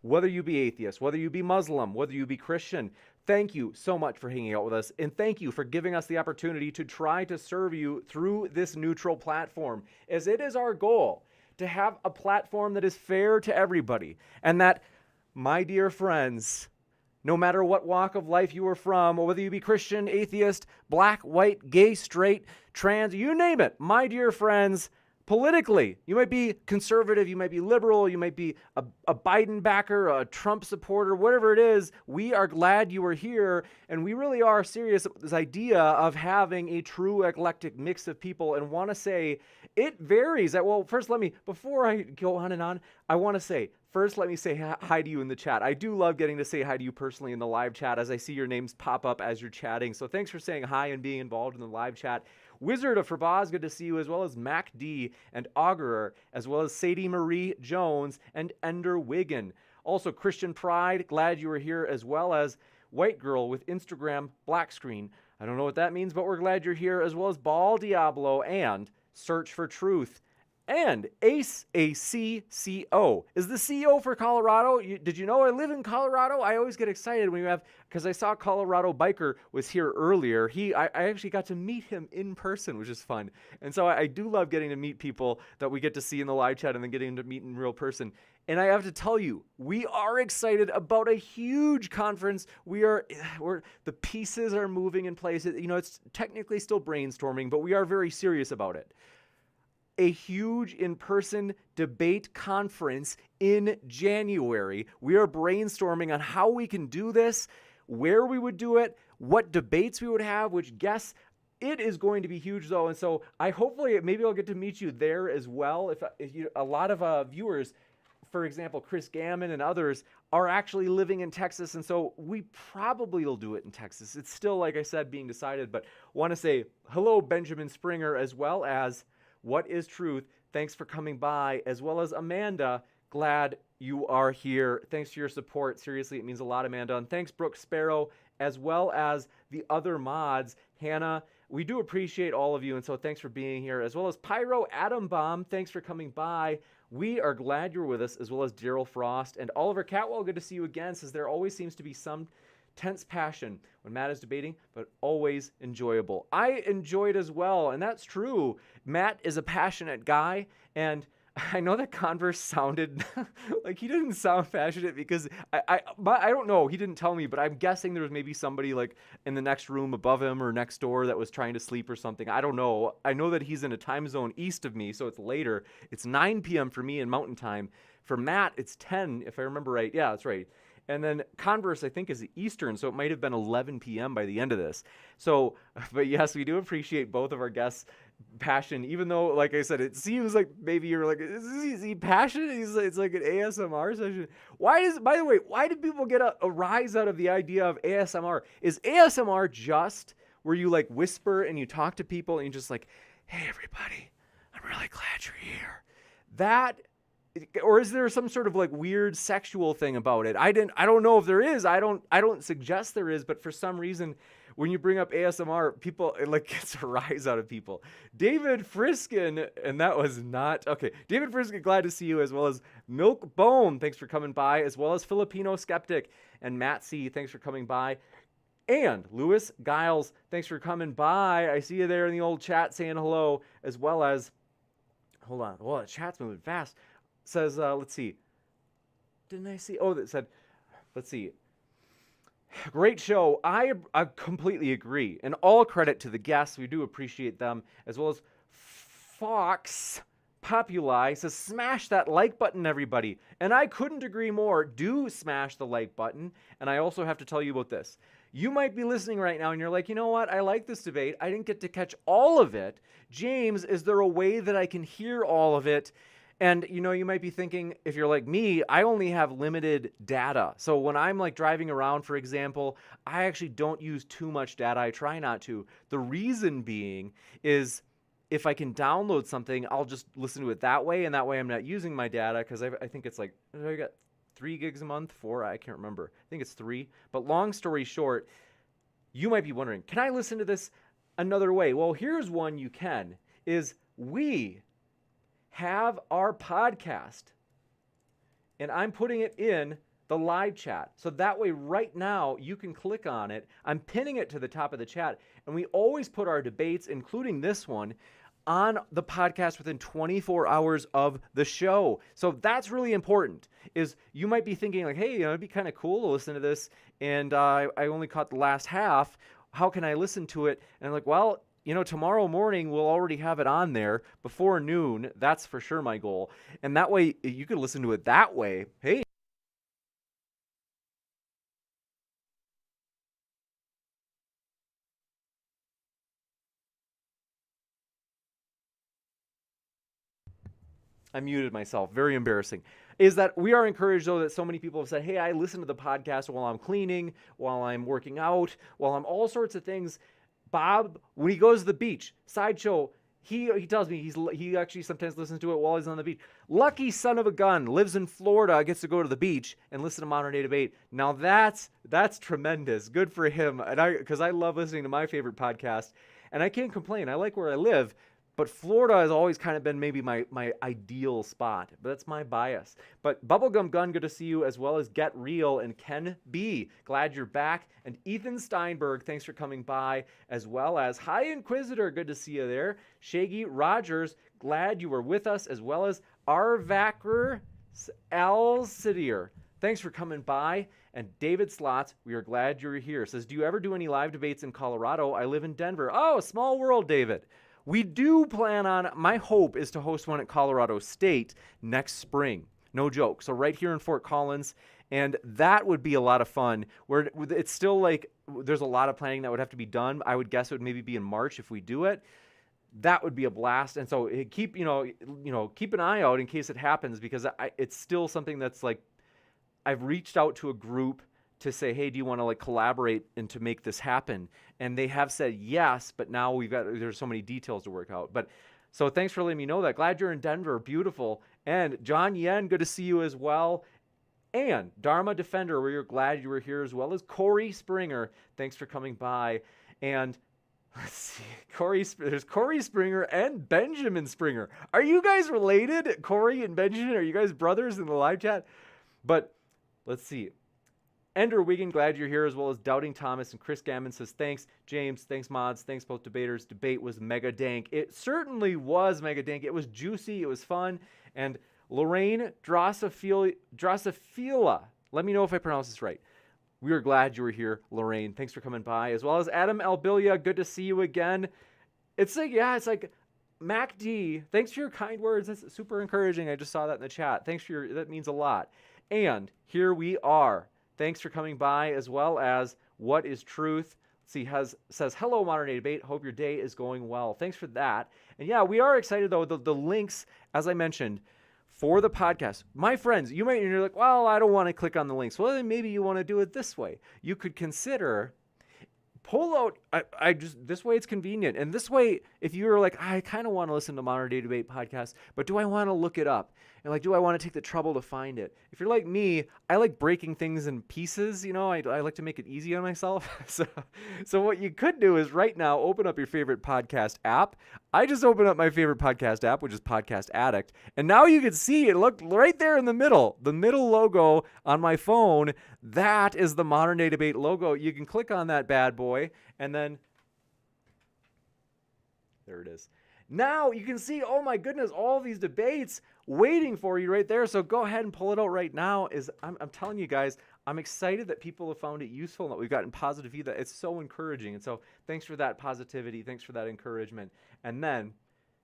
Whether you be atheist, whether you be Muslim, whether you be Christian, thank you so much for hanging out with us, and thank you for giving us the opportunity to try to serve you through this neutral platform, as it is our goal to have a platform that is fair to everybody, and that, my dear friends, no matter what walk of life you are from, or whether you be Christian, atheist, black, white, gay, straight, trans, you name it, my dear friends, politically, you might be conservative, you might be liberal, you might be a Biden backer, a Trump supporter, whatever it is, we are glad you are here, and we really are serious about this idea of having a true eclectic mix of people, and want to say it varies. Well, first before I go on and on, I want to say, first let me say hi to you in the chat. I do love getting to say hi to you personally in the live chat as I see your names pop up as you're chatting, so thanks for saying hi and being involved in the live chat. Wizard of Frabaz, good to see you, as well as Mac D and Augurer, as well as Sadie Marie Jones and Ender Wiggin. Also, Christian Pride, glad you were here, as well as white girl with Instagram black screen. I don't know what that means, but we're glad you're here, as well as Ball Diablo and Search for Truth. And Ace, A-C-C-O, is the CO for Colorado. Did you know I live in Colorado? I always get excited when you have, because I saw Colorado Biker was here earlier. I actually got to meet him in person, which is fun. And so I do love getting to meet people that we get to see in the live chat and then getting to meet in real person. And I have to tell you, we are excited about a huge conference. The pieces are moving in place. It's technically still brainstorming, but we are very serious about it. A huge in-person debate conference in January. We are brainstorming on how we can do this, where we would do it, what debates we would have, which guests. It is going to be huge, though, and so maybe I'll get to meet you there as well. If a lot of viewers, for example, Chris Gammon and others, are actually living in Texas, and so we probably will do it in Texas. It's still, like I said, being decided, but want to say hello, Benjamin Springer, as well as What is Truth? Thanks for coming by, as well as Amanda. Glad you are here. Thanks for your support. Seriously, it means a lot, Amanda. And thanks, Brooke Sparrow, as well as the other mods. Hannah, we do appreciate all of you, and so thanks for being here, as well as Pyro Atom Bomb. Thanks for coming by. We are glad you're with us, as well as Daryl Frost and Oliver Catwell. Good to see you again, since there always seems to be some tense passion when Matt is debating, but always enjoyable. I enjoyed as well, and that's true. Matt is a passionate guy, and I know that Converse sounded like he didn't sound passionate because I don't know. He didn't tell me, but I'm guessing there was maybe somebody like in the next room above him or next door that was trying to sleep or something. I don't know. I know that he's in a time zone east of me, so it's later. It's 9 p.m. for me in Mountain Time. For Matt, it's 10, if I remember right. Yeah, that's right. And then Converse, I think, is Eastern, so it might have been 11 p.m. by the end of this. So, but yes, we do appreciate both of our guests' passion, even though, like I said, it seems like maybe you're like, is he passionate? It's like an ASMR session. By the way, why do people get a rise out of the idea of ASMR? Is ASMR just where you like whisper and you talk to people and you're just like, hey, everybody, I'm really glad you're here. Or is there some sort of like weird sexual thing about it? I don't know if there is. I don't suggest there is, but for some reason, when you bring up ASMR, people, it like gets a rise out of people. David Friskin, and that was not, okay. David Friskin, glad to see you, as well as Milk Bone, thanks for coming by, as well as Filipino Skeptic, and Matt C, thanks for coming by. And Louis Giles, thanks for coming by. I see you there in the old chat saying hello, as well as, hold on, well, the chat's moving fast. Says, let's see. Didn't I see? Oh, that said, let's see. Great show. I completely agree. And all credit to the guests. We do appreciate them. As well as Fox Populi says, smash that like button, everybody. And I couldn't agree more. Do smash the like button. And I also have to tell you about this. You might be listening right now and you're like, you know what? I like this debate. I didn't get to catch all of it. James, is there a way that I can hear all of it? And, you might be thinking, if you're like me, I only have limited data. So when I'm like driving around, for example, I actually don't use too much data. I try not to. The reason being is if I can download something, I'll just listen to it that way. And that way I'm not using my data, because I think it's like, I got 3 gigs a month, 4, I can't remember. I think it's 3. But long story short, you might be wondering, can I listen to this another way? Well, here's one you can, is we have our podcast, and I'm putting it in the live chat. So that way right now you can click on it. I'm pinning it to the top of the chat, and we always put our debates, including this one, on the podcast within 24 hours of the show. So that's really important. Is you might be thinking like, hey, it'd be kind of cool to listen to this, and I only caught the last half. How can I listen to it? And I'm like, well, tomorrow morning we'll already have it on there before noon. That's for sure my goal. And that way you can listen to it that way. Hey. I muted myself. Very embarrassing. Is that we are encouraged, though, that so many people have said, hey, I listen to the podcast while I'm cleaning, while I'm working out, while I'm all sorts of things. Bob, when he goes to the beach, Sideshow, He tells me he actually sometimes listens to it while he's on the beach. Lucky son of a gun, lives in Florida, gets to go to the beach and listen to Modern Day Debate. Now that's tremendous. Good for him. And because I love listening to my favorite podcast, and I can't complain. I like where I live, but Florida has always kind of been maybe my ideal spot. But that's my bias. But Bubblegum Gun, good to see you, as well as Get Real and Ken B. Glad you're back. And Ethan Steinberg, thanks for coming by, as well as High Inquisitor, good to see you there. Shaggy Rogers, glad you were with us, as well as Arvacker Alcidier. Thanks for coming by. And David Slots, we are glad you're here. Says, do you ever do any live debates in Colorado? I live in Denver. Oh, small world, David. We do plan on, my hope is to host one at Colorado State next spring. No joke. So right here in Fort Collins. And that would be a lot of fun. Where it's still like, there's a lot of planning that would have to be done. I would guess it would maybe be in March if we do it. That would be a blast. And so keep an eye out in case it happens, because it's still something that's like, I've reached out to a group to say, hey, do you want to like collaborate and to make this happen? And they have said yes, but now there's so many details to work out. But so thanks for letting me know that. Glad you're in Denver. Beautiful. And John Yen, good to see you as well. And Dharma Defender, we're glad you were here, as well as Corey Springer. Thanks for coming by. And let's see, there's Corey Springer and Benjamin Springer. Are you guys related? Corey and Benjamin, are you guys brothers in the live chat? But let's see. Ender Wigan, glad you're here, as well as Doubting Thomas. And Chris Gammon says, thanks, James. Thanks, mods. Thanks, both debaters. Debate was mega dank. It certainly was mega dank. It was juicy. It was fun. And Lorraine Drosophila, let me know if I pronounce this right. We are glad you were here, Lorraine. Thanks for coming by. As well as Adam Albilia, good to see you again. It's like Mac D, thanks for your kind words. That's super encouraging. I just saw that in the chat. That means a lot. And here we are. Thanks for coming by, as well as What is Truth? See, says, hello, Modern Day Debate. Hope your day is going well. Thanks for that. And yeah, we are excited, though. The links, as I mentioned, for the podcast. My friends, you're like, well, I don't want to click on the links. Well, then maybe you want to do it this way. You could consider pull out, this way it's convenient. And this way, if you're like, I kind of want to listen to Modern Day Debate podcast, but do I want to look it up? And like, do I want to take the trouble to find it? If you're like me, I like breaking things in pieces. I like to make it easy on myself. So what you could do is right now, open up your favorite podcast app. I just opened up my favorite podcast app, which is Podcast Addict. And now you can see it, look right there in the middle logo on my phone. That is the Modern Day Debate logo. You can click on that bad boy, and then there it is. Now you can see, oh my goodness, all these debates waiting for you right there. So go ahead and pull it out right now. I'm telling you guys, I'm excited that people have found it useful and that we've gotten positive feedback. It's so encouraging. And so thanks for that positivity. Thanks for that encouragement. And then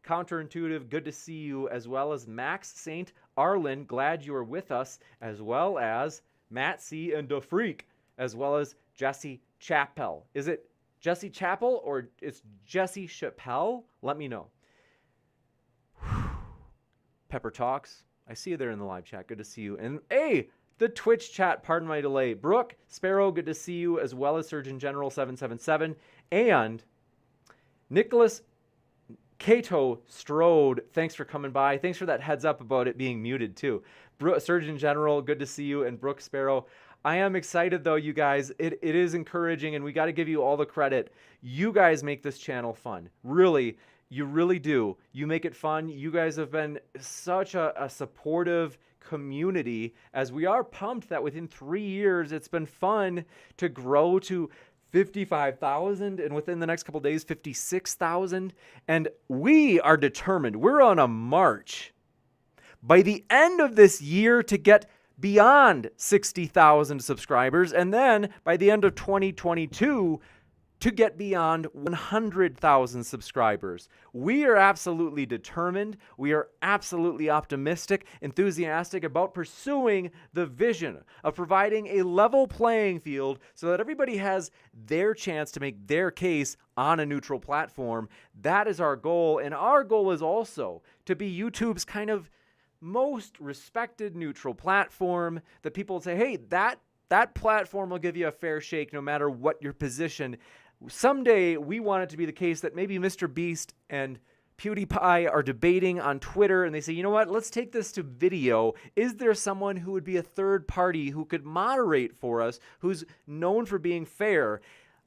Counterintuitive, good to see you, as well as Max St. Arlen. Glad you are with us, as well as Matt C. and Da Freak, as well as Jesse Chappell. Is it Jesse Chappell or it's Jesse Chappelle? Let me know. Pepper Talks, I see you there in the live chat. Good to see you. And hey, the Twitch chat, pardon my delay. Brooke Sparrow, good to see you, as well as Surgeon General 777. And Nicholas Cato Strode, thanks for coming by. Thanks for that heads up about it being muted too. Surgeon General, good to see you. And Brooke Sparrow, I am excited though, you guys. It is encouraging, and we got to give you all the credit. You guys make this channel fun. Really, you really do. You make it fun. You guys have been such a supportive community, as we are pumped that within 3 years, it's been fun to grow to 55,000, and within the next couple days, 56,000. And we are determined. We're on a march by the end of this year to get beyond 60,000 subscribers, and then by the end of 2022 to get beyond 100,000 subscribers. We are absolutely determined. We are absolutely optimistic, enthusiastic about pursuing the vision of providing a level playing field so that everybody has their chance to make their case on a neutral platform. That is our goal, and our goal is also to be YouTube's kind of most respected neutral platform that people say, hey, that platform will give you a fair shake no matter what your position. Someday we want it to be the case that maybe Mr. Beast and PewDiePie are debating on Twitter, and they say, you know what, let's take this to video. Is there someone who would be a third party who could moderate for us, who's known for being fair?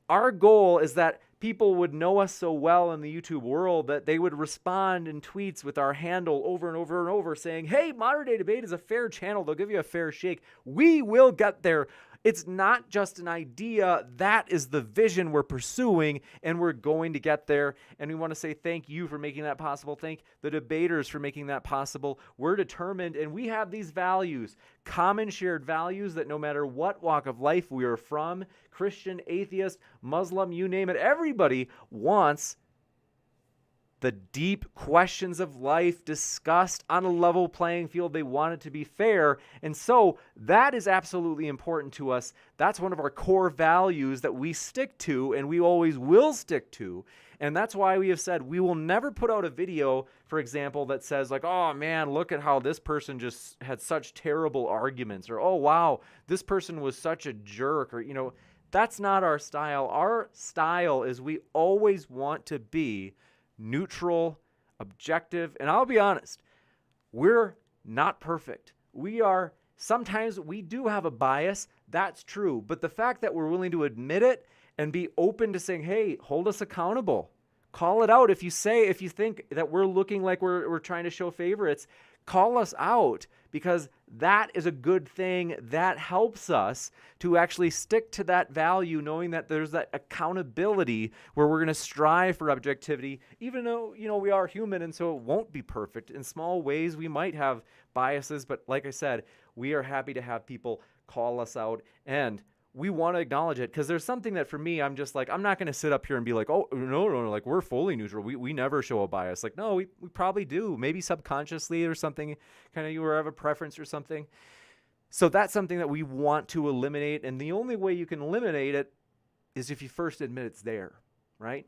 Our goal is that people would know us so well in the YouTube world that they would respond in tweets with our handle over and over and over saying, hey, Modern Day Debate is a fair channel. They'll give you a fair shake. We will get there. It's not just an idea. That is the vision we're pursuing, and we're going to get there. And we want to say thank you for making that possible. Thank the debaters for making that possible. We're determined, and we have these values, common shared values that no matter what walk of life we are from, Christian, atheist, Muslim, you name it, everybody wants the deep questions of life discussed on a level playing field. They want it to be fair. And so that is absolutely important to us. That's one of our core values that we stick to and we always will stick to. And that's why we have said we will never put out a video, for example, that says like, oh man, look at how this person just had such terrible arguments, or oh wow, this person was such a jerk, or that's not our style. Our style is we always want to be neutral, objective, and I'll be honest, we're not perfect. Sometimes we do have a bias, that's true, but the fact that we're willing to admit it and be open to saying, hey, hold us accountable. Call it out. If you think that we're looking like we're trying to show favorites, call us out, because that is a good thing. That helps us to actually stick to that value, knowing that there's that accountability where we're going to strive for objectivity, even though, we are human, and so it won't be perfect. In small ways, we might have biases, but like I said, we are happy to have people call us out, and we want to acknowledge it, because there's something that for me, I'm just like, I'm not going to sit up here and be like, oh, no, like we're fully neutral. We never show a bias. Like, no, we probably do. Maybe subconsciously or something, kind of you have a preference or something. So that's something that we want to eliminate. And the only way you can eliminate it is if you first admit it's there, right?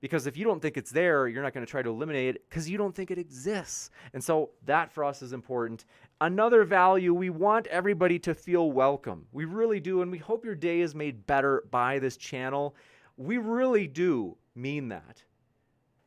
Because if you don't think it's there, you're not going to try to eliminate it because you don't think it exists. And so that for us is important. Another value, we want everybody to feel welcome. We really do. And we hope your day is made better by this channel. We really do mean that.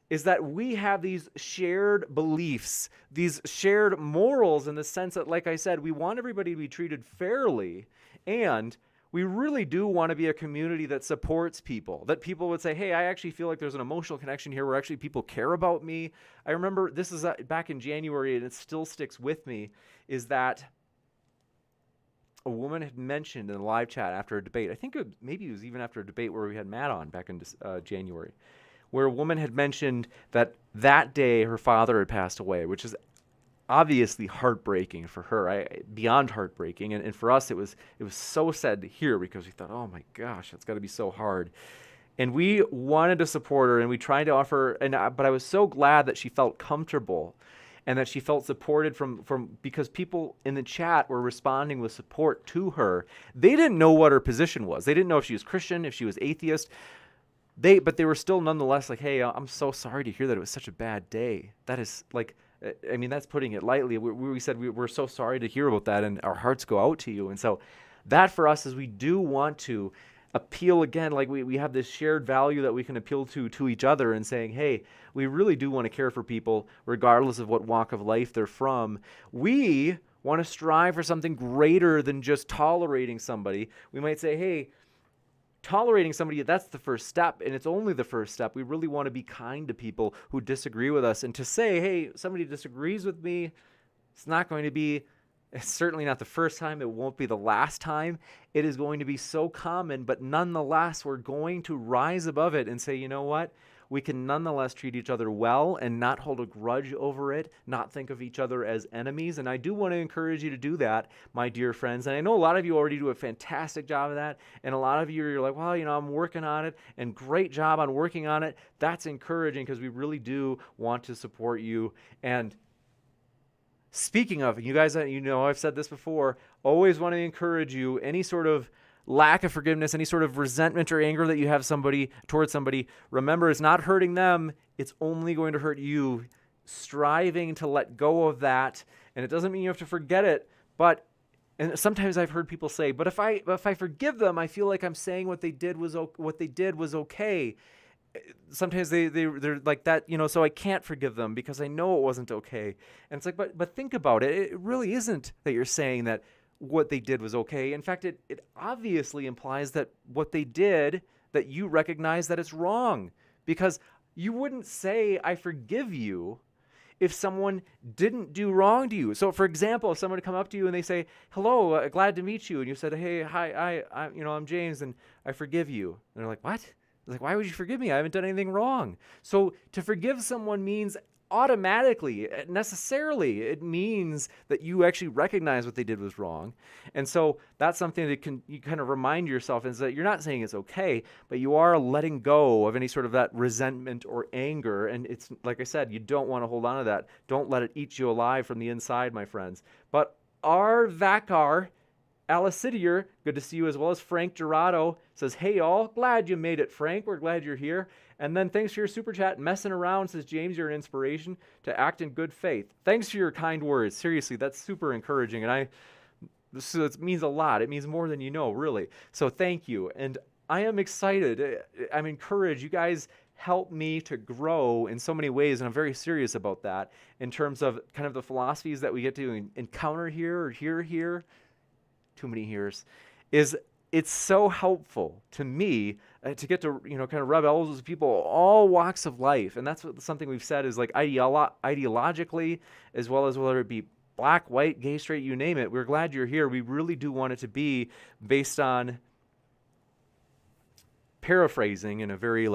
Is that we have these shared beliefs, these shared morals, in the sense that, like I said, we want everybody to be treated fairly, and we really do want to be a community that supports people, that people would say, hey, I actually feel like there's an emotional connection here where actually people care about me. I remember this is back in January, and it still sticks with me, is that a woman had mentioned in a live chat after a debate, I think maybe it was even after a debate where we had Matt on back in January, where a woman had mentioned that day her father had passed away, which is obviously heartbreaking for her, beyond heartbreaking. And for us, it was so sad to hear, because we thought, oh my gosh, that's got to be so hard. And we wanted to support her, and we tried to offer, but I was so glad that she felt comfortable and that she felt supported from because people in the chat were responding with support to her. They didn't know what her position was. They didn't know if she was Christian, if she was atheist. But they were still nonetheless like, hey, I'm so sorry to hear that it was such a bad day. That is like, I mean, that's putting it lightly. We said we're so sorry to hear about that, and our hearts go out to you. And so that for us is we do want to appeal again, like we have this shared value that we can appeal to each other, and saying, hey, we really do want to care for people regardless of what walk of life they're from. We want to strive for something greater than just tolerating somebody. We might say, hey, tolerating somebody, that's the first step, and it's only the first step. We really want to be kind to people who disagree with us, and to say, hey, somebody disagrees with me, it's certainly not the first time, it won't be the last time. It is going to be so common, but nonetheless, we're going to rise above it and say, you know what? We can nonetheless treat each other well and not hold a grudge over it, not think of each other as enemies. And I do want to encourage you to do that, my dear friends. And I know a lot of you already do a fantastic job of that. And a lot of you are like, well, I'm working on it, and great job on working on it. That's encouraging, because we really do want to support you. And speaking of, you guys, I've said this before, always want to encourage you, any sort of lack of forgiveness, any sort of resentment or anger that you have towards somebody, remember, it's not hurting them, it's only going to hurt you. Striving to let go of that, and it doesn't mean you have to forget it, and sometimes I've heard people say, but if I forgive them, I feel like I'm saying what they did was okay. sometimes they're like that, so I can't forgive them because I know it wasn't okay. And it's like, but think about it. It really isn't that you're saying that what they did was okay. In fact, it obviously implies that what they did, that you recognize that it's wrong, because you wouldn't say, I forgive you, if someone didn't do wrong to you. So for example, if someone would come up to you and they say, hello, glad to meet you. And you said, hey, hi, I'm James and I forgive you. And they're like, what? Like, why would you forgive me? I haven't done anything wrong. So to forgive someone means automatically, necessarily, it means that you actually recognize what they did was wrong. And so that's something that you kind of remind yourself, is that you're not saying it's okay, but you are letting go of any sort of that resentment or anger. And it's, like I said, you don't want to hold on to that. Don't let it eat you alive from the inside, my friends. But our Vakar, Alicidier, good to see you, as well as Frank Gerardo, says, hey, all, glad you made it, Frank. We're glad you're here. And then thanks for your super chat. Messing around, says James, you're an inspiration to act in good faith. Thanks for your kind words. Seriously, that's super encouraging. And it means a lot. It means more than you know, really. So thank you. And I am excited. I'm encouraged. You guys help me to grow in so many ways, and I'm very serious about that in terms of kind of the philosophies that we get to encounter here or hear here. Too many hears. It's so helpful to me to get to, kind of rub elbows with people, all walks of life. And that's something we've said is like ideologically, as well as whether it be black, white, gay, straight, you name it. We're glad you're here. We really do want it to be based on, paraphrasing in a very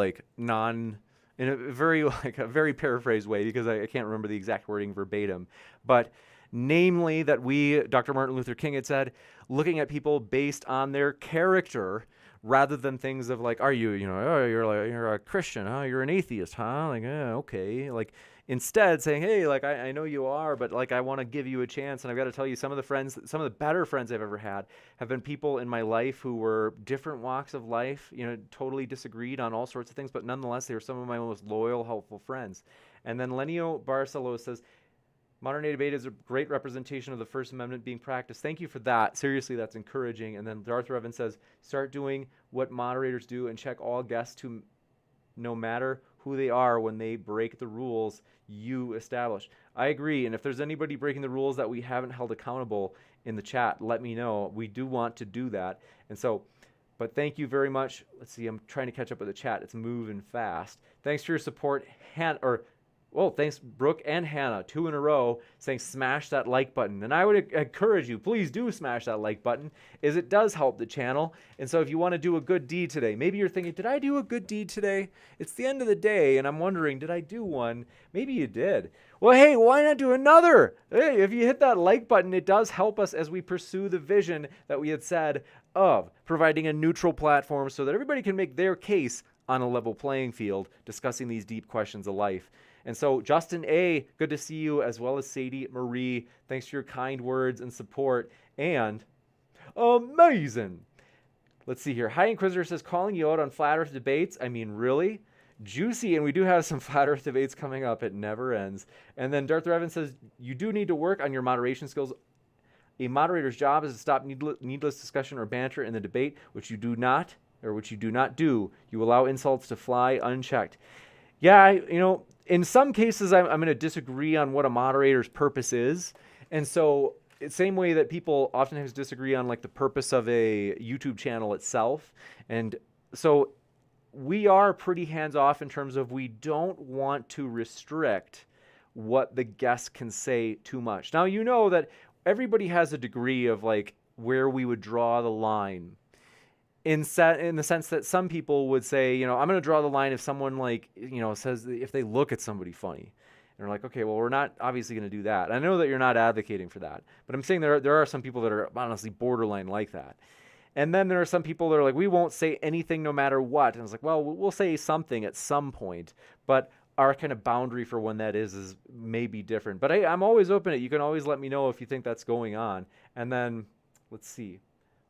very paraphrased way, because I can't remember the exact wording verbatim, but namely that Dr. Martin Luther King had said, looking at people based on their character rather than things of like, are you, you're a Christian, huh? You're an atheist, huh? Like, okay. Like, instead saying, hey, like, I know you are, but like, I want to give you a chance. And I've got to tell you, some of the better friends I've ever had have been people in my life who were different walks of life, totally disagreed on all sorts of things, but nonetheless, they were some of my most loyal, helpful friends. And then Lenio Barcelo says, modern day debate is a great representation of the First Amendment being practiced. Thank you for that. Seriously, that's encouraging. And then Darth Revan says, start doing what moderators do and check all guests to, no matter who they are, when they break the rules you establish. I agree. And if there's anybody breaking the rules that we haven't held accountable in the chat, let me know. We do want to do that. And so, but thank you very much. Let's see, I'm trying to catch up with the chat. It's moving fast. Thanks for your support. Thanks, Brooke and Hannah, 2 in a row, saying smash that like button. And I would encourage you, please do smash that like button, as it does help the channel. And so if you want to do a good deed today, maybe you're thinking, did I do a good deed today? It's the end of the day, and I'm wondering, did I do one? Maybe you did. Well, hey, why not do another? Hey, if you hit that like button, it does help us as we pursue the vision that we had said of providing a neutral platform so that everybody can make their case on a level playing field, discussing these deep questions of life. And so, Justin A., good to see you, as well as Sadie Marie. Thanks for your kind words and support. And amazing. Let's see here. High Inquisitor says, calling you out on flat earth debates. I mean, really? Juicy. And we do have some flat earth debates coming up. It never ends. And then Darth Revan says, you do need to work on your moderation skills. A moderator's job is to stop needless discussion or banter in the debate, which you do not do. You allow insults to fly unchecked. Yeah, in some cases, I'm going to disagree on what a moderator's purpose is. And so, same way that people oftentimes disagree on like the purpose of a YouTube channel itself. And so we are pretty hands-off in terms of we don't want to restrict what the guests can say too much. Now, you know that everybody has a degree of like where we would draw the line. In the sense that some people would say, I'm going to draw the line if someone says if they look at somebody funny. And they're like, okay, well, we're not obviously going to do that. I know that you're not advocating for that, but I'm saying there are some people that are honestly borderline like that. And then there are some people that are like, we won't say anything no matter what. And it's like, well, we'll say something at some point, but our kind of boundary for when that is maybe different. But I'm always open to it. You can always let me know if you think that's going on. And then, let's see.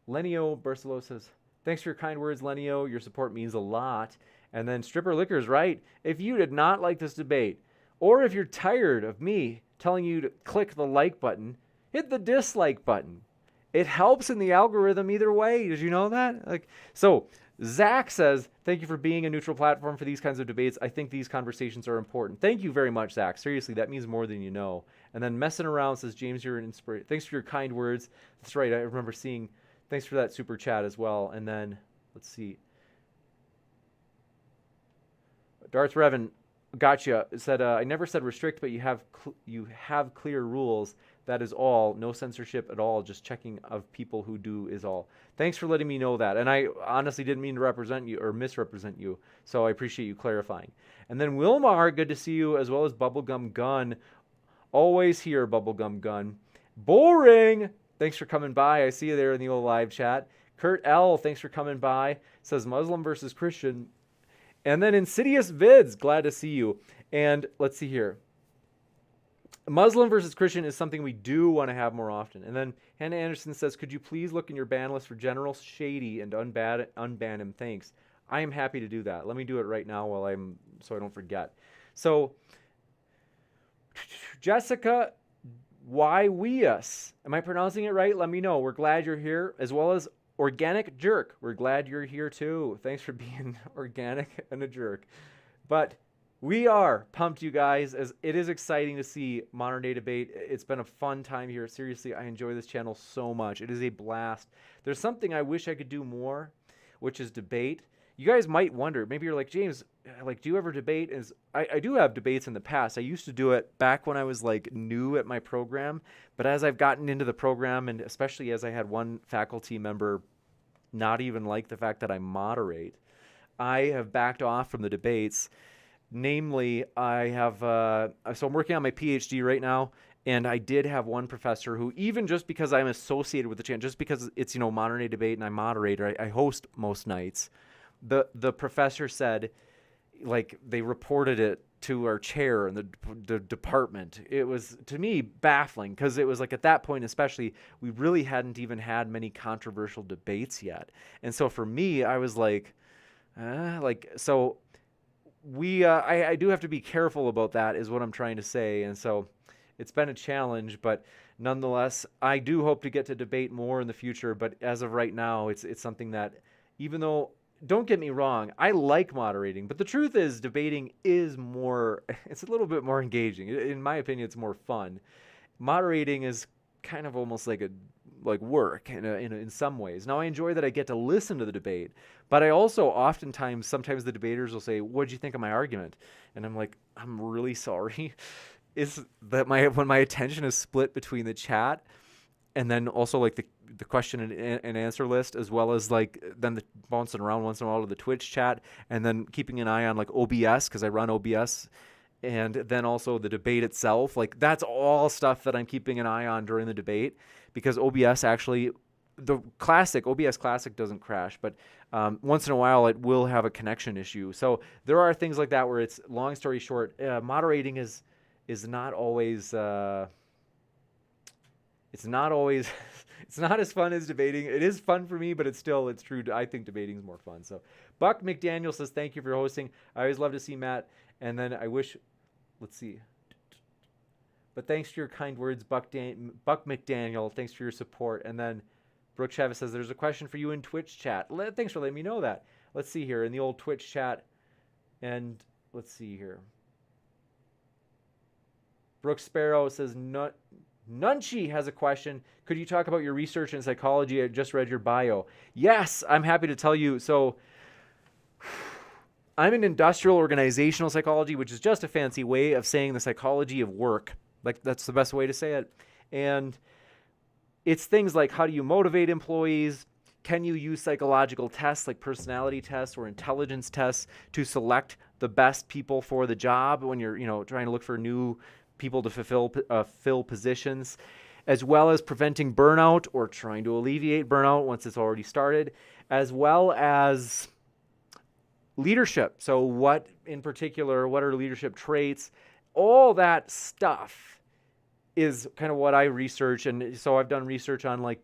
Lenio Barcelo says, thanks for your kind words, Lenio. Your support means a lot. And then Stripper Liquor's right. If you did not like this debate, or if you're tired of me telling you to click the like button, hit the dislike button. It helps in the algorithm either way. Did you know that? So Zach says, thank you for being a neutral platform for these kinds of debates. I think these conversations are important. Thank you very much, Zach. Seriously, that means more than you know. And then Messing Around says, James, you're an inspiration. Thanks for your kind words. That's right. I remember seeing, thanks for that super chat as well. And then, let's see. Darth Revan, gotcha. Said, I never said restrict, but you have clear rules. That is all. No censorship at all. Just checking of people who do is all. Thanks for letting me know that. And I honestly didn't mean to represent you or misrepresent you. So I appreciate you clarifying. And then Wilmar, good to see you, as well as Bubblegum Gun. Always here, Bubblegum Gun. Boring. Thanks for coming by. I see you there in the old live chat. Kurt L, thanks for coming by. Says Muslim versus Christian. And then Insidious Vids, glad to see you. And let's see here. Muslim versus Christian is something we do want to have more often. And then Hannah Anderson says, could you please look in your ban list for General Shady and unban him? Thanks. I am happy to do that. Let me do it right now so I don't forget. So, Jessica Wyweus, am I pronouncing it right? Let me know. We're glad you're here, as well as Organic Jerk. We're glad you're here too. Thanks for being organic and a jerk. But we are pumped, you guys, as it is exciting to see Modern Day Debate. It's been a fun time here. Seriously, I enjoy this channel so much. It is a blast. There's something I wish I could do more, which is debate. You guys might wonder, maybe you're like, James, like, do you ever debate? I do have debates in the past. I used to do it back when I was like new at my program, but as I've gotten into the program, and especially as I had one faculty member not even like the fact that I moderate, I have backed off from the debates. Namely, I have, so I'm working on my PhD right now, and I did have one professor who, even just because I'm associated with the channel, just because it's, Modern Day Debate and I moderate, I host most nights, the professor said, like, they reported it to our chair in the department. It was, to me, baffling, because it was like, at that point especially, we really hadn't even had many controversial debates yet. And so for me, I was like, so I do have to be careful about that, is what I'm trying to say. And so it's been a challenge, but nonetheless, I do hope to get to debate more in the future. But as of right now, it's something that, even though, don't get me wrong, I like moderating, but the truth is debating is more, it's a little bit more engaging. In my opinion, it's more fun. Moderating is kind of almost like work in some ways. Now, I enjoy that I get to listen to the debate, but I also sometimes the debaters will say, what'd you think of my argument? And I'm like, I'm really sorry. Is that when my attention is split between the chat and then also like the question and answer list, as well as like then the bouncing around once in a while to the Twitch chat, and then keeping an eye on like OBS, because I run OBS, and then also the debate itself. Like, that's all stuff that I'm keeping an eye on during the debate, because OBS actually, the OBS Classic doesn't crash, but once in a while it will have a connection issue. So there are things like that where it's, long story short, moderating is not always, it's not as fun as debating. It is fun for me, but it's true. I think debating is more fun. So Buck McDaniel says, thank you for hosting. I always love to see Matt. And then I wish, let's see. But thanks for your kind words, Buck McDaniel. Thanks for your support. And then Brooke Chavez says, there's a question for you in Twitch chat. Thanks for letting me know that. Let's see here in the old Twitch chat. And let's see here. Brooke Sparrow says, Nunchi has a question. Could you talk about your research in psychology? I just read your bio. Yes, I'm happy to tell you. So I'm in industrial organizational psychology, which is just a fancy way of saying the psychology of work. Like, that's the best way to say it. And it's things like, how do you motivate employees? Can you use psychological tests like personality tests or intelligence tests to select the best people for the job when you're, trying to look for new people to fill positions, as well as preventing burnout or trying to alleviate burnout once it's already started, as well as leadership. So what are leadership traits? All that stuff is kind of what I research. And so I've done research on, like,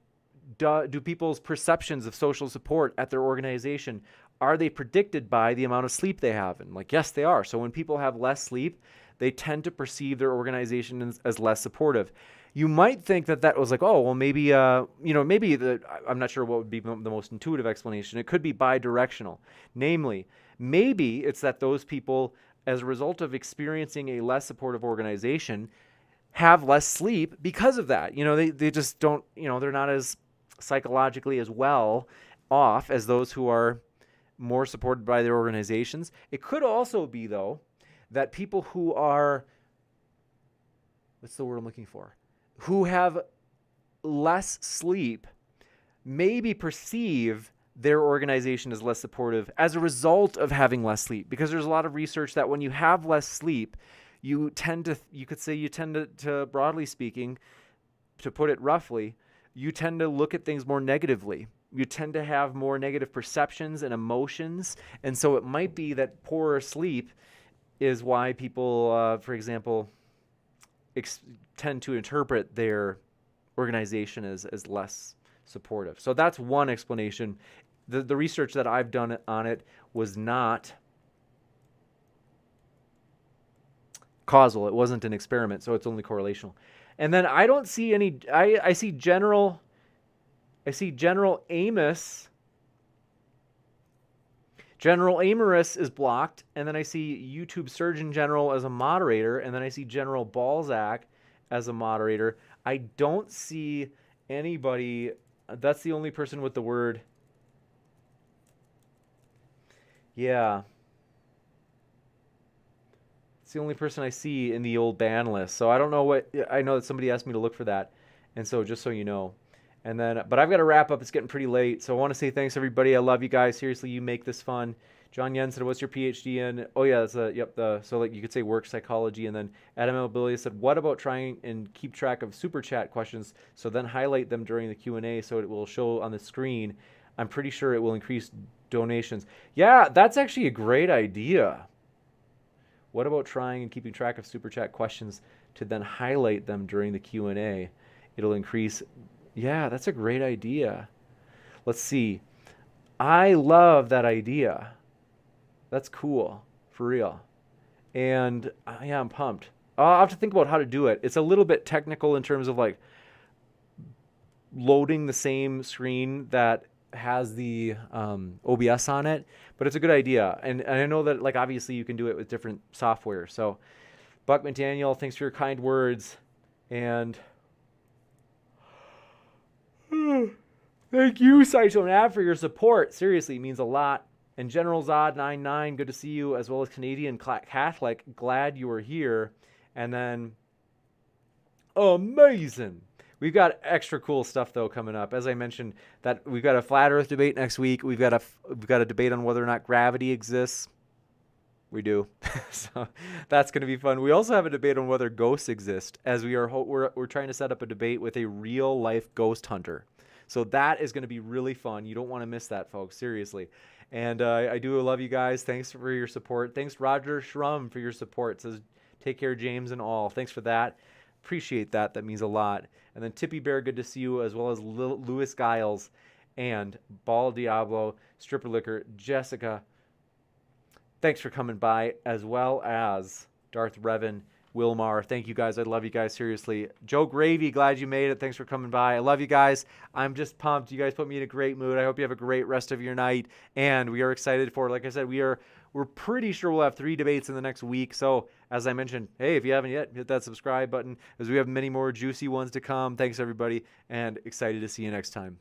do people's perceptions of social support at their organization, are they predicted by the amount of sleep they have? And like, yes, they are. So when people have less sleep, they tend to perceive their organization as less supportive. you might think that that was like, oh, well, maybe, maybe I'm not sure what would be the most intuitive explanation. It could be bi-directional. Namely, maybe it's that those people, as a result of experiencing a less supportive organization, have less sleep because of that. They just don't, they're not as psychologically as well off as those who are more supported by their organizations. It could also be, though, that people who are, what's the word I'm looking for? Who have less sleep maybe perceive their organization as less supportive as a result of having less sleep. Because there's a lot of research that when you have less sleep, you tend to, broadly speaking, to put it roughly, you tend to look at things more negatively. You tend to have more negative perceptions and emotions. And so it might be that poorer sleep is why people, for example, tend to interpret their organization as less supportive. So that's one explanation. The research that I've done on it was not causal. It wasn't an experiment, so it's only correlational. And then I don't see any, I see General Amos. General Amos is blocked, and then I see YouTube Surgeon General as a moderator, and then I see General Balzac as a moderator. I don't see anybody, that's the only person with the word. Yeah. It's the only person I see in the old ban list. So I don't know I know that somebody asked me to look for that. And so just so you know. And then, but I've got to wrap up. It's getting pretty late. So I want to say thanks, everybody. I love you guys. Seriously, you make this fun. John Yen said, what's your PhD in? Oh, yeah, that's so like you could say work psychology. And then Adam Mobilia said, what about trying and keep track of super chat questions, so then highlight them during the Q&A so it will show on the screen? I'm pretty sure it will increase donations. Yeah, that's actually a great idea. What about trying and keeping track of super chat questions to then highlight them during the Q&A? It'll increase. Yeah, that's a great idea. Let's see. I love that idea. That's cool, for real. And yeah, I'm pumped. I'll have to think about how to do it. It's a little bit technical in terms of like loading the same screen that has the OBS on it, but it's a good idea. And I know that like obviously you can do it with different software. So Buck McDaniel, thanks for your kind words. And thank you, Saito Nav, for your support. Seriously, it means a lot. And General Zod99, good to see you, as well as Canadian Catholic. Glad you were here. And then, amazing. We've got extra cool stuff though coming up. As I mentioned, that we've got a flat Earth debate next week. We've got a debate on whether or not gravity exists. We do. So that's going to be fun. We also have a debate on whether ghosts exist, as we're trying to set up a debate with a real life ghost hunter. So that is going to be really fun. You don't want to miss that, folks. Seriously. And I do love you guys. Thanks for your support. Thanks, Roger Schrum, for your support. Says, take care, James and all. Thanks for that. Appreciate that. That means a lot. And then Tippy Bear, good to see you, as well as Louis Giles and Ball Diablo, Stripper Liquor, Jessica. Thanks for coming by, as well as Darth Revan, Wilmar. Thank you guys. I love you guys, seriously. Joe Gravy, glad you made it. Thanks for coming by. I love you guys. I'm just pumped. You guys put me in a great mood. I hope you have a great rest of your night. And we are excited for, like I said, we're pretty sure we'll have 3 debates in the next week. So as I mentioned, hey, if you haven't yet, hit that subscribe button, as we have many more juicy ones to come. Thanks, everybody, and excited to see you next time.